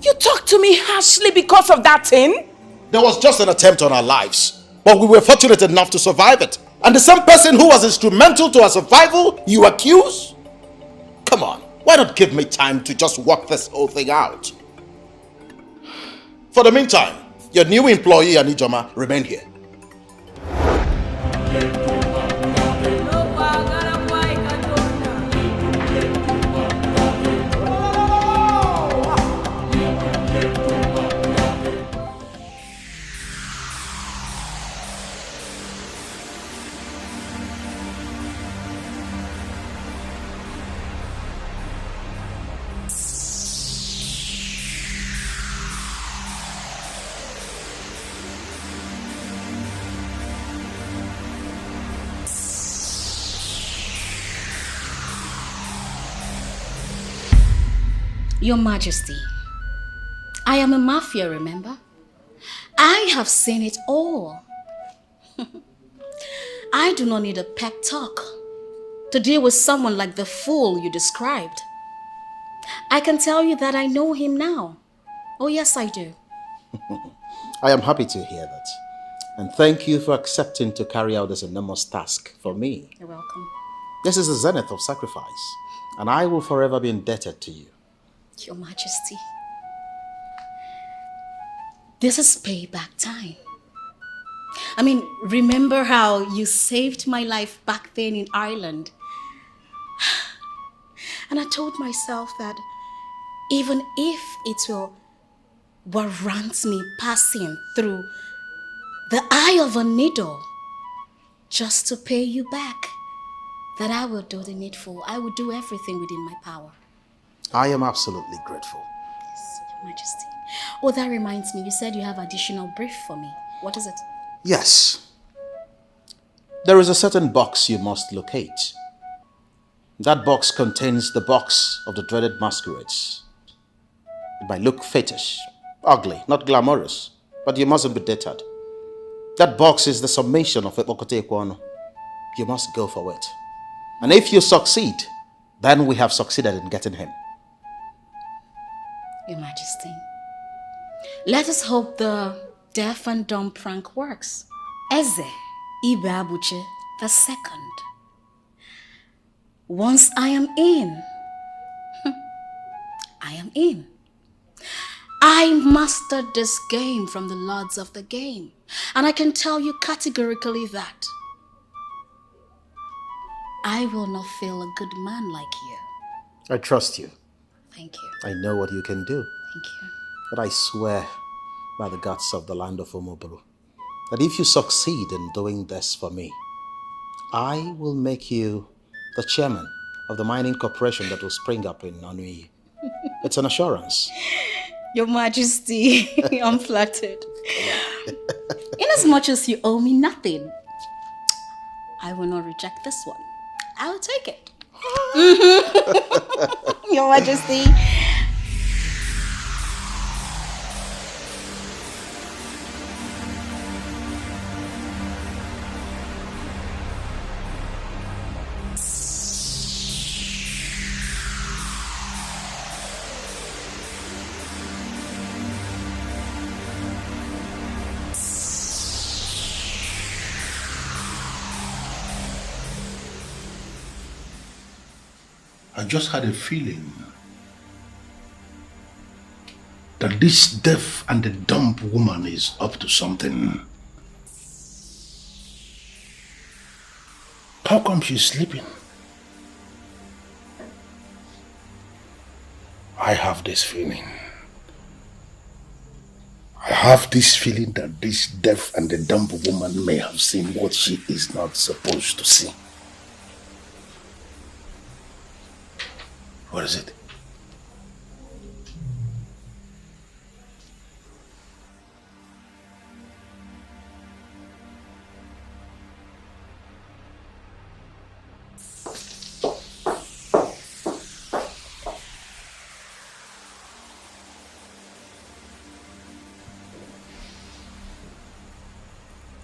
[SPEAKER 7] you talk to me harshly because of that thing?
[SPEAKER 2] There was just an attempt on our lives, but we were fortunate enough to survive it. And the same person who was instrumental to our survival, you accuse? Come on, why not give me time to just work this whole thing out? For the meantime, your new employee, Anijoma, remain here.
[SPEAKER 8] Your Majesty, I am a mafia, remember? I have seen it all. I do not need a pep talk to deal with someone like the fool you described. I can tell you that I know him now. Oh yes, I do.
[SPEAKER 2] I am happy to hear that. And thank you for accepting to carry out this enormous task for me.
[SPEAKER 8] You're welcome.
[SPEAKER 2] This is the zenith of sacrifice, and I will forever be indebted to you.
[SPEAKER 8] Your Majesty, this is payback time. I mean, remember how you saved my life back then in Ireland? And I told myself that even if it will warrant me passing through the eye of a needle just to pay you back, that I will do the needful. I will do everything within my power.
[SPEAKER 2] I am absolutely grateful.
[SPEAKER 8] Yes, Your Majesty. Oh, that reminds me, you said you have additional brief for me. What is it?
[SPEAKER 2] Yes. There is a certain box you must locate. That box contains the box of the dreaded masquerades. It might look fetish, ugly, not glamorous, but you mustn't be deterred. That box is the summation of Epokote Ekwono. You must go for it. And if you succeed, then we have succeeded in getting him.
[SPEAKER 8] Your Majesty, let us hope the deaf and dumb prank works. Eze Ibe Abuche the second. Once I am in, I am in. I mastered this game from the lords of the game, and I can tell you categorically that I will not fail a good man like you.
[SPEAKER 2] I trust you.
[SPEAKER 8] Thank you.
[SPEAKER 2] I know what you can do.
[SPEAKER 8] Thank you.
[SPEAKER 2] But I swear by the gods of the land of Umoburu that if you succeed in doing this for me, I will make you the chairman of the mining corporation that will spring up in Anui. It's an assurance.
[SPEAKER 8] Your Majesty, I'm flattered. Inasmuch as you owe me nothing, I will not reject this one. I will take it. Your Majesty.
[SPEAKER 1] I just had a feeling that this deaf and the dumb woman is up to something. How come she's sleeping? I have this feeling. I have this feeling that this deaf and the dumb woman may have seen what she is not supposed to see. What is it?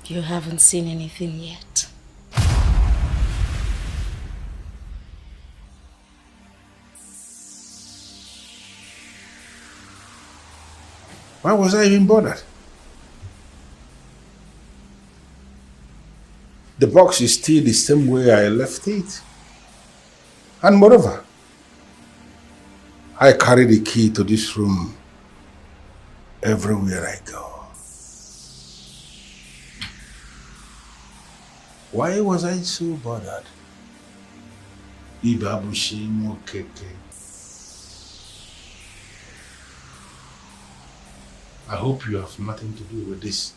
[SPEAKER 8] You haven't seen anything yet.
[SPEAKER 1] Why was I even bothered? The box is still the same way I left it. And moreover, I carry the key to this room everywhere I go. Why was I so bothered? Ibabushi Mokeke. I hope you have nothing to do with this.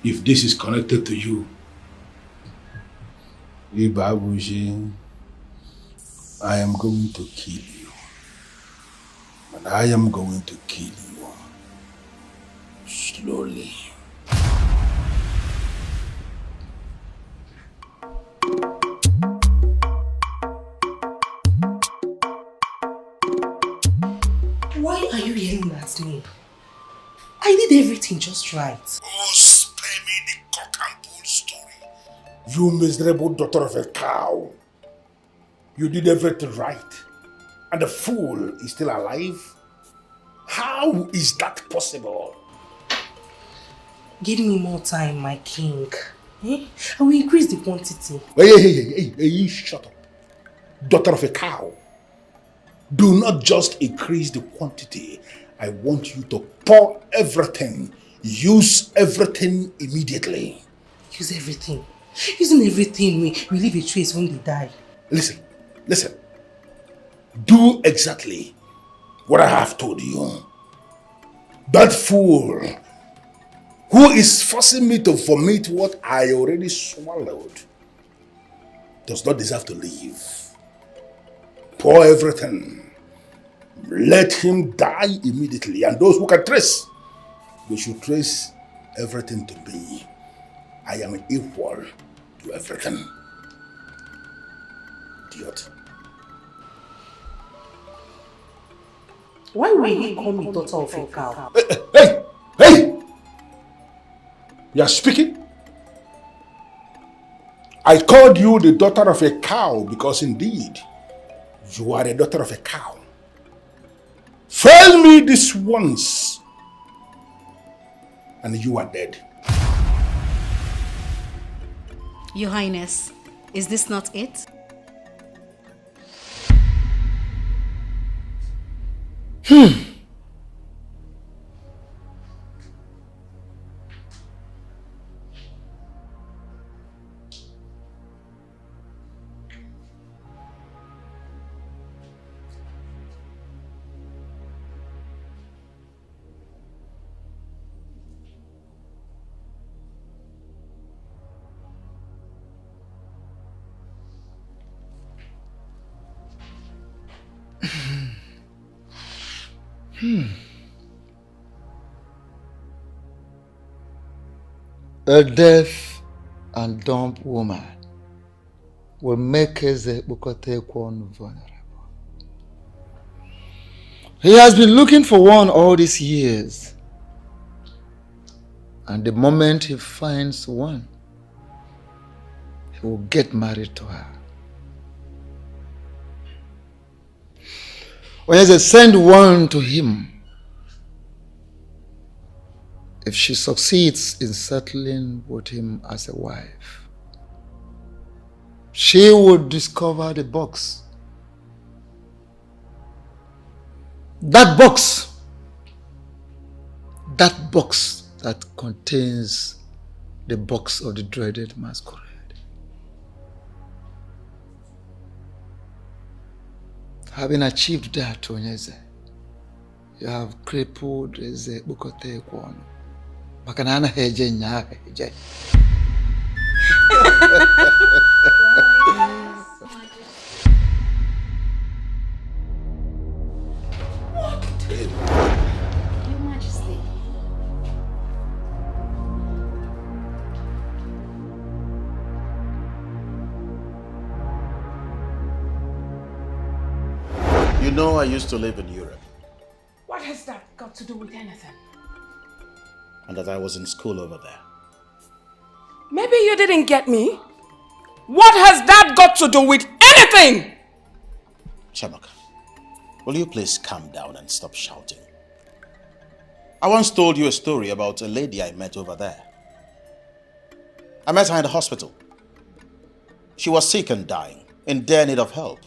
[SPEAKER 1] If this is connected to you, Ibabushi, I am going to kill you. And I am going to kill you. Slowly.
[SPEAKER 17] Why are you yelling at me? I did everything just right.
[SPEAKER 1] Oh, spare me the cock and bull story. You miserable daughter of a cow. You did everything right. And the fool is still alive? How is that possible?
[SPEAKER 17] Give me more time, my king. I will increase the quantity.
[SPEAKER 1] Hey, shut up. Daughter of a cow. Do not just increase the quantity. I want you to pour everything. Use everything immediately.
[SPEAKER 17] Use everything. Using everything, we leave a trace when they die.
[SPEAKER 1] Listen. Do exactly what I have told you. That fool who is forcing me to vomit what I already swallowed does not deserve to live. Pour everything. Let him die immediately. And those who can trace, they should trace everything to me. I am equal to everything. Idiot.
[SPEAKER 17] Why will he call me daughter of a cow?
[SPEAKER 5] Hey! You are speaking? I called you the daughter of a cow because indeed you are a daughter of a cow. Fail me this once and you are dead.
[SPEAKER 8] Your Highness, is this not it?
[SPEAKER 12] A deaf and dumb woman will make Eze Bukotekwan vulnerable. He has been looking for one all these years. And the moment he finds one, he will get married to her. When Eze send one to him, if she succeeds in settling with him as a wife, she would discover the box. That box that contains the box of the dreaded masquerade. Having achieved that, Onyeze, you have crippled Eze Bukotekwan. Makanana heje nya heje.
[SPEAKER 8] Your Majesty.
[SPEAKER 2] You know I used to live in Europe.
[SPEAKER 14] What has that got to do with anything?
[SPEAKER 2] And that I was in school over there.
[SPEAKER 14] Maybe you didn't get me. What has that got to do with anything?
[SPEAKER 2] Chamaka, will you please calm down and stop shouting? I once told you a story about a lady I met over there. I met her in the hospital. She was sick and dying, in dire need of help.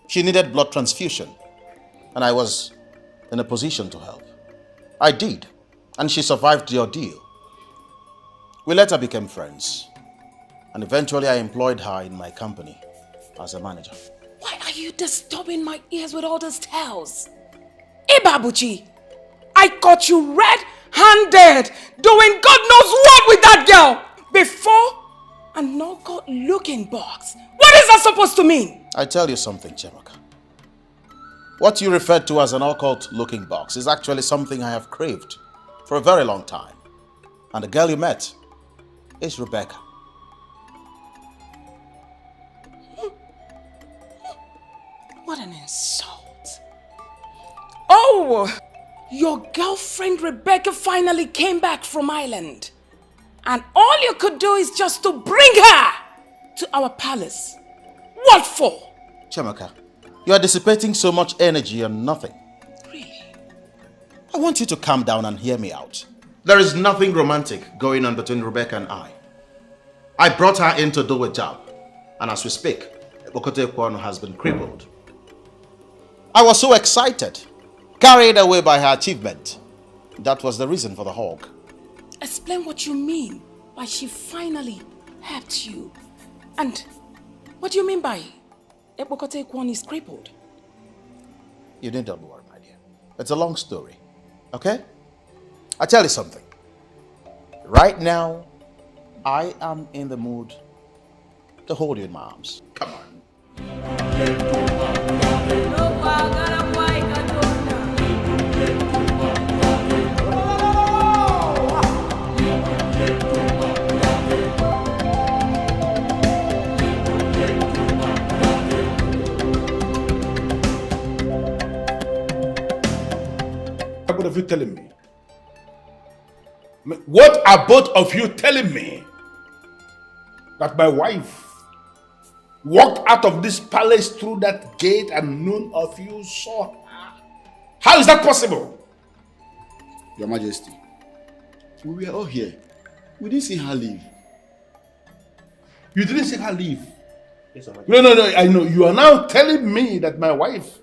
[SPEAKER 2] She needed blood transfusion, and I was in a position to help. I did, and she survived the ordeal. We later became friends, and eventually I employed her in my company as a manager.
[SPEAKER 14] Why are you disturbing my ears with all those tales? Ibabuchi, I caught you red-handed doing God knows what with that girl before an occult looking box. What is that supposed to mean?
[SPEAKER 2] I tell you something, Chemaka. What you referred to as an occult looking box is actually something I have craved for a very long time. And the girl you met is Rebecca.
[SPEAKER 14] What an insult. Oh, your girlfriend Rebecca finally came back from Ireland. And all you could do is just to bring her to our palace. What for?
[SPEAKER 2] Chemaka, you are dissipating so much energy on nothing.
[SPEAKER 14] Really?
[SPEAKER 2] I want you to calm down and hear me out. There is nothing romantic going on between Rebecca and I. I brought her in to do a job. And as we speak, Bukotekwan has been crippled. I was so excited, carried away by her achievement. That was the reason for the hug.
[SPEAKER 14] Explain what you mean by she finally helped you. And what do you mean by Bukotekwan is crippled?
[SPEAKER 2] You need not worry, my dear. It's a long story, okay? I'll tell you something. Right now, I am in the mood to hold you in my arms. Come on.
[SPEAKER 1] both of you telling me? What are both of you telling me? That my wife walked out of this palace through that gate and none of you saw her? How is that possible?
[SPEAKER 4] Your Majesty, we were all here. We didn't see her leave.
[SPEAKER 1] You didn't see her leave? Yes, no, I know. You are now telling me that my wife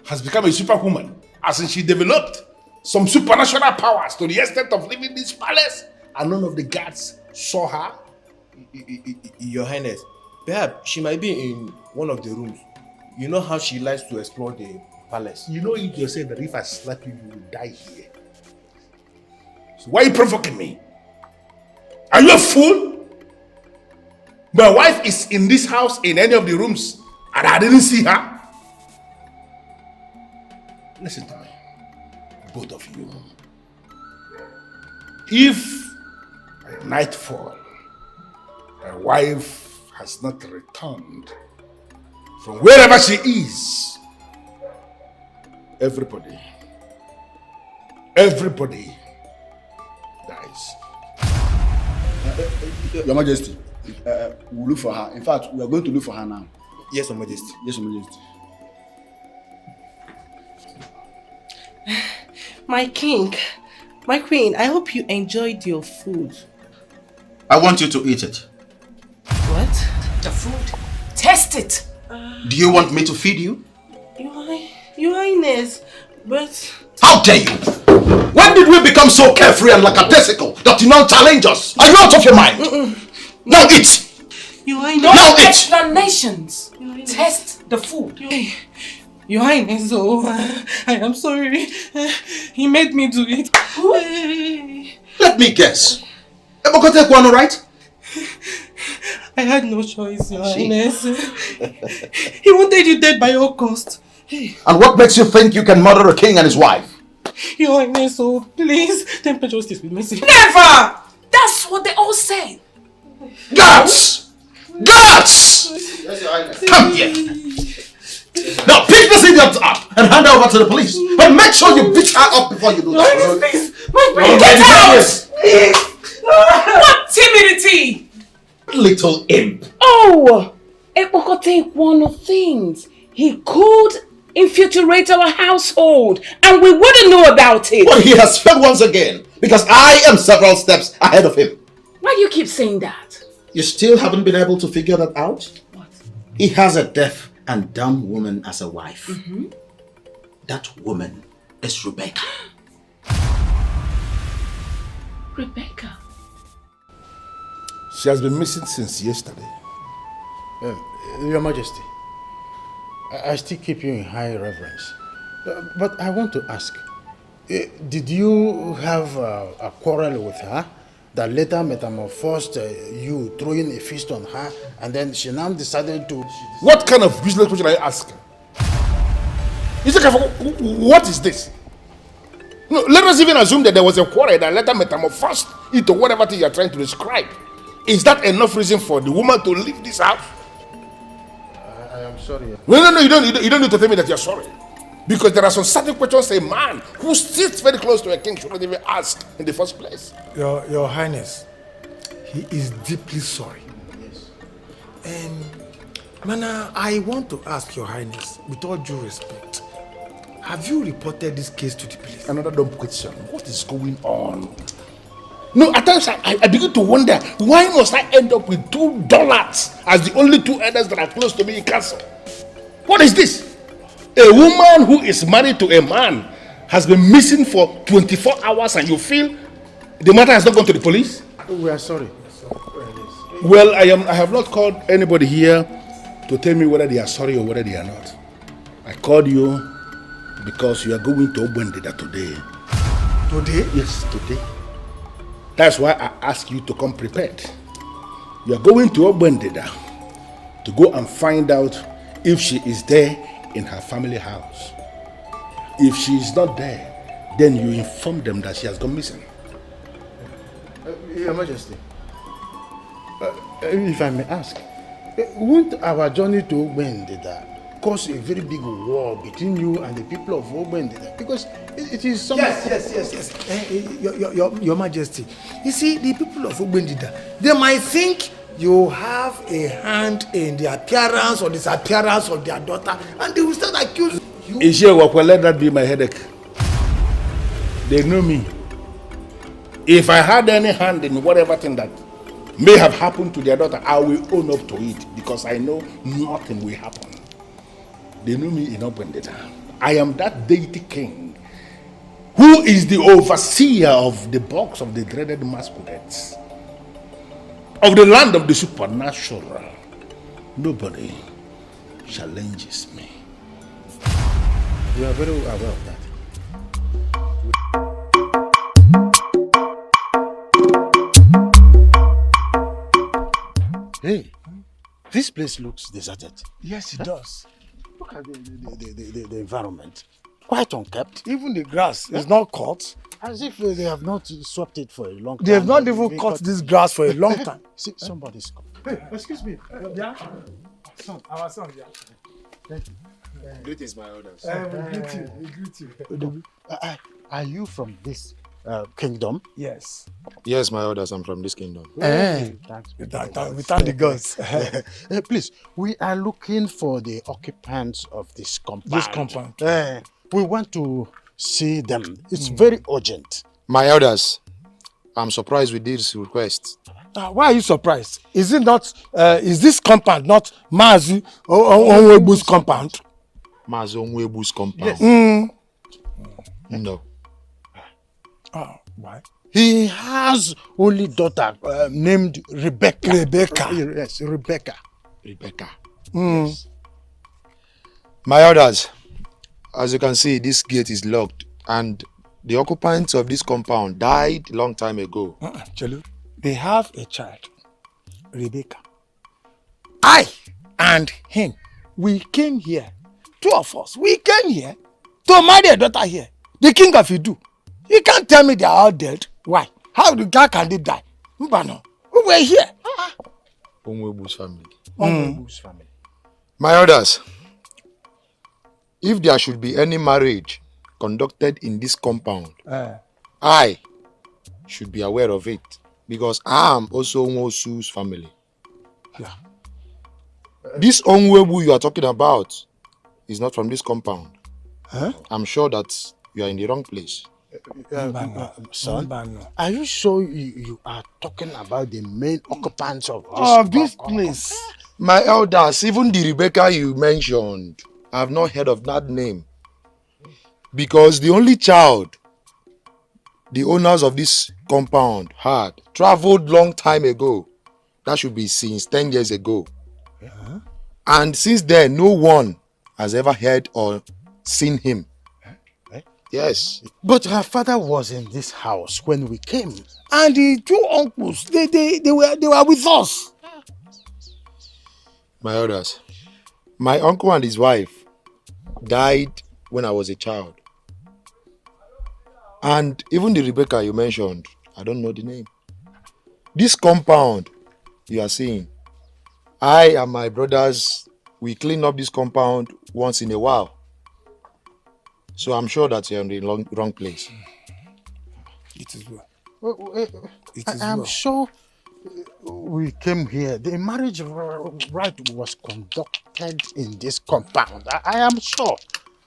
[SPEAKER 1] has become a superwoman, as in she developed some supernatural powers to the extent of leaving this palace and none of the guards saw her?
[SPEAKER 3] Your Highness, perhaps she might be in one of the rooms. You know how she likes to explore the palace.
[SPEAKER 1] You know it yourself that if I slap you, you will die here. So why are you provoking me? Are you a fool? My wife is in this house in any of the rooms and I didn't see her. Listen to me, both of you. If at nightfall my wife has not returned from wherever she is, everybody dies.
[SPEAKER 4] Your Majesty, we'll look for her. In fact, we are going to look for her now.
[SPEAKER 3] Yes, Your Majesty.
[SPEAKER 4] Yes, Your Majesty.
[SPEAKER 17] My king, my queen, I hope you enjoyed your food.
[SPEAKER 2] I want you to eat it.
[SPEAKER 17] What?
[SPEAKER 7] The food. Taste it.
[SPEAKER 2] Do you want me to feed you?
[SPEAKER 17] Your Highness, but...
[SPEAKER 2] How dare you? When did we become so carefree and lackadaisical that you now challenge us? Are you out of your mind? Now eat!
[SPEAKER 17] Your Highness...
[SPEAKER 2] Now eat!
[SPEAKER 7] Explanations. Taste the food.
[SPEAKER 17] Your Highness, oh, I am sorry. He made me do it.
[SPEAKER 2] Let me guess. Ebokote Kwano, right?
[SPEAKER 17] I had no choice, Your Highness. He wanted you dead by all cost.
[SPEAKER 2] And what makes you think you can murder a king and his wife?
[SPEAKER 17] Your Highness, oh, please, temper justice with mercy.
[SPEAKER 7] Never! That's what they all say.
[SPEAKER 2] Guts! Guts! Come here. Now pick this idiot up and hand her over to the police. But make sure you beat her up before you do that.
[SPEAKER 7] Get out! What timidity!
[SPEAKER 2] Little imp.
[SPEAKER 7] Oh! Epokote one of things. He could infiltrate our household and we wouldn't know about it.
[SPEAKER 2] But he has failed once again because I am several steps ahead of him.
[SPEAKER 7] Why do you keep saying that?
[SPEAKER 2] You still haven't been able to figure that out?
[SPEAKER 7] What?
[SPEAKER 2] He has a deaf and dumb woman as a wife. That woman is Rebecca.
[SPEAKER 7] Rebecca?
[SPEAKER 1] She has been missing since yesterday.
[SPEAKER 5] Your Majesty, I still keep you in high reverence. But I want to ask, did you have a quarrel with her that later metamorphosed you throwing a fist on her and then she now decided to...
[SPEAKER 1] What kind of useless question are you asking? What is this? No, let us even assume that there was a quarrel that later metamorphosed into whatever thing you are trying to describe. Is that enough reason for the woman to leave this house?
[SPEAKER 5] I am sorry.
[SPEAKER 1] No, you don't need to tell me that you're sorry. Because there are some certain questions a man who sits very close to a king should not even ask in the first place.
[SPEAKER 5] Your Highness, he is deeply sorry. Yes. And Mana, I want to ask Your Highness, with all due respect, have you reported this case to the police?
[SPEAKER 1] Another dumb question. What is going on? No, at times I begin to wonder, why must I end up with $2 as the only two elders that are close to me in castle? What is this? A woman who is married to a man has been missing for 24 hours and you feel the matter has not gone to the police?
[SPEAKER 5] We are sorry.
[SPEAKER 1] Well, I have not called anybody here to tell me whether they are sorry or whether they are not. I called you because you are going to Obendida today.
[SPEAKER 5] Today?
[SPEAKER 1] Yes, today. That's why I asked you to come prepared. You are going to Obendida to go and find out if she is there in her family house. If she is not there, then you inform them that she has gone missing.
[SPEAKER 5] Your Majesty, if I may ask, won't our journey to Obendida
[SPEAKER 13] cause a very big war between you and the people of Ogbendida, because it is something. Yes. Your Majesty. You see, the people of Ogbendida, they might think you have a hand in the appearance or disappearance of their daughter, and they will start accusing you.
[SPEAKER 18] Ijele, let that be my headache. They know me. If I had any hand in whatever thing that may have happened to their daughter, I will own up to it, because I know nothing will happen. They know me in Ogbendida. I am that deity king who is the overseer of the box of the dreaded masquerades, of the land of the supernatural. Nobody challenges me. You are very aware of that.
[SPEAKER 13] Hey, this place looks deserted.
[SPEAKER 18] Yes, it does.
[SPEAKER 13] Look at the environment. Quite unkept.
[SPEAKER 18] Even the grass is not cut.
[SPEAKER 13] As if they have not swept it for a long time.
[SPEAKER 18] They have not even cut this grass for a long time.
[SPEAKER 13] See, somebody's coming.
[SPEAKER 18] Hey, excuse me. Yeah?
[SPEAKER 15] Son, our son, yeah.
[SPEAKER 13] Thank you.
[SPEAKER 18] Greetings, my elders.
[SPEAKER 15] We greet you.
[SPEAKER 13] Are you from this kingdom?
[SPEAKER 15] Yes.
[SPEAKER 18] Yes, my elders, I'm from this kingdom.
[SPEAKER 15] We thank the gods.
[SPEAKER 13] Please, we are looking for the occupants of this compound.
[SPEAKER 15] This compound.
[SPEAKER 13] We want to see them. It's very urgent.
[SPEAKER 18] My elders, I'm surprised with this request.
[SPEAKER 15] Why are you surprised? Is it not? Is this compound not Mazi Onwebu's compound?
[SPEAKER 18] Mazi Onwebu's compound?
[SPEAKER 15] Yes.
[SPEAKER 18] No.
[SPEAKER 15] Oh, why?
[SPEAKER 13] He has only daughter named Rebecca.
[SPEAKER 15] Rebecca.
[SPEAKER 13] Yes, Rebecca.
[SPEAKER 18] Rebecca.
[SPEAKER 13] Yes.
[SPEAKER 18] My elders, as you can see, this gate is locked, and the occupants of this compound died a long time ago.
[SPEAKER 15] Chelu, they have a child, Rebecca.
[SPEAKER 13] I and him, we came here. Two of us, we came here to marry a daughter here. The king of Idu. You can't tell me they are all dead. Why? How can they die? Mbano, we were here.
[SPEAKER 18] Onwebu's family.
[SPEAKER 13] Onwebu's family.
[SPEAKER 18] My elders, if there should be any marriage conducted in this compound, I should be aware of it, because I am also Onwosu's family.
[SPEAKER 15] Yeah.
[SPEAKER 18] This Onwebu you are talking about is not from this compound.
[SPEAKER 13] Huh?
[SPEAKER 18] I'm sure that you are in the wrong place.
[SPEAKER 13] Son, are you sure you are talking about the main occupants of
[SPEAKER 18] this place? My elders, even the Rebecca you mentioned, I have not heard of that name. Because the only child the owners of this compound had traveled long time ago. That should be since 10 years ago.
[SPEAKER 13] Uh-huh.
[SPEAKER 18] And since then, no one has ever heard or seen him. Yes.
[SPEAKER 13] But her father was in this house when we came.
[SPEAKER 15] And the two uncles, they were with us.
[SPEAKER 18] My elders, my uncle and his wife died when I was a child. And even the Rebecca you mentioned, I don't know the name. This compound you are seeing, I and my brothers, we clean up this compound once in a while. So I'm sure that you're in the wrong place.
[SPEAKER 15] It is well.
[SPEAKER 13] I'm sure we came here. The marriage rite was conducted in this compound. I am sure.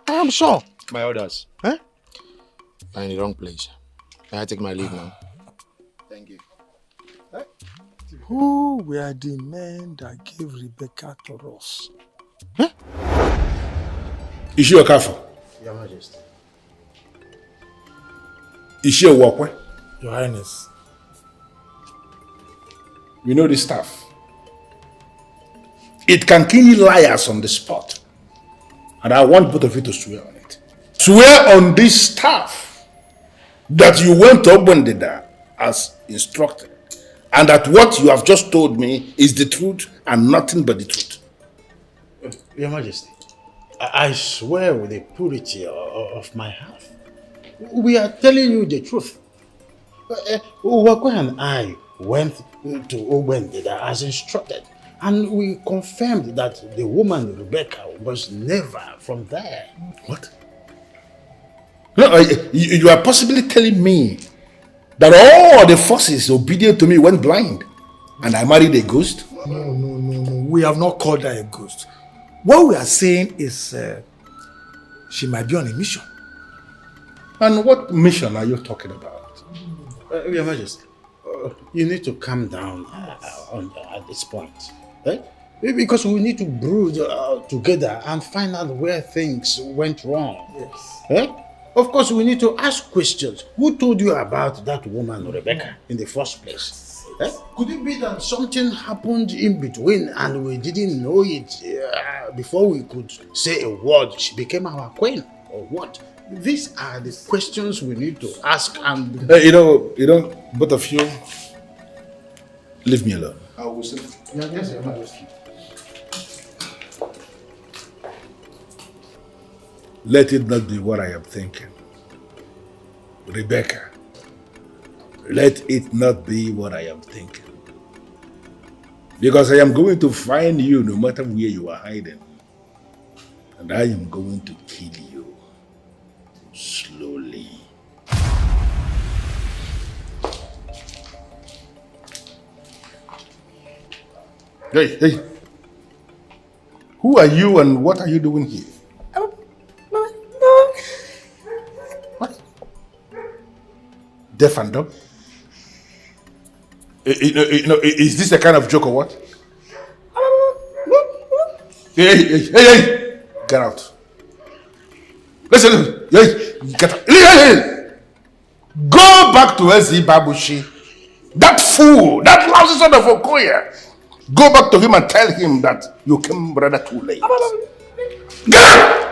[SPEAKER 13] I am sure.
[SPEAKER 18] My elders,
[SPEAKER 13] huh?
[SPEAKER 18] I'm in the wrong place. Can I take my leave now? Thank you.
[SPEAKER 15] Who were the men that gave Rebecca to us?
[SPEAKER 18] Huh? Is she a kafir?
[SPEAKER 13] Your Majesty.
[SPEAKER 18] Is she a walkway?
[SPEAKER 15] Your Highness.
[SPEAKER 18] You know the staff. It can kill liars on the spot. And I want both of you to swear on it. Swear on this staff that you went to Ogbendida as instructed, and that what you have just told me is the truth and nothing but the truth.
[SPEAKER 13] Your Majesty, I swear with the purity of my heart. We are telling you the truth. Wakwe and I went to Ogbendida as instructed.
[SPEAKER 18] And we confirmed that the woman Rebecca was never from there.
[SPEAKER 16] What? No, you are possibly telling me that all the forces obedient to me went blind and I married a ghost?
[SPEAKER 13] No. We have not called her a ghost. What we are saying is she might be on a mission.
[SPEAKER 16] And what mission are you talking about?
[SPEAKER 18] Your Majesty, you need to calm down at this point. Eh? Because we need to brood together and find out where things went wrong.
[SPEAKER 13] Yes.
[SPEAKER 18] Eh? Of course, we need to ask questions. Who told you about that woman, Rebecca, in the first place? Eh? Could it be that something happened in between and we didn't know it before we could say a word? She became our queen, or what? These are the questions we need to ask. And
[SPEAKER 16] you know, both of you, leave me alone.
[SPEAKER 18] I will say. Yes, Your Majesty.
[SPEAKER 16] Let it not be what I am thinking. Rebecca, let it not be what I am thinking. Because I am going to find you no matter where you are hiding. And I am going to kill you slowly. Hey. Who are you and what are you doing here? What? Deaf and dumb? Is this a kind of joke or what? Hey! Get out. Listen, get out. Hey! Go back to S.E. Babushi. That fool, that lousy son of Okoye. Go back to him and tell him that you came rather too late. Get out!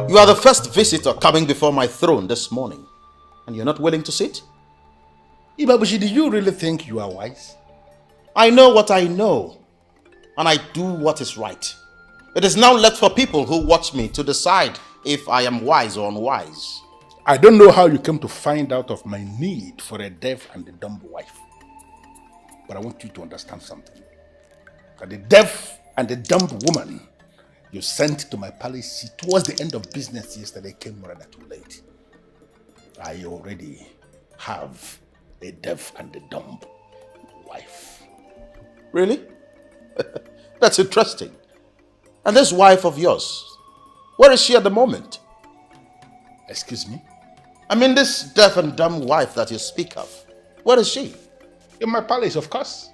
[SPEAKER 2] You are the first visitor coming before my throne this morning, and you're not willing to sit?
[SPEAKER 16] Ibabushi, do you really think you are wise?
[SPEAKER 2] I know what I know, and I do what is right. It is now left for people who watch me to decide if I am wise or unwise.
[SPEAKER 16] I don't know how you came to find out of my need for a deaf and a dumb wife. But I want you to understand something. That the deaf and the dumb woman you sent to my palace towards the end of business yesterday came rather too late. I already have a deaf and a dumb wife.
[SPEAKER 2] Really? That's interesting. And this wife of yours, where is she at the moment?
[SPEAKER 16] Excuse me?
[SPEAKER 2] I mean this deaf and dumb wife that you speak of. Where is she?
[SPEAKER 16] In my palace, of course.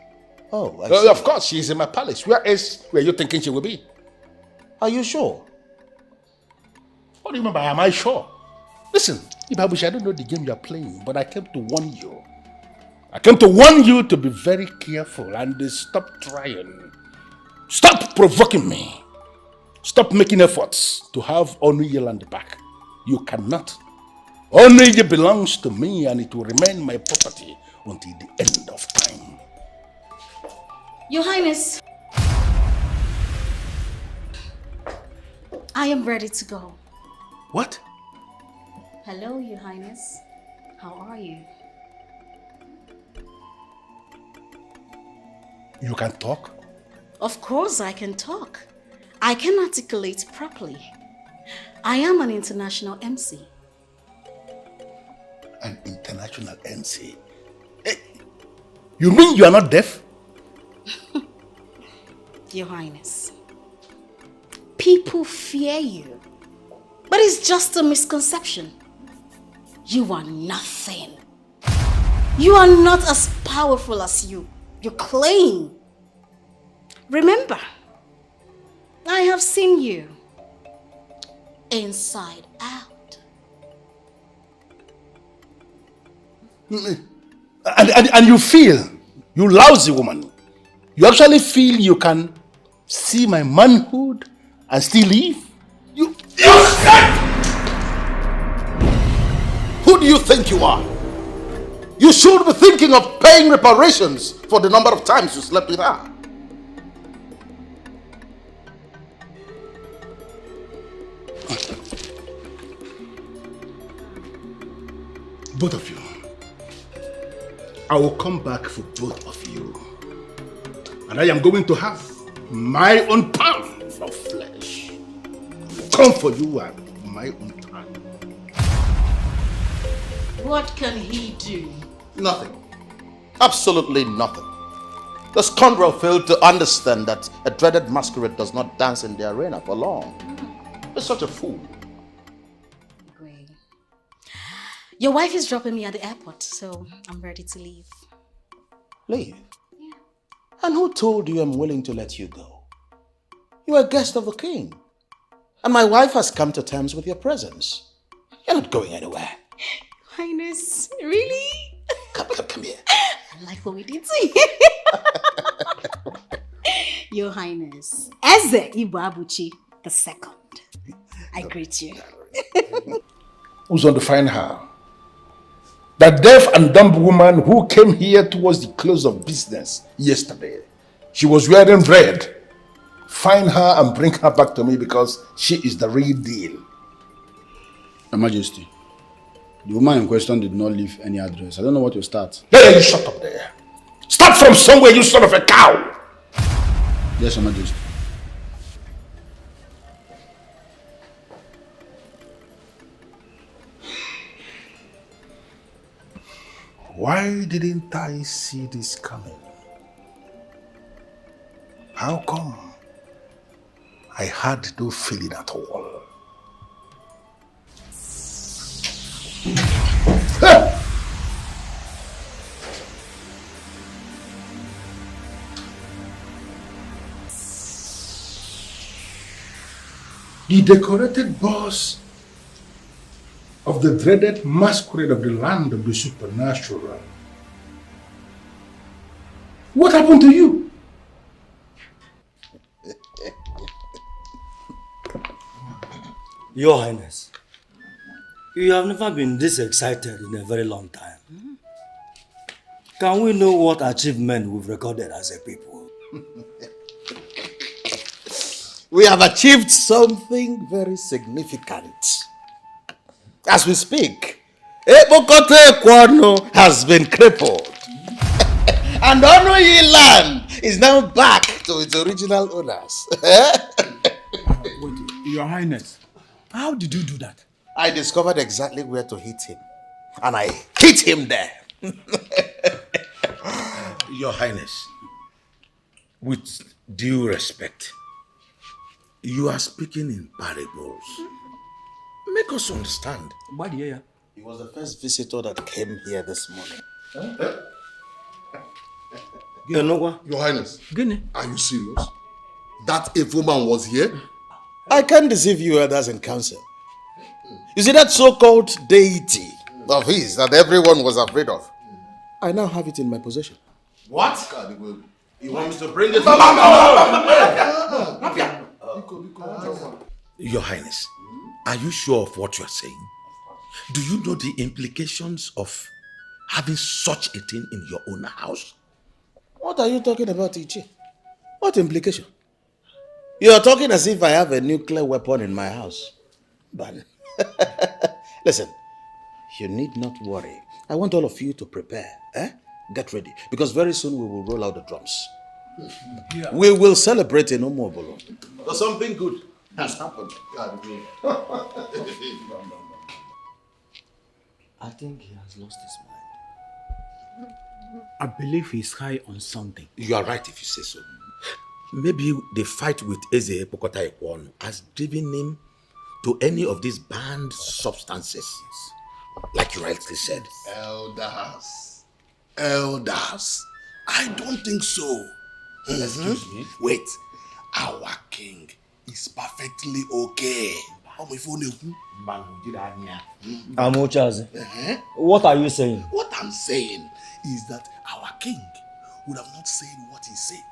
[SPEAKER 2] Oh, I see.
[SPEAKER 16] Of course, she is in my palace. Where else were you thinking she will be?
[SPEAKER 2] Are you sure?
[SPEAKER 16] What do you mean by am I sure? Listen, Ibabushi, I don't know the game you are playing, but I came to warn you. I came to warn you to be very careful and stop trying. Stop provoking me. Stop making efforts to have Onuyeland back. You cannot. Onuye belongs to me and it will remain my property until the end of time.
[SPEAKER 8] Your Highness, I am ready to go.
[SPEAKER 16] What?
[SPEAKER 8] Hello, Your Highness. How are you?
[SPEAKER 16] You can talk?
[SPEAKER 8] Of course I can talk. I can articulate properly. I am an international MC.
[SPEAKER 16] An international MC? Hey, you mean you are not deaf?
[SPEAKER 8] Your Highness, people fear you, but it's just a misconception. You are nothing. You are not as powerful as you claim. Remember, I have seen you inside out.
[SPEAKER 16] And you feel, you lousy woman, you actually feel you can see my manhood and still leave?
[SPEAKER 2] Who do you think you are? You should be thinking of paying reparations for the number of times you slept with her.
[SPEAKER 18] Both of you. I will come back for both of you. And I am going to have my own pound of flesh. Come for you and my own time.
[SPEAKER 8] What can he do?
[SPEAKER 2] Nothing. Absolutely nothing. The scoundrel failed to understand that a dreaded masquerade does not dance in the arena for long. He's such a fool.
[SPEAKER 8] Great. Your wife is dropping me at the airport, so I'm ready to leave.
[SPEAKER 2] Leave? Yeah. And who told you I'm willing to let you go? You are a guest of the king. And my wife has come to terms with your presence. You're not going anywhere.
[SPEAKER 8] Highness, really?
[SPEAKER 2] Come here.
[SPEAKER 8] I like what we did to you. Your Highness, Eze Ibu the second. I greet you.
[SPEAKER 18] Who's going to find her? The deaf and dumb woman who came here towards the close of business yesterday. She was wearing red. Find her and bring her back to me because she is the real deal.
[SPEAKER 4] Your Majesty, the woman in question did not leave any address. I don't know what to start.
[SPEAKER 18] Hey, you shut up there. Start from somewhere, you son of a cow.
[SPEAKER 4] Yes, Your Majesty.
[SPEAKER 18] Why didn't I see this coming? How come? I had no feeling at all. The decorated boss of the dreaded masquerade of the land of the supernatural. What happened to you?
[SPEAKER 9] Your Highness, you have never been this excited in a very long time. Can we know what achievement we've recorded as a people?
[SPEAKER 2] We have achieved something very significant. As we speak, Ebokote Kwano has been crippled. And Onoyi land is now back to its original owners.
[SPEAKER 13] Wait, Your Highness, how did you do that?
[SPEAKER 2] I discovered exactly where to hit him. And I hit him there.
[SPEAKER 5] Your Highness, with due respect, you are speaking in parables. Make us understand.
[SPEAKER 2] He was the first visitor that came here this morning.
[SPEAKER 4] Your Highness, are you serious? That evil man was here?
[SPEAKER 2] I can't deceive you others in council. You see that so-called deity of his that everyone was afraid of? I now have it in my possession.
[SPEAKER 5] What?
[SPEAKER 2] You want me to bring it?
[SPEAKER 5] Your Highness, are you sure of what you are saying? Do you know the implications of having such a thing in your own house?
[SPEAKER 2] What are you talking about, Ijele? What implication? You are talking as if I have a nuclear weapon in my house. But listen, you need not worry. I want all of you to prepare. Get ready. Because very soon we will roll out the drums. Yeah. We will celebrate in Omobolo. Because something good has happened.
[SPEAKER 9] I think he has lost his mind.
[SPEAKER 13] I believe he's high on something.
[SPEAKER 5] You are right if you say so. Maybe the fight with Eze Pokota Ekwon has driven him to any of these banned substances. Like you rightly said.
[SPEAKER 1] Elders, I don't think so.
[SPEAKER 5] Excuse me?
[SPEAKER 1] Wait, our king is perfectly okay.
[SPEAKER 9] Amochazi, what are you saying?
[SPEAKER 1] What I'm saying is that our king would have not said what he said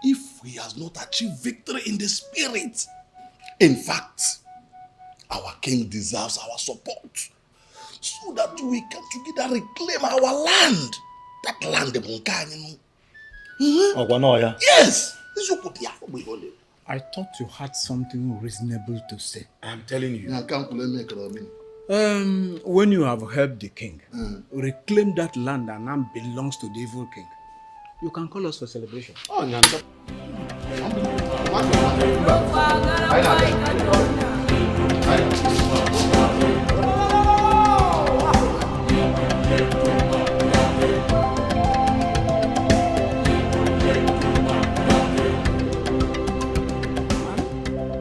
[SPEAKER 1] if he has not achieved victory in the spirit. In fact,
[SPEAKER 4] Our king deserves our support so that we can together reclaim our land. That land of Munkani. Yes!
[SPEAKER 11] I thought you had something reasonable to say.
[SPEAKER 18] I'm telling you.
[SPEAKER 11] When you have helped the king, reclaim that land and now belongs to the evil king, you can call us for celebration.
[SPEAKER 4] Oh,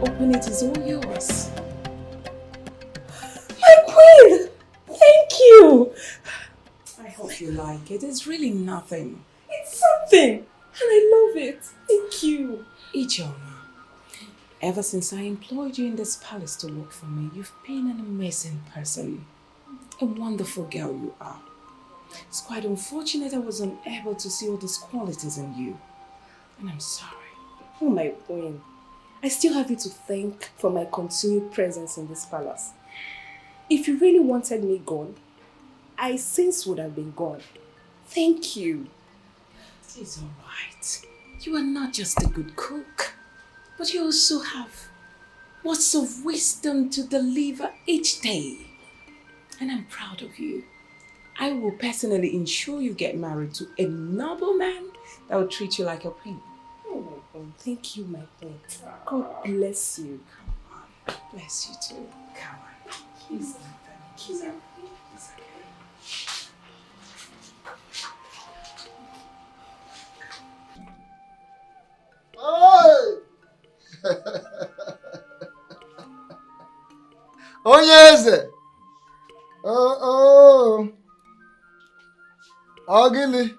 [SPEAKER 14] Open it, is all yours. My queen! Thank you! I hope you like it. It's really nothing. It's something! And I love it. Thank you. Ijele, ever since I employed you in this palace to work for me, you've been an amazing person. A wonderful girl you are. It's quite unfortunate I was unable to see all these qualities in you. And I'm sorry.
[SPEAKER 20] Oh, my queen. I still have you to thank for my continued presence in this palace. If you really wanted me gone, I since would have been gone. Thank you.
[SPEAKER 14] It's all right. You are not just a good cook, but you also have words of wisdom to deliver each day. And I'm proud of you. I will personally ensure you get married to a noble man that will treat you like a queen.
[SPEAKER 20] Oh, thank you, my queen. God bless you.
[SPEAKER 14] Come on. Bless you too. Come on. Kiss them. Kiss them. It's
[SPEAKER 12] okay. Onye eze. Oh. Ogili.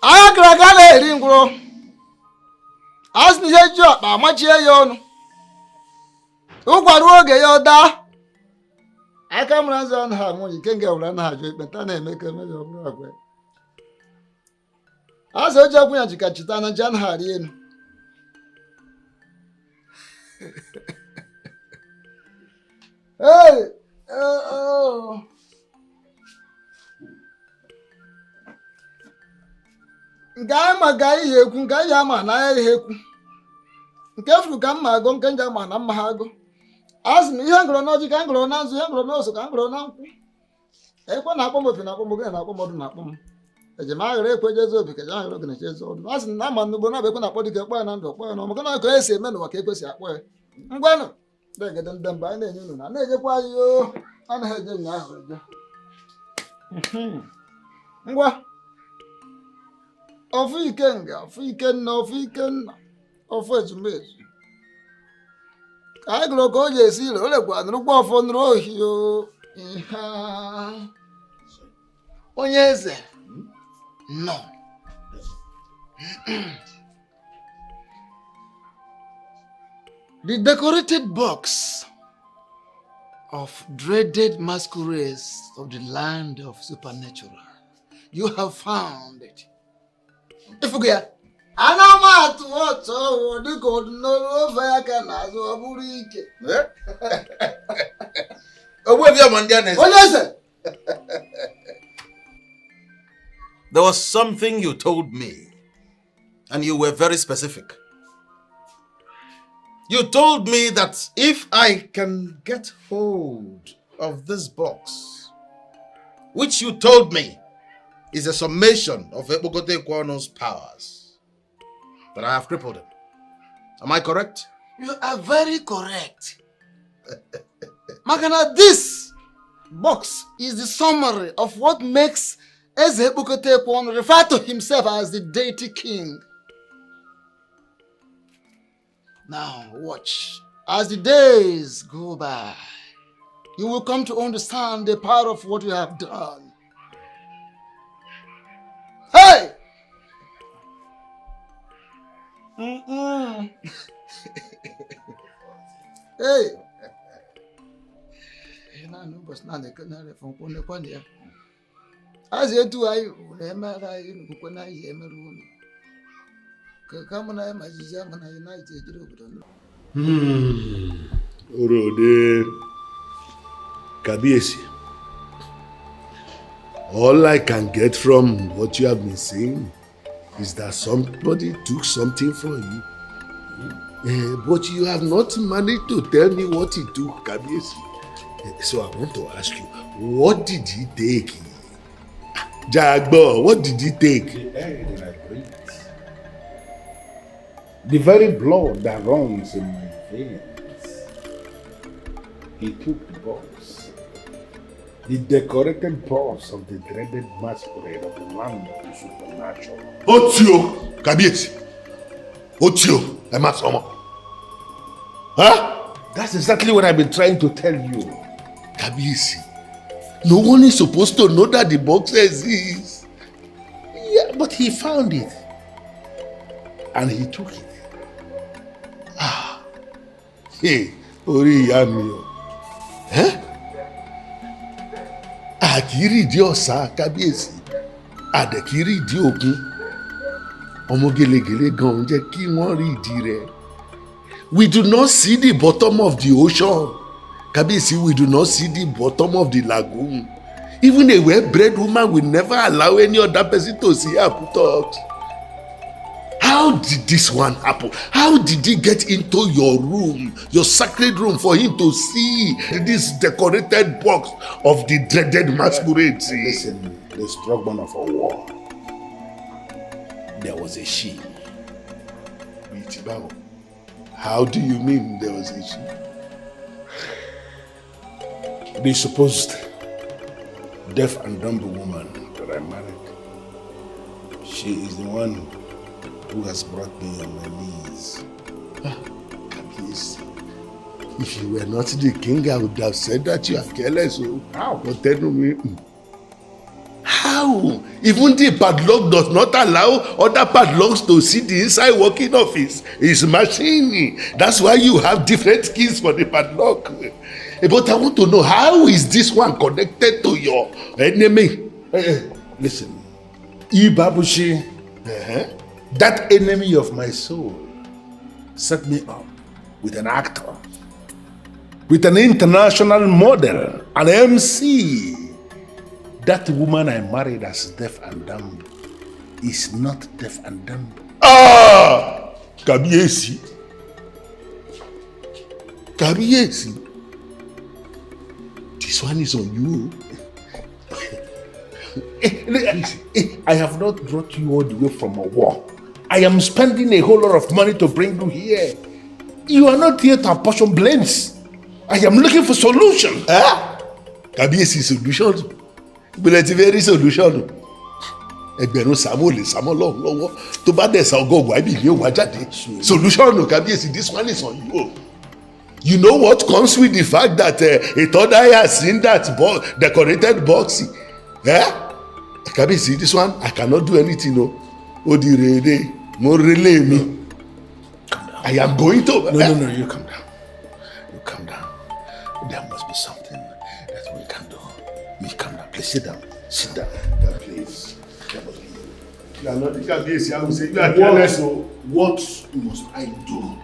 [SPEAKER 12] Anya kraga na-eri ngwụrụ. Asị na ihe ji ọkpa amachie ya ọnụ. Ụkwarụ oge ya ọ daa. Aka mara nzọ ọnụ ha nwunye ike nga wụra na ajụ ekpenta na-eme ka eme ya ọ bụrụ agwa. Asị oji ọkwụ ya jika chita na ncha ha rie enu. Hey! Oh. Nke anyị ma ga ihe ekwu, nke anyị ama na ihe ekwu. Nke furu ka mma agụ, nke nje ama na mma ha agụ. Asị m ihe ngụrụ n'ọjị ka ngụrụ na nzu, ihe ngụrụ n'oso ka ngụrụ na nkwụ. Ekwe na-akpọ m opi na-akpọ m ogene na-akpọ m ọdụ na-akpọ m. Ejem aghara ekwe jezo obi ka aghara ogene jezo ọdụ. Asị na ama n'ugbo na ekwe na-akpọ dike kpọ ya na ndụ kpọ ya na ọmụ gana ka esi eme n'ụwa ka ekwesị akpọ ya. Ngwanụ degede ndị mba anyị na-enye unu na na-enyekwa anyị o anaghị eje ụnyaahụ eje. Ngwa ofu ikenga, ofu ikenna, ofu ikenna, ofu ezumezu. Ka anyị gụrụ ka o ji esi ire, o lekwa nụrụkwa ọfọ nụrụ ohi o. Onye eze nọ. The decorated box of dreaded masquerades of the land of supernatural. You have found it. Ifugia. Anamatu oto dịka ọdụnọrụ ofe aka n'azụ ọ bụrụ ike.
[SPEAKER 2] There was something you told me, and you were very specific. You told me that if I can get hold of this box, which you told me is a summation of Ebogote Kwano's powers, that I have crippled him. Am I correct?
[SPEAKER 12] You are very correct. Magana, this box is the summary of what makes Eze Ebogote Kwano refer to himself as the deity king. Now watch. As the days go by, you will come to understand the power of what you have done. Hey! Hey! As you do, I
[SPEAKER 1] Orode, Kabiesi. All I can get from what you have been saying is that somebody took something from you. But you have not managed to tell me what he took, Kabiesi. So I want to ask you, what did he take? Jagbo, what did he take?
[SPEAKER 18] The air that I breathe. The very blood that runs in my veins. He took the box. The decorated box of the dreaded masquerade of the land of the supernatural.
[SPEAKER 1] Otio, Kabiesi. Otio, Emasomo. Huh?
[SPEAKER 18] That's exactly what I've been trying to tell you.
[SPEAKER 1] Kabiesi. No one is supposed to know that the box exists.
[SPEAKER 18] Yeah, but he found it. And he took it.
[SPEAKER 1] Hey, Ori Yamio. Huh? Akiri di ọ̀sà Kábíyèsí. Àdẹ̀kiri di òkun. Ọmọ gèlègèlè gan jẹ́ kí wọ́n rí ìdí rẹ̀. We do not see the bottom of the ocean. Kábíyèsí, we do not see the bottom of the lagoon. Even a well-bred woman will never allow any other person to see her put out. How did this one happen? How did he get into your room, your sacred room, for him to see this decorated box of the dreaded masquerade?
[SPEAKER 18] Listen, the struggle of a war. There was a she.
[SPEAKER 1] How do you mean there was a she?
[SPEAKER 18] The supposed deaf and dumb woman that I married. She is the one who has brought me on my knees.
[SPEAKER 1] Kabiesi, if you were not the king, I would have said that you are careless.
[SPEAKER 18] How?
[SPEAKER 1] But tell me, how? Even the padlock does not allow other padlocks to see the inside working of his machine. That's why you have different keys for the padlock. But I want to know, how is this one connected to your enemy?
[SPEAKER 18] Listen, Ibabushi, that enemy of my soul, set me up with an actor, with an international model, an MC. That woman I married as deaf and dumb is not deaf and dumb.
[SPEAKER 1] Kabiesi. Kabiesi. This one is on you.
[SPEAKER 18] I have not brought you all the way from a war. I am spending a whole lot of money to bring you here. You are not here to apportion blames. I am looking for solution.
[SPEAKER 1] Kabiesi solution. But very solution. Ẹgbẹ̀rún Sàámú lè sámọ́ lọ́wọ́ tó bá dẹ̀ sa ọgọ́gùn àbí ìlú òwò ajáde. Solution Kabiesi, this one is on you. You know what comes with the fact that a third eye has seen that decorated box? Kabiesi, this one, I cannot do anything. Odirede, mo relay me. I am going to...
[SPEAKER 18] No, you calm down. You calm down. There must be something that we can do. You calm down. Please sit down. Sit down. Please. There must be...
[SPEAKER 1] You are not the Kabiesi, I will say you are
[SPEAKER 18] careless. What must I do?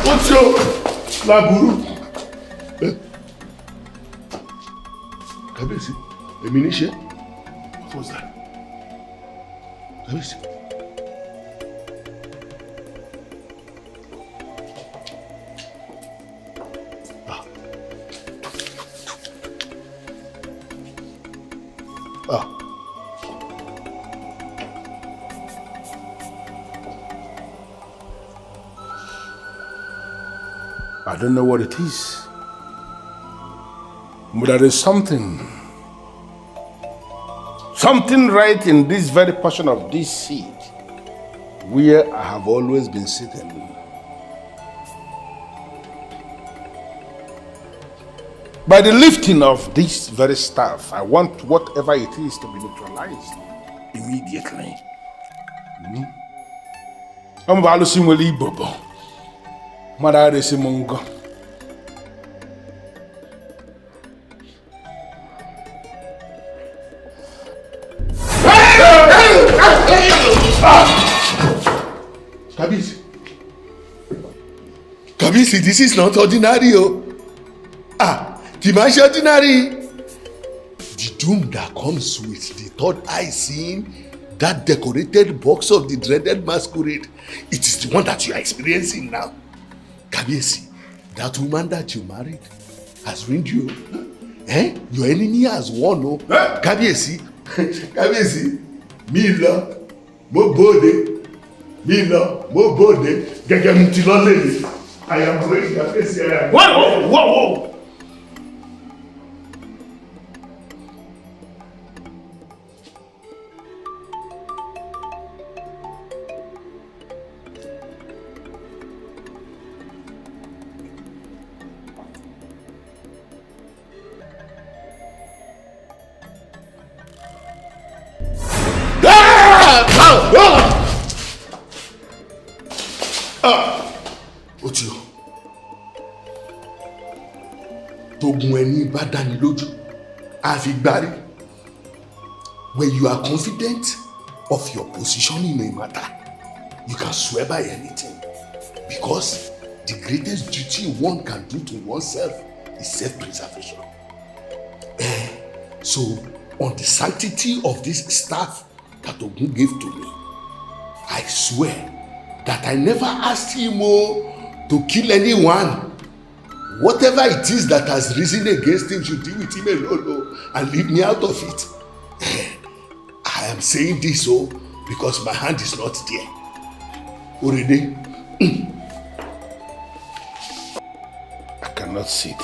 [SPEAKER 1] What's your laburu? Kabiesi, èmi ní ṣe? What was that? Kabiesi.
[SPEAKER 18] I don't know what it is, but there is something right in this very portion of this seat where I have always been sitting. By the lifting of this very staff, I want whatever it is to be neutralized immediately. I'm Valusimoli Bobo. Madare Simongo.
[SPEAKER 1] Kabiesi. Kabisi, this is not ordinary, oh. Timashi ordinary. The doom that comes with the third eye seeing that decorated box of the dreaded masquerade, it is the one that you are experiencing now. Kabisi, that woman that you married has ruined you. Your enemy has won, oh. Kabisi, Kabisi, Mila, Mobode, Mila, Mobode, Gagamtilole. I am going to face here. Whoa! Otio, togun ẹni bá dání lójú, àfigbárí. When you are confident of your position in a matter, you can swear by anything, because the greatest duty one can do to oneself is self-preservation. So, on the sanctity of this staff that Ogun gave to me, I swear that I never asked him to kill anyone. Whatever it is that has risen against him should deal with him alone and leave me out of it. I am saying this because my hand is not there. Already.
[SPEAKER 18] I cannot sit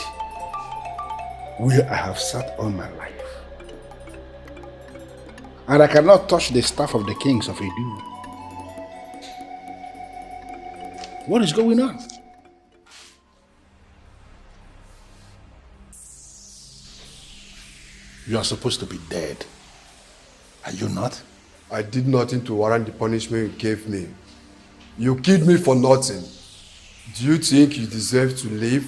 [SPEAKER 18] where I have sat all my life. And I cannot touch the staff of the kings of Edu. What is going on? You are supposed to be dead. Are you not?
[SPEAKER 19] I did nothing to warrant the punishment you gave me. You killed me for nothing. Do you think you deserve to live?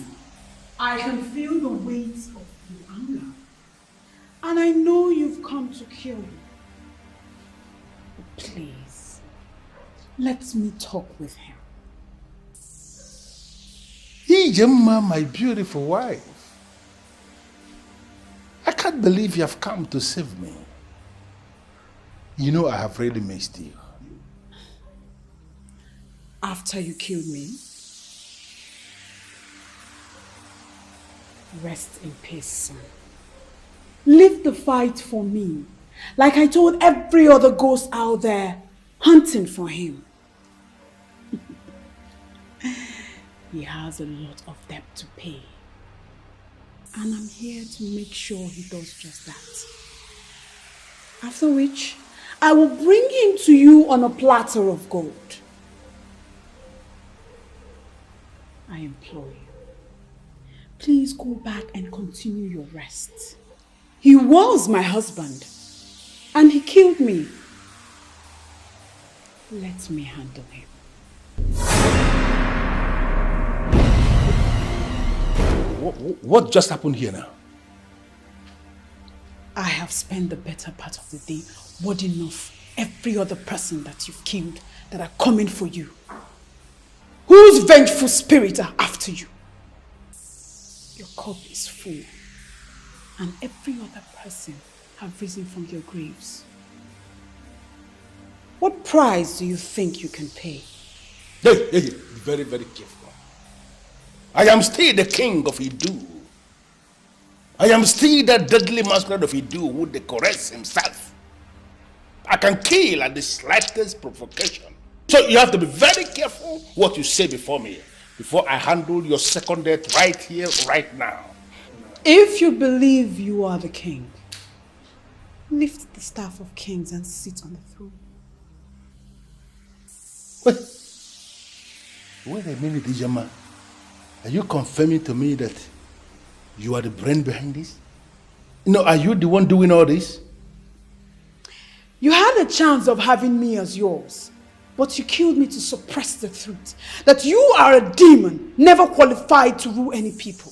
[SPEAKER 6] I can feel the weight of your anger. And I know you've come to kill me. Please, let me talk with him.
[SPEAKER 18] Ijele, my beautiful wife. I can't believe you have come to save me. You know I have really missed you.
[SPEAKER 6] After you killed me, rest in peace, son. Leave the fight for me, like I told every other ghost out there hunting for him. He has a lot of debt to pay. And I'm here to make sure he does just that. After which, I will bring him to you on a platter of gold. I implore you, please go back and continue your rest. He was my husband, and he killed me. Let me handle him.
[SPEAKER 18] What just happened here now?
[SPEAKER 6] I have spent the better part of the day warding off every other person that you've killed that are coming for you. Whose vengeful spirit are after you? Your cup is full, and every other person have risen from your graves. What price do you think you can pay?
[SPEAKER 18] Hey, be very, very careful. I am still the king of Idu. I am still the deadly masquerade of Idu who decorates himself. I can kill at the slightest provocation. So you have to be very careful what you say before me, before I handle your second death right here, right now.
[SPEAKER 6] If you believe you are the king, lift the staff of kings and sit on the throne.
[SPEAKER 18] Wait a minute, Ijele. Are you confirming to me that you are the brain behind this? No, are you the one doing all this?
[SPEAKER 6] You had a chance of having me as yours, but you killed me to suppress the truth that you are a demon, never qualified to rule any people.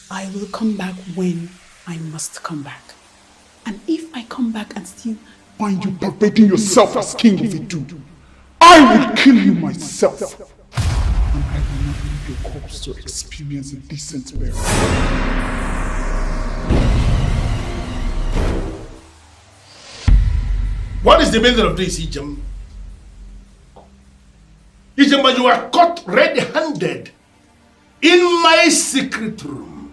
[SPEAKER 6] I will come back when I must come back. And if I come back and still
[SPEAKER 4] find you perpetrating yourself as king of Idu, I will kill you myself.
[SPEAKER 11] And I will not leave your corpse to experience a decent burial.
[SPEAKER 18] What is the meaning of this, Ijele? Ijele, you are caught red-handed in my secret room.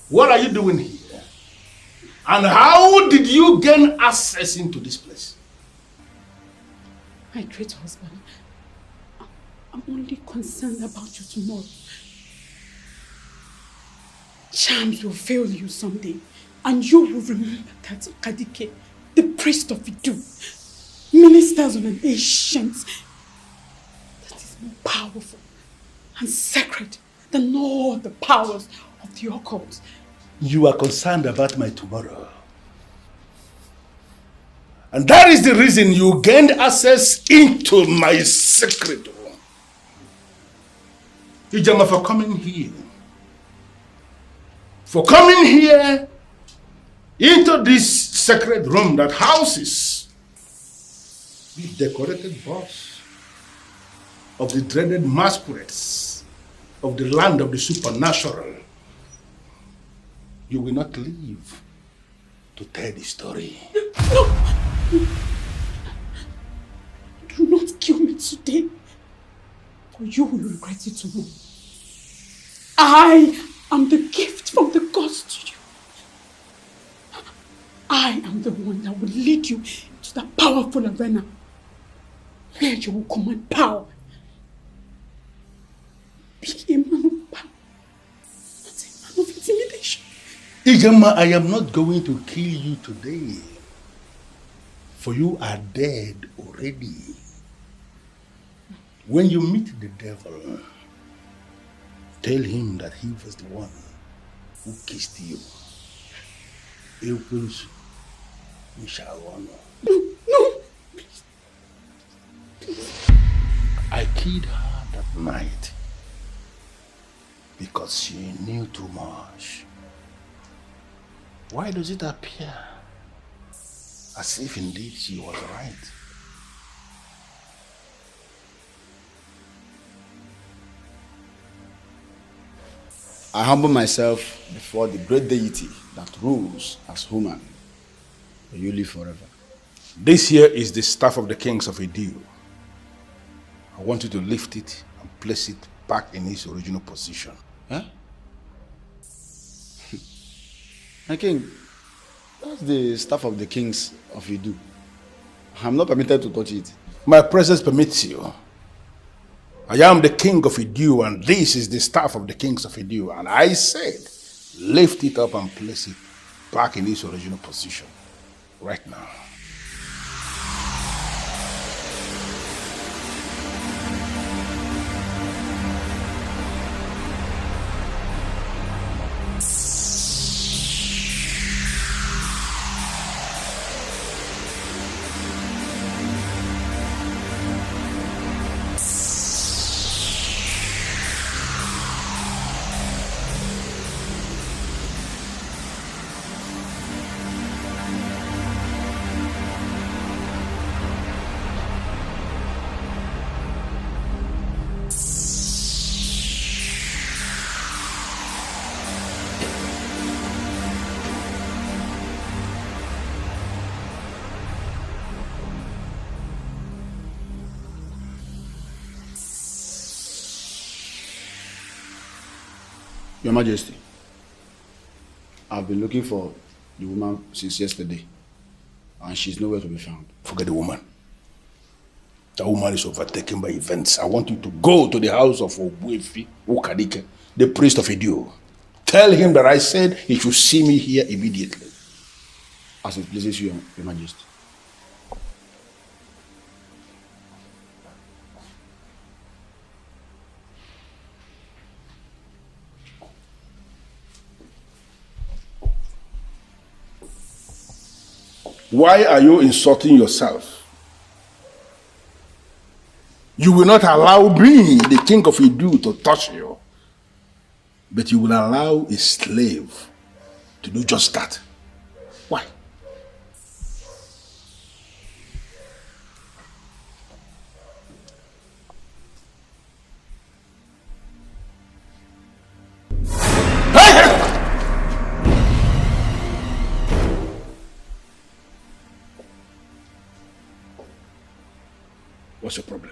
[SPEAKER 18] What are you doing here? And how did you gain access into this place?
[SPEAKER 17] My great husband, I'm only concerned about you tomorrow. Charms will fail you someday, and you will remember that Kadike, the priest of Idu, ministers on an ancient that is more powerful and sacred than all the powers of the occult.
[SPEAKER 18] You are concerned about my tomorrow. And that is the reason you gained access into my secret room. Ijele, for coming here. For coming here into this sacred room that houses the decorated boss of the dreaded masquerades of the land of the supernatural. You will not live to tell the story.
[SPEAKER 17] No! Do not kill me today, or you will regret it tomorrow. I am the gift from the gods to you. I am the one that will lead you to that powerful arena where you will command power. Be a man of power, not a man of intimidation.
[SPEAKER 18] Ijele, I am not going to kill you today, for you are dead already. When you meet the devil, tell him that he was the one who kissed you. We shall honor.
[SPEAKER 17] No, please.
[SPEAKER 18] I killed her that night because she knew too much. Why does it appear as if indeed she was right?
[SPEAKER 4] I humble myself before the great deity that rules as human. May you live forever.
[SPEAKER 18] This here is the staff of the kings of Idu. I want you to lift it and place it back in its original position.
[SPEAKER 4] Huh? My king, that's the staff of the kings of Idu. I'm not permitted to touch it.
[SPEAKER 18] My presence permits you. I am the king of Idu, and this is the staff of the kings of Idu. And I said, lift it up and place it back in its original position. Right now.
[SPEAKER 4] Your Majesty, I've been looking for the woman since yesterday, and she's nowhere to be found.
[SPEAKER 18] Forget the woman. The woman is overtaken by events. I want you to go to the house of Obuefi Ukadike, the priest of Idu. Tell him that I said he should see me here immediately.
[SPEAKER 4] As it pleases you, Your Majesty.
[SPEAKER 18] Why are you insulting yourself? You will not allow me, the king of Idu, to touch you. But you will allow a slave to do just that. Why? What's your problem?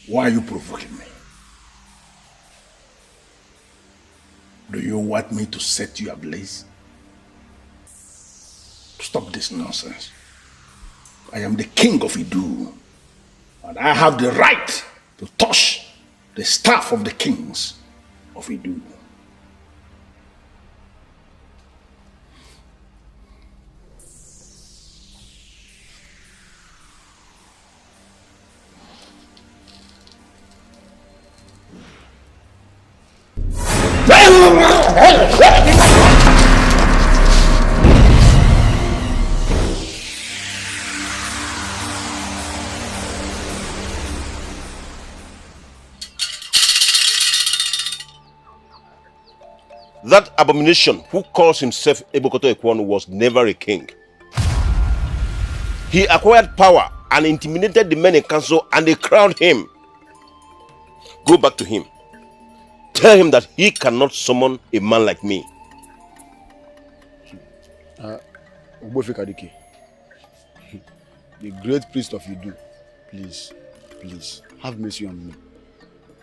[SPEAKER 18] Why are you provoking me? Do you want me to set you ablaze? Stop this nonsense. I am the king of Idu, and I have the right to touch the staff of the kings of Idu.
[SPEAKER 21] That abomination who calls himself Ebokoto Ekwonu was never a king. He acquired power and intimidated the men in council, and they crowned him. Go back to him. Tell him that he cannot summon a man like me.
[SPEAKER 4] Kadike, the great priest of Idu, please, have mercy on me.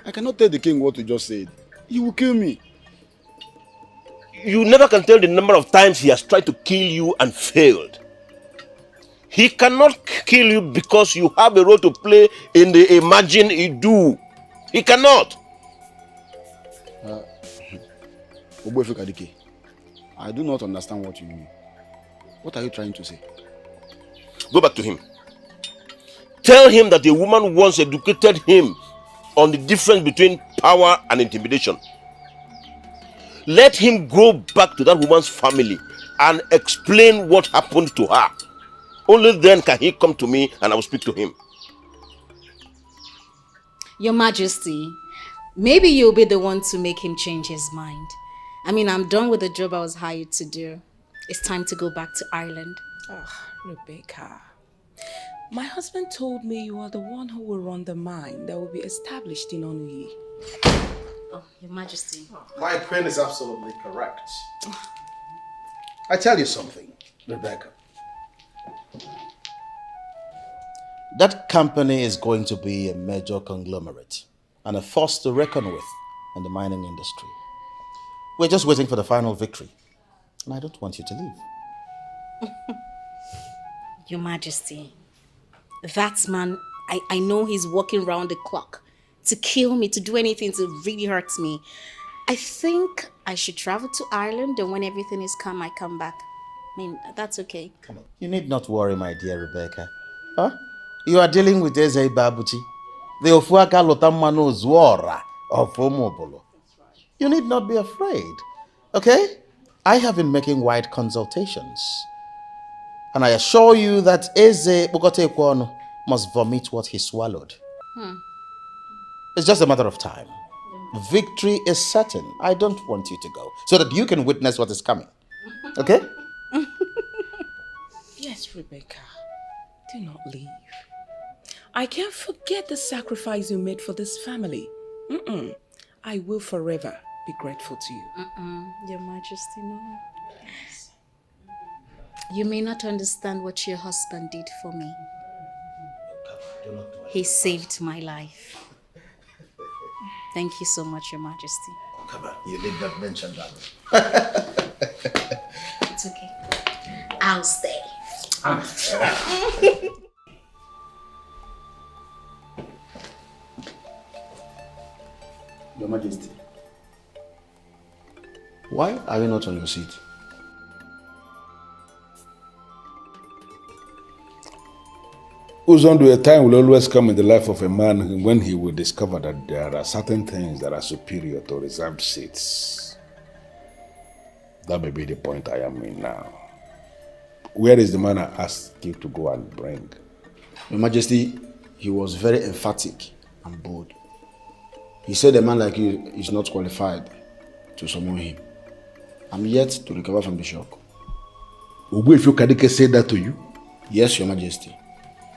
[SPEAKER 4] I cannot tell the king what you just said. He will kill me.
[SPEAKER 21] You never can tell the number of times he has tried to kill you and failed. He cannot kill you because you have a role to play in the Imagine Idu. He cannot.
[SPEAKER 4] Kadike, I do not understand what you mean. What are you trying to say?
[SPEAKER 21] Go back to him. Tell him that a woman once educated him on the difference between power and intimidation. Let him go back to that woman's family and explain what happened to her. Only then can he come to me and I will speak to him.
[SPEAKER 8] Your Majesty, maybe you'll be the one to make him change his mind. I mean, I'm done with the job I was hired to do. It's time to go back to Ireland.
[SPEAKER 14] Rebecca, my husband told me you are the one who will run the mine that will be established in Onuyi.
[SPEAKER 8] Oh, Your Majesty.
[SPEAKER 2] My queen is absolutely correct. I tell you something, Rebecca. That company is going to be a major conglomerate and a force to reckon with in the mining industry. We're just waiting for the final victory. And I don't want you to leave.
[SPEAKER 8] Your Majesty, that man, I know he's working round the clock to kill me, to do anything to really hurt me. I think I should travel to Ireland, and when everything is calm, I come back. I mean, that's okay.
[SPEAKER 2] Come on. You need not worry, my dear Rebecca. Huh? You are dealing with Eze Babuchi, the Ofuaka Lotamano Zwara of Omobolo. You need not be afraid, okay? I have been making wide consultations. And I assure you that Eze Bogote Ekwono must vomit what he swallowed. It's just a matter of time. Victory is certain. I don't want you to go, so that you can witness what is coming. Okay?
[SPEAKER 14] Yes, Rebecca. Do not leave. I can't forget the sacrifice you made for this family. I will forever be grateful to you.
[SPEAKER 8] Your Majesty, no. You may not understand what your husband did for me. He saved my life. Thank you so much, Your Majesty.
[SPEAKER 2] Come on, you did not mention that.
[SPEAKER 8] It's okay. I'll stay.
[SPEAKER 4] Your Majesty, why are you not on your seat?
[SPEAKER 18] Uzondo, a time will always come in the life of a man when he will discover that there are certain things that are superior to reserved seats. That may be the point I am in now. Where is the man I asked you to go and bring?
[SPEAKER 4] Your Majesty, he was very emphatic and bold. He said a man like you is not qualified to summon him. I'm yet to recover from the shock.
[SPEAKER 18] Ubu Kadike said that to you?
[SPEAKER 4] Yes, Your Majesty.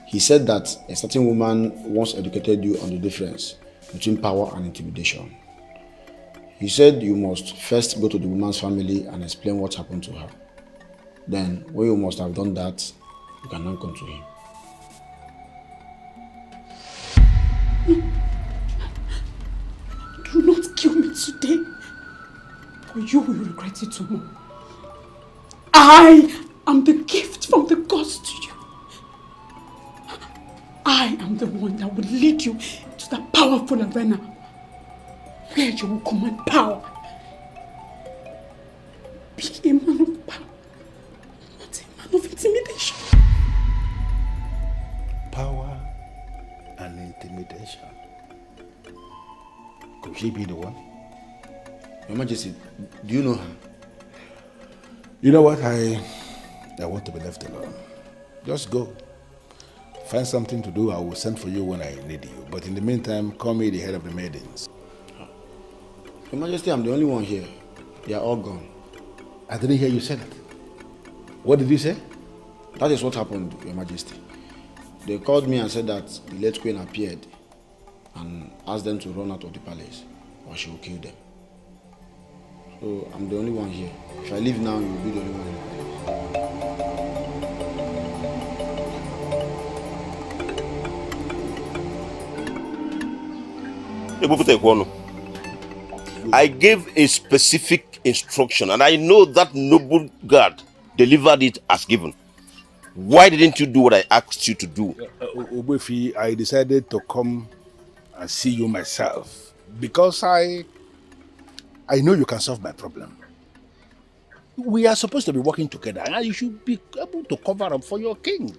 [SPEAKER 4] He said that a certain woman once educated you on the difference between power and intimidation. He said you must first go to the woman's family and explain what happened to her. Then, when you must have done that, you can now come to him.
[SPEAKER 17] Do not kill me today, or you will regret it tomorrow. I am the gift from the gods to you. I am the one that will lead you to the powerful arena where you will command power. Be a man of power, not a man of intimidation.
[SPEAKER 18] Power and intimidation. Could she be the one?
[SPEAKER 10] Your Majesty, do you know her?
[SPEAKER 18] You know what? I want to be left alone. Just go. Find something to do. I will send for you when I need you. But in the meantime, call me the head of the maidens.
[SPEAKER 10] Your Majesty, I'm the only one here. They are all gone.
[SPEAKER 18] I didn't hear you say that. What did you say?
[SPEAKER 10] That is what happened, Your Majesty. They called me and said that the late queen appeared and asked them to run out of the palace or she will kill them. So I'm the only one here. If I leave now, you will be the only one in the palace.
[SPEAKER 21] I gave a specific instruction and I know that noble guard delivered it as given. Why didn't you do what I asked you to do?
[SPEAKER 18] Obefi, I decided to come and see you myself because I know you can solve my problem. We are supposed to be working together and you should be able to cover up for your king.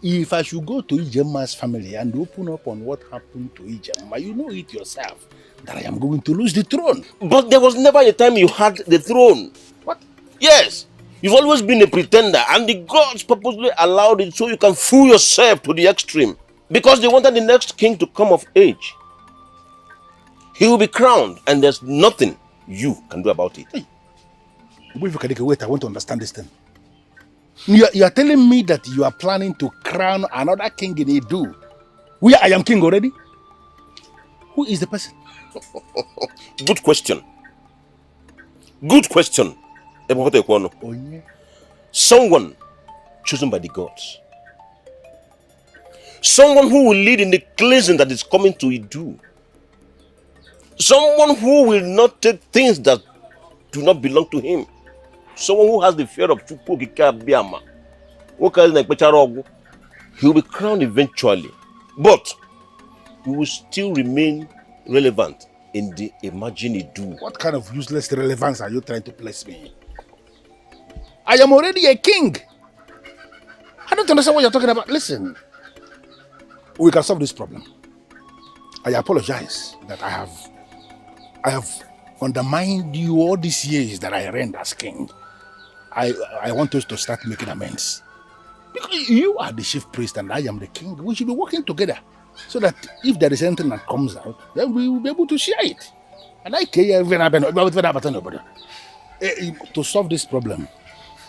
[SPEAKER 18] If I should go to Ijema's family and open up on what happened to Ijema, you know it yourself that I am going to lose the throne.
[SPEAKER 21] But there was never a time you had the throne.
[SPEAKER 18] What?
[SPEAKER 21] Yes. You've always been a pretender and the gods purposely allowed it so you can fool yourself to the extreme. Because they wanted the next king to come of age. He will be crowned and there's nothing you can do about it.
[SPEAKER 18] Hey. Wait, I want to understand this thing. You are telling me that you are planning to crown another king in Edo, where I am king already? Who is the person?
[SPEAKER 21] Good question. Good question.
[SPEAKER 18] Oh, yeah.
[SPEAKER 21] Someone chosen by the gods. Someone who will lead in the cleansing that is coming to Edo. Someone who will not take things that do not belong to him. Someone who has the fear of Chukwu Biama. He will be crowned eventually. But he will still remain relevant in the imagined Edo.
[SPEAKER 18] What kind of useless relevance are you trying to place me in? I am already a king. I don't understand what you're talking about. Listen, we can solve this problem. I apologize that I have undermined you all these years that I reigned as king. I want us to start making amends. Because you are the chief priest and I am the king. We should be working together so that if there is anything that comes out, then we will be able to share it. And I care to solve this problem.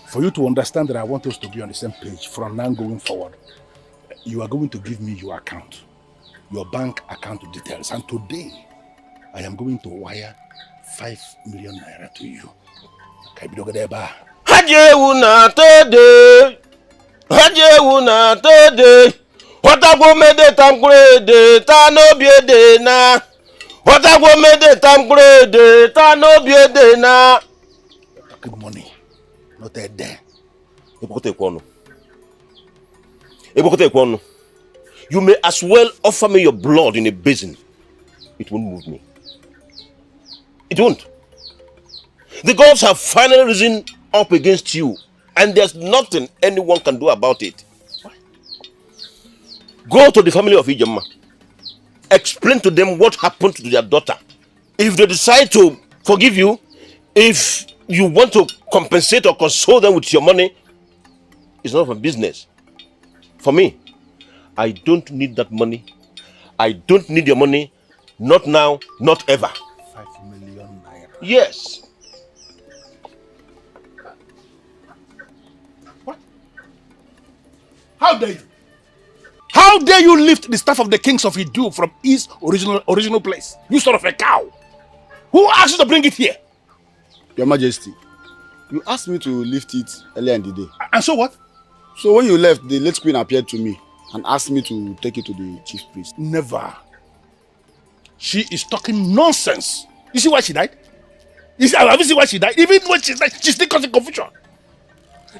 [SPEAKER 18] For you to understand that I want us to be on the same page from now going forward, you are going to give me your account, your bank account details. And today, I am going to wire 5 million naira to you.
[SPEAKER 21] Hajewuna tede, Hajewuna tede. Whatever made tamgrede, ta no biede na. Whatever made tamgrede, ta no biede na.
[SPEAKER 18] Talking money, not a day.
[SPEAKER 21] You may as well offer me your blood in a basin. It won't move me. It won't. The gods have finally risen up against you, and there's nothing anyone can do about it. Go to the family of Ijema. Explain to them what happened to their daughter. If they decide to forgive you, if you want to compensate or console them with your money, it's none of my business. For me, I don't need that money. I don't need your money. Not now, not ever.
[SPEAKER 18] 5 million naira.
[SPEAKER 21] Yes.
[SPEAKER 18] What? How dare you? How dare you lift the staff of the kings of Edo from his original place? You sort of a cow. Who asked you to bring it here?
[SPEAKER 10] Your Majesty, you asked me to lift it earlier in the day.
[SPEAKER 18] And so what?
[SPEAKER 10] So when you left, the late queen appeared to me
[SPEAKER 4] and asked me to take it to the chief priest.
[SPEAKER 18] Never. She is talking nonsense. You see why she died? Have you seen why she died? Even when she died, she's still causing confusion.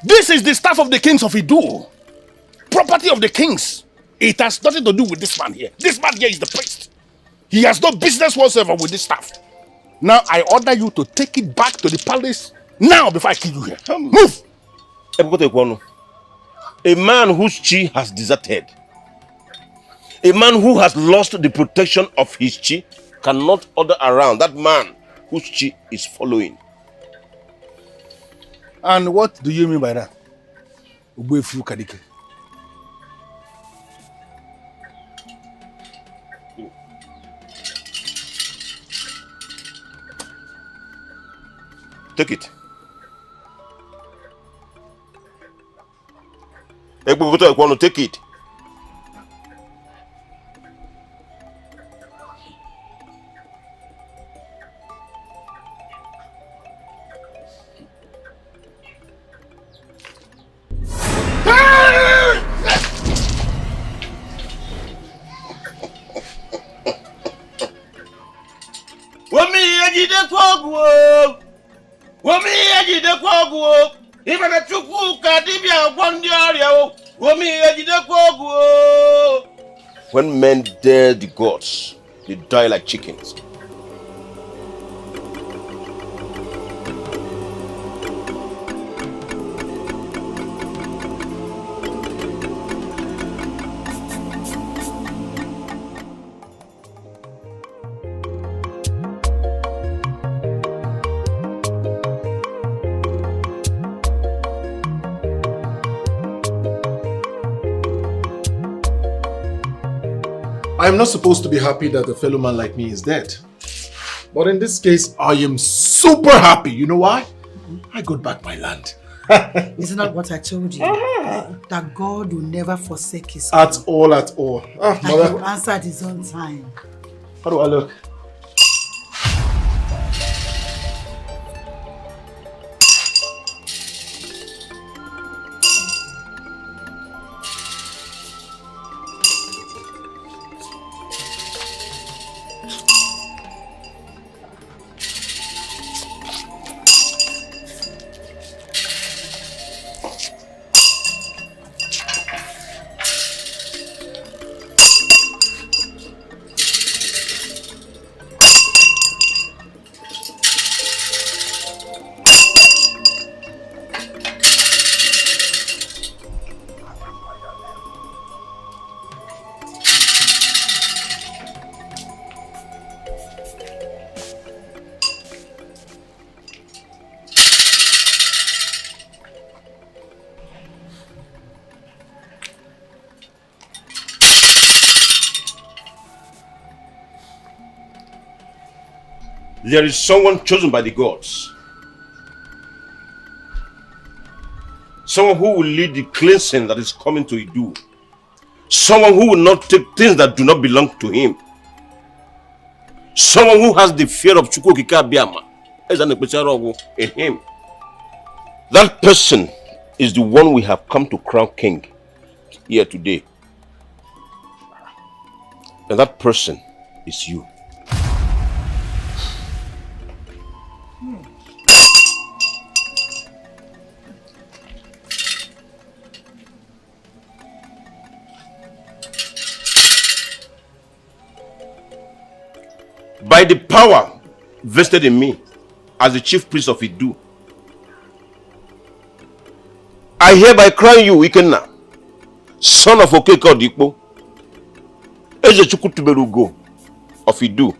[SPEAKER 18] This is the staff of the kings of Idu. Property of the kings. It has nothing to do with this man here. This man here is the priest. He has no business whatsoever with this staff. Now I order you to take it back to the palace now before I kill you here. Move!
[SPEAKER 21] A man whose chi has deserted, a man who has lost the protection of his chi, cannot order around that man whose chi is following.
[SPEAKER 18] And what do you mean by that? Ubefu Kadike.
[SPEAKER 21] Take it. Take it. When men dare the gods, they die like chickens.
[SPEAKER 3] I am not supposed to be happy that a fellow man like me is dead. But in this case, I am super happy. You know why? I got back my land.
[SPEAKER 6] Isn't that what I told you? That God will never forsake his
[SPEAKER 3] At all, at all.
[SPEAKER 6] and he
[SPEAKER 3] Mother,
[SPEAKER 6] will answer at his own time.
[SPEAKER 3] how do I look?
[SPEAKER 21] There is someone chosen by the gods. Someone who will lead the cleansing that is coming to Idu. Someone who will not take things that do not belong to him. Someone who has the fear of Chukwukika Biama in him. That person is the one we have come to crown king here today. And that person is you. By the power vested in me as the chief priest of Idu, I hereby crown you, Ikenna, son of Okeke Odikpo, Ezechukwu of Idu.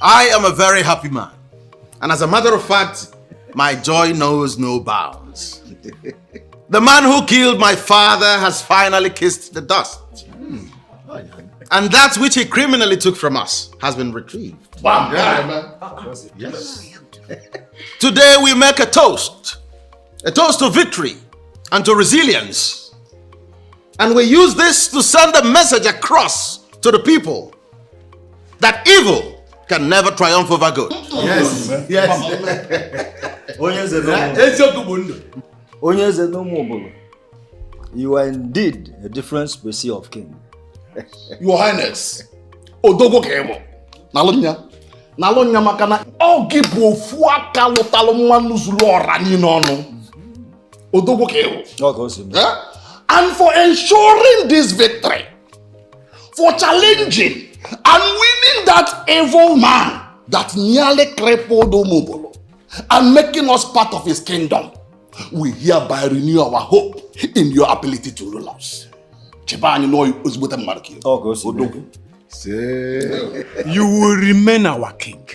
[SPEAKER 2] I am a very happy man. And as a matter of fact, my joy knows no bounds. The man who killed my father has finally kissed the dust. And that which he criminally took from us has been retrieved.
[SPEAKER 3] Wow.
[SPEAKER 2] Yes. Today we make a toast a toast to victory and to resilience. And we use this to send a message across to the people that evil can never triumph over good.
[SPEAKER 9] Yes. Yes. You are indeed a different species of king.
[SPEAKER 4] Your Highness, Odogo Kemo, Nalonya Makana, Ogibo Fuaka Lotaloma Zulora Ninono, Odogo Kemo. And for ensuring this victory, for challenging and winning that evil man that nearly crippled Omobolo and making us part of his kingdom, we hereby renew our hope in your ability to rule us.
[SPEAKER 11] You will remain our king.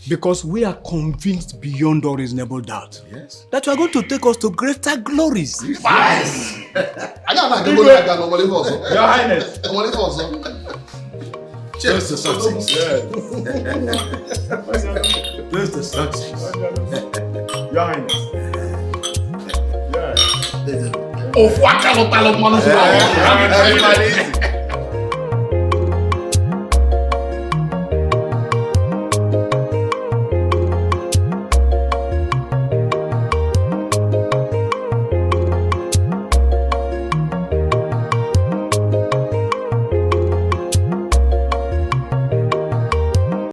[SPEAKER 11] Because we are convinced beyond all reasonable doubt that you are going to take us to greater glories.
[SPEAKER 4] Your Highness.
[SPEAKER 18] Cheers to success. Cheers to success. Your Highness.
[SPEAKER 4] Everybody.